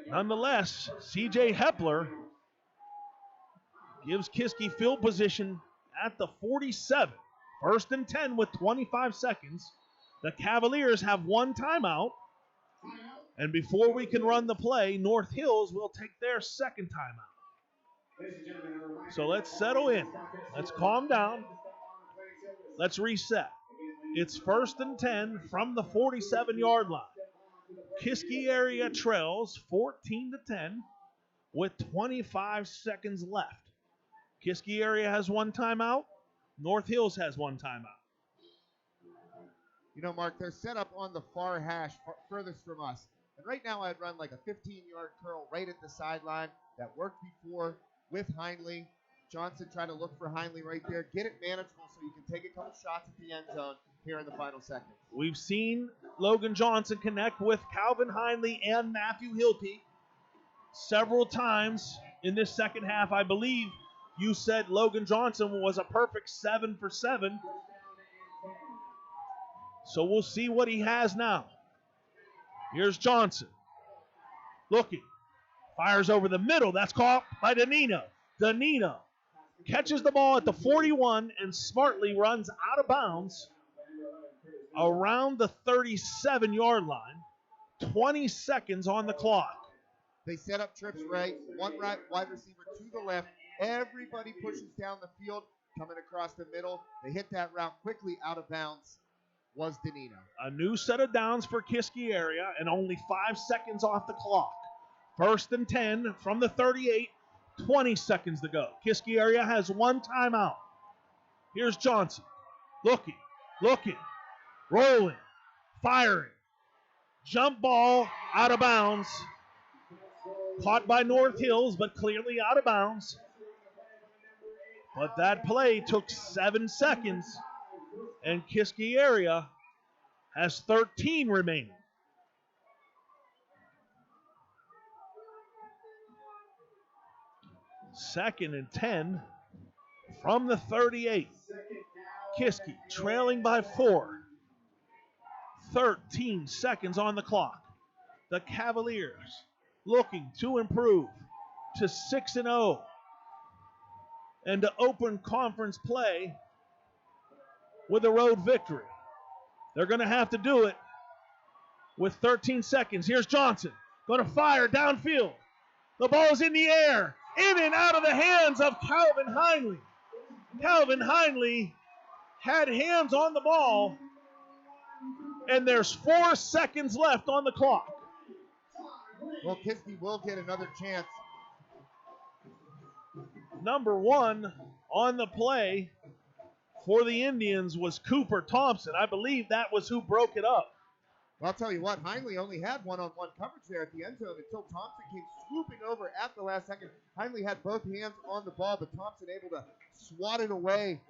Nonetheless, C.J. Hepler gives Kiski field position at the 47. 1st and 10 with 25 seconds. The Cavaliers have one timeout. And before we can run the play, North Hills will take their second timeout. So let's settle in. Let's calm down. Let's reset. It's 1st and 10 from the 47-yard line. Kiski area trails 14-10 with 25 seconds left. Kiski area has one timeout. North Hills has one timeout. You know, Mark, they're set up on the far hash, furthest from us. And right now I'd run like a 15-yard curl right at the sideline. That worked before with Hindley. Johnson trying to look for Hindley right there. Get it manageable so you can take a couple shots at the end zone here in the final seconds. We've seen Logan Johnson connect with Calvin Hindley and Matthew Hilty several times in this second half. I believe you said Logan Johnson was a perfect 7 for 7. So we'll see what he has now. Here's Johnson. Looking. Fires over the middle. That's caught by Danino. Danino catches the ball at the 41 and smartly runs out of bounds around the 37-yard line. 20 seconds on the clock. They set up trips right. One right wide receiver to the left. Everybody pushes down the field, coming across the middle. They hit that route quickly out of bounds. Was Danino. A new set of downs for Kiski area and only 5 seconds off the clock. 1st and 10 from the 38, 20 seconds to go. Kiski area has one timeout. Here's Johnson. Looking, rolling, firing. Jump ball out of bounds. Caught by North Hills, but clearly out of bounds. But that play took 7 seconds. And Kiski area has 13 remaining. Second and 10 from the 38. Kiski trailing by 4. 13 seconds on the clock. The Cavaliers looking to improve to 6-0 and to open conference play with a road victory. They're going to have to do it with 13 seconds. Here's Johnson. Going to fire downfield. The ball is in the air. In and out of the hands of Calvin Heinley. Calvin Heinley had hands on the ball, and there's 4 seconds left on the clock. Well, Kiski will get another chance. Number 1 on the play for the Indians was Cooper Thompson. I believe that was who broke it up. Well, I'll tell you what, Heinley only had one-on-one coverage there at the end zone until Thompson came swooping over at the last second. Heinley had both hands on the ball, but Thompson able to swat it away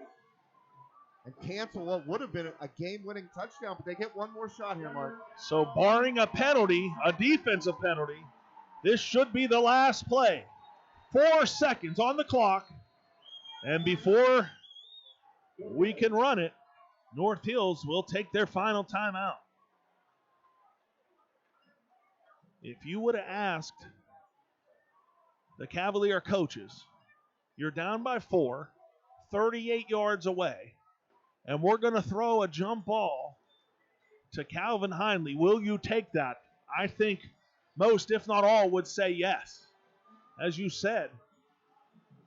and cancel what would have been a game-winning touchdown, but they get one more shot here, Mark. So barring a penalty, a defensive penalty, this should be the last play. 4 seconds on the clock, and before we can run it, North Hills will take their final timeout. If you would have asked the Cavalier coaches, you're down by 4, 38 yards away, and we're going to throw a jump ball to Calvin Heinley, will you take that? I think most, if not all, would say yes. As you said,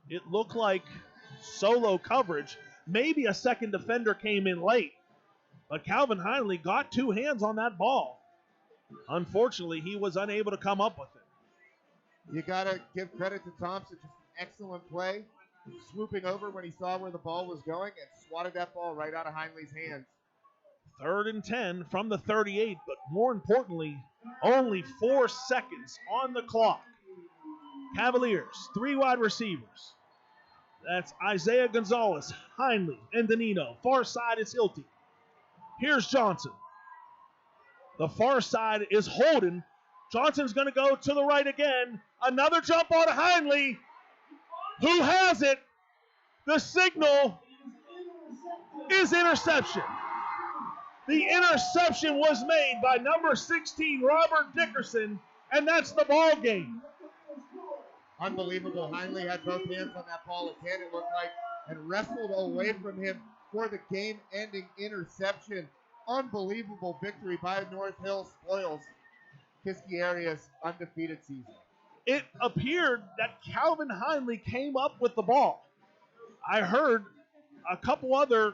it looked like solo coverage. Maybe a second defender came in late, but Calvin Heinley got 2 hands on that ball. Unfortunately, he was unable to come up with it. You got to give credit to Thompson. Just an excellent play. Swooping over when he saw where the ball was going and swatted that ball right out of Heinley's hands. 3rd and 10 from the 38, but more importantly, only 4 seconds on the clock. Cavaliers, 3 wide receivers. That's Isaiah Gonzalez, Heinley, and Danino. Far side is Hilty. Here's Johnson. The far side is Holden. Johnson's going to go to the right again. Another jump on Heinley. Who has it? The signal is interception. The interception was made by number 16, Robert Dickerson, and that's the ball game. Unbelievable. Heinley had both hands on that ball again, it looked like, and wrestled away from him for the game-ending interception. Unbelievable victory by North Hill. Spoils Kiski area's undefeated season. It appeared that Calvin Heinley came up with the ball. I heard a couple other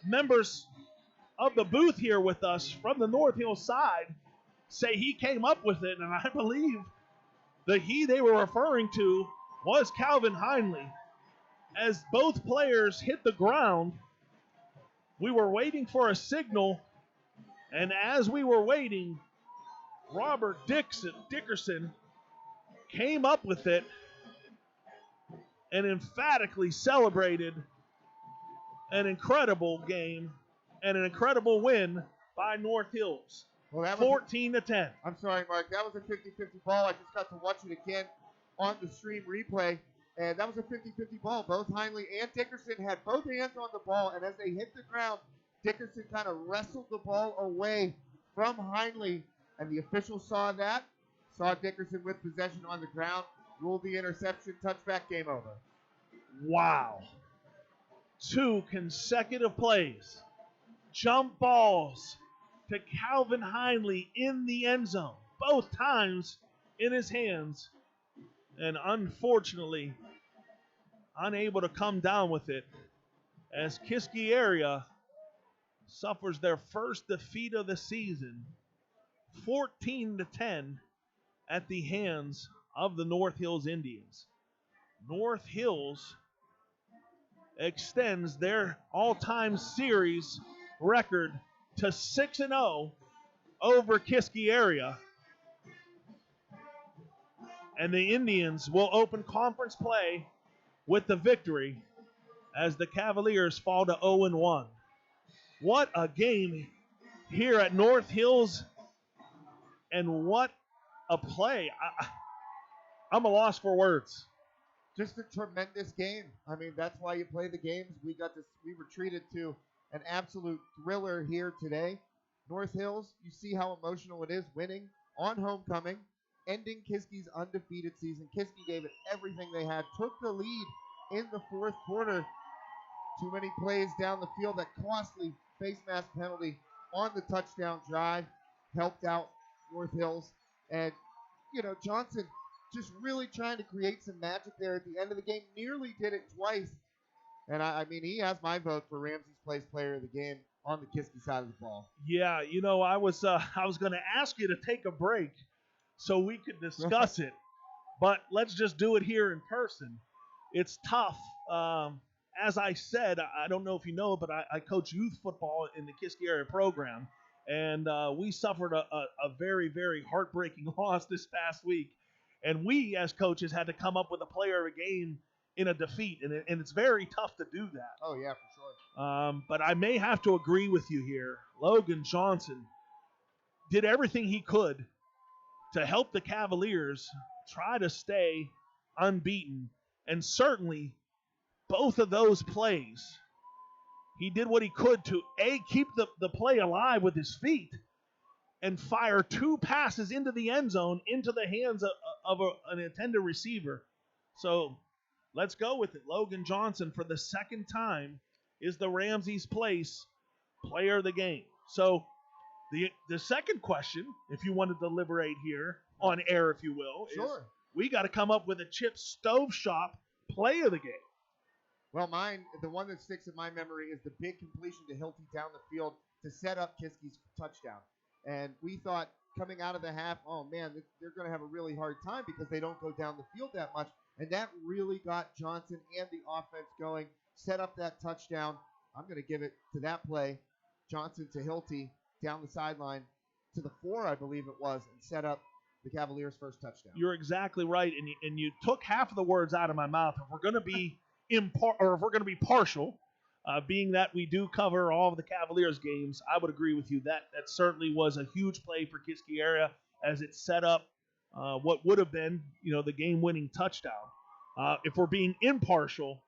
members of the booth here with us from the North Hill side say he came up with it, and I believe the he they were referring to was Calvin Heinley. As both players hit the ground, we were waiting for a signal, and as we were waiting, Robert Dickerson came up with it and emphatically celebrated an incredible game and an incredible win by North Hills. Well, that was 14-10. I'm sorry, Mark. That was a 50-50 ball. I just got to watch it again on the stream replay, and that was a 50-50 ball. Both Heinley and Dickerson had both hands on the ball, and as they hit the ground, Dickerson kind of wrestled the ball away from Heinley, and the officials saw that, saw Dickerson with possession on the ground, ruled the interception, touchback, game over. Wow. 2 consecutive plays. Jump balls to Calvin Heinley in the end zone, both times in his hands, and unfortunately unable to come down with it as Kiski area suffers their first defeat of the season, 14-10 at the hands of the North Hills Indians. North Hills extends their all-time series record to 6-0 over Kiski area. And the Indians will open conference play with the victory as the Cavaliers fall to 0-1. What a game here at North Hills, and what a play. I'm a loss for words. Just a tremendous game. I mean, that's why you play the games. We were treated to an absolute thriller here today. North Hills, you see how emotional it is, winning on homecoming, ending Kiski's undefeated season. Kiski gave it everything they had, took the lead in the fourth quarter. Too many plays down the field, that costly face mask penalty on the touchdown drive, helped out North Hills. And, Johnson just really trying to create some magic there at the end of the game. Nearly did it twice. And, I mean, he has my vote for Ramsey's Place Player of the Game on the Kiski side of the ball. Yeah, I was going to ask you to take a break so we could discuss it. But let's just do it here in person. It's tough. As I said, I don't know if you know, but I coach youth football in the Kiski area program. And we suffered a very, very heartbreaking loss this past week. And we, as coaches, had to come up with a player of a game in a defeat. And it's very tough to do that. Oh, yeah, for sure. But I may have to agree with you here. Logan Johnson did everything he could to help the Cavaliers try to stay unbeaten. And certainly, both of those plays, he did what he could to, keep the play alive with his feet and fire 2 passes into the end zone into the hands of an intended receiver. So let's go with it. Logan Johnson, for the second time, is the Ramsey's Place Player of the Game. So the second question, if you want to deliberate here on air, if you will, sure, is we got to come up with a Chip Stove Shop Play of the Game. Well, the one that sticks in my memory is the big completion to Hilty down the field to set up Kiski's touchdown. And we thought coming out of the half, oh, man, they're going to have a really hard time because they don't go down the field that much. And that really got Johnson and the offense going, set up that touchdown. I'm going to give it to that play, Johnson to Hilty down the sideline to the 4, I believe it was, and set up the Cavaliers' first touchdown. You're exactly right, and you took half of the words out of my mouth. If we're going to be if we're going to be partial, being that we do cover all of the Cavaliers games, I would agree with you. That certainly was a huge play for Kiski area as it set up what would have been, the game-winning touchdown. If we're being impartial,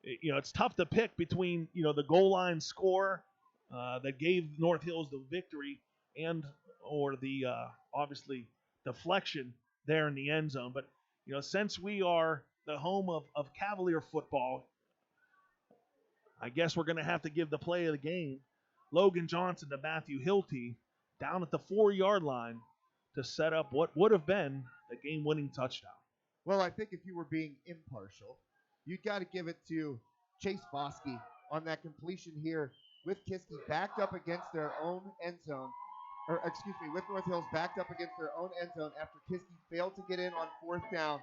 it's tough to pick between, the goal line score that gave North Hills the victory or the obviously deflection there in the end zone. But, since we are the home of Cavalier football, I guess we're going to have to give the play of the game, Logan Johnson to Matthew Hilty down at the 4-yard line to set up what would have been the game-winning touchdown. Well, I think if you were being impartial, you'd got to give it to Chase Bosky on that completion here with Kiski backed up against their own end zone. With North Hills backed up against their own end zone after Kiski failed to get in on 4th down.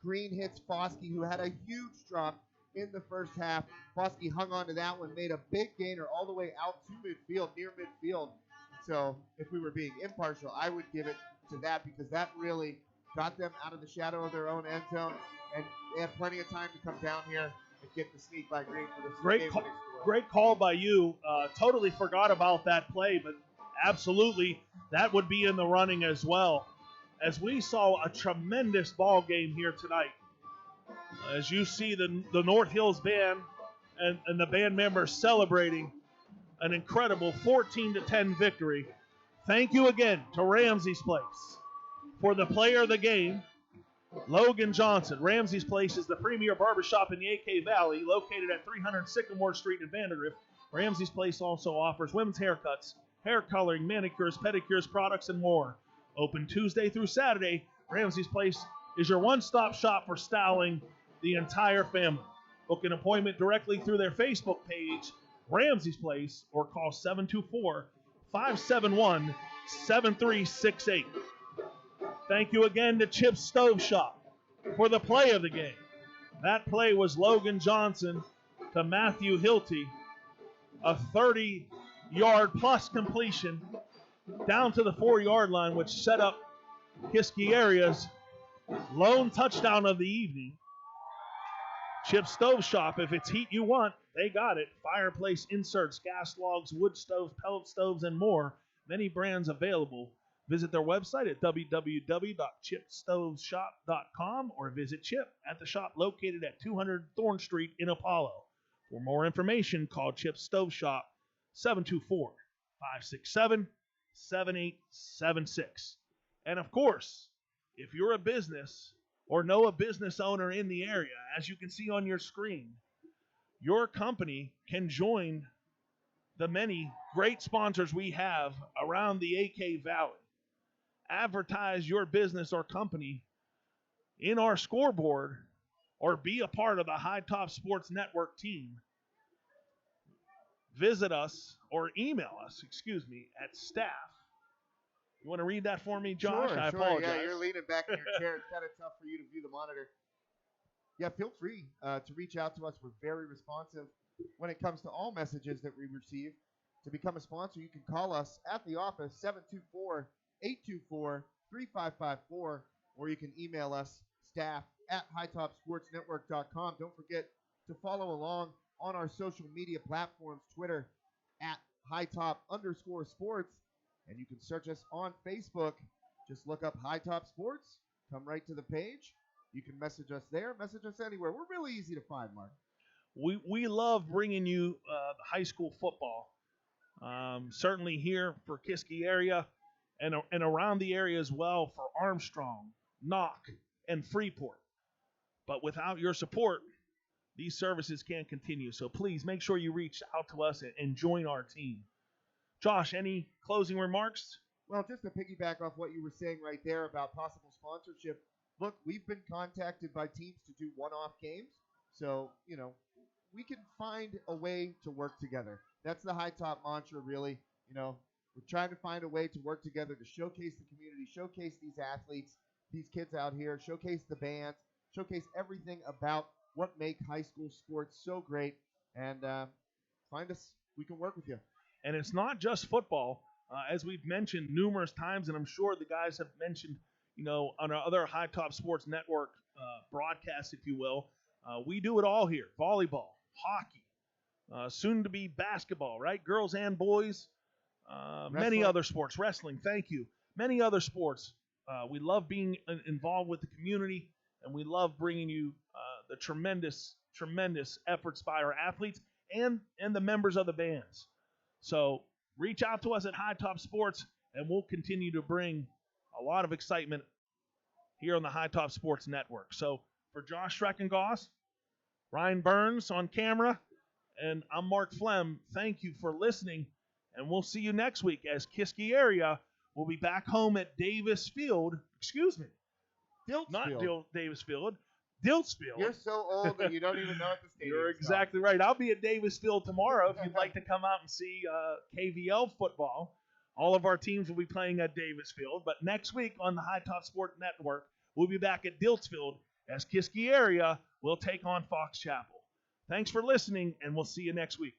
Green hits Bosky, who had a huge drop in the first half. Bosky hung on to that one, made a big gainer all the way out to midfield, near midfield. So if we were being impartial, I would give it to that because that really got them out of the shadow of their own end zone, and they had plenty of time to come down here and get the sneak by Green for the Great call by you. Totally forgot about that play, but absolutely that would be in the running as well. As we saw a tremendous ball game here tonight. As you see the North Hills band and the band members celebrating an incredible 14-10 victory. Thank you again to Ramsey's Place for the player of the game, Logan Johnson. Ramsey's Place is the premier barbershop in the AK Valley, located at 300 Sycamore Street in Vandergrift. Ramsey's Place also offers women's haircuts, hair coloring, manicures, pedicures, products, and more. Open Tuesday through Saturday, Ramsey's Place is your one-stop shop for styling the entire family. Book an appointment directly through their Facebook page, Ramsey's Place, or call 724-571-7368. Thank you again to Chip Stove Shop for the play of the game. That play was Logan Johnson to Matthew Hilty, a 30-yard plus completion down to the 4-yard line, which set up Kiski area's lone touchdown of the evening. Chip Stove Shop, if it's heat you want, they got it. Fireplace inserts, gas logs, wood stoves, pellet stoves, and more. Many brands available. Visit their website at www.chipstoveshop.com or visit Chip at the shop located at 200 Thorn Street in Apollo. For more information, call Chip Stove Shop 724-567-7876. And of course, if you're a business or know a business owner in the area, as you can see on your screen, your company can join the many great sponsors we have around the AK Valley. Advertise your business or company in our scoreboard or be a part of the High Top Sports Network team. Visit us or email us, at staff. You want to read that for me, Josh? Sure, I sure. apologize. Yeah, you're leaning back in your chair. It's kind of tough for you to view the monitor. Yeah, feel free to reach out to us. We're very responsive when it comes to all messages that we receive. To become a sponsor, you can call us at the office, 724-824-3554, or you can email us, staff at hightopsportsnetwork.com. Don't forget to follow along on our social media platforms, Twitter at hightop_sports, and you can search us on Facebook. Just look up High Top Sports, come right to the page. You can message us there, message us anywhere. We're really easy to find, Mark. We love bringing you the high school football. Certainly here for Kiski area and around the area as well for Armstrong, Knock, and Freeport. But without your support, these services can't continue. So please make sure you reach out to us and join our team. Josh, any closing remarks? Well, just to piggyback off what you were saying right there about possible sponsorship, look, we've been contacted by teams to do one-off games. So, we can find a way to work together. That's the High Top mantra, really. We're trying to find a way to work together to showcase the community, showcase these athletes, these kids out here, showcase the bands, showcase everything about what make high school sports so great. And find us. We can work with you. And it's not just football. As we've mentioned numerous times, and I'm sure the guys have mentioned, on our other High Top Sports Network broadcasts, if you will, we do it all here. Volleyball, hockey, soon to be basketball, right? Girls and boys, many other sports, wrestling, thank you. Many other sports. We love being involved with the community, and we love bringing you the tremendous efforts by our athletes and the members of the bands. So reach out to us at High Top Sports, and we'll continue to bring a lot of excitement here on the High Top Sports Network. So for Josh Schreckengoss, Ryan Burns on camera, and I'm Mark Flem, thank you for listening, and we'll see you next week as Kiski area will be back home at Davis Field. Davis Field. Diltsfield. You're so old that you don't even know what the stadium is. You're exactly right. I'll be at Davis Field tomorrow if you'd like to come out and see KVL football. All of our teams will be playing at Davis Field. But next week on the High Top Sport Network, we'll be back at Diltsfield as Kiski area will take on Fox Chapel. Thanks for listening, and we'll see you next week.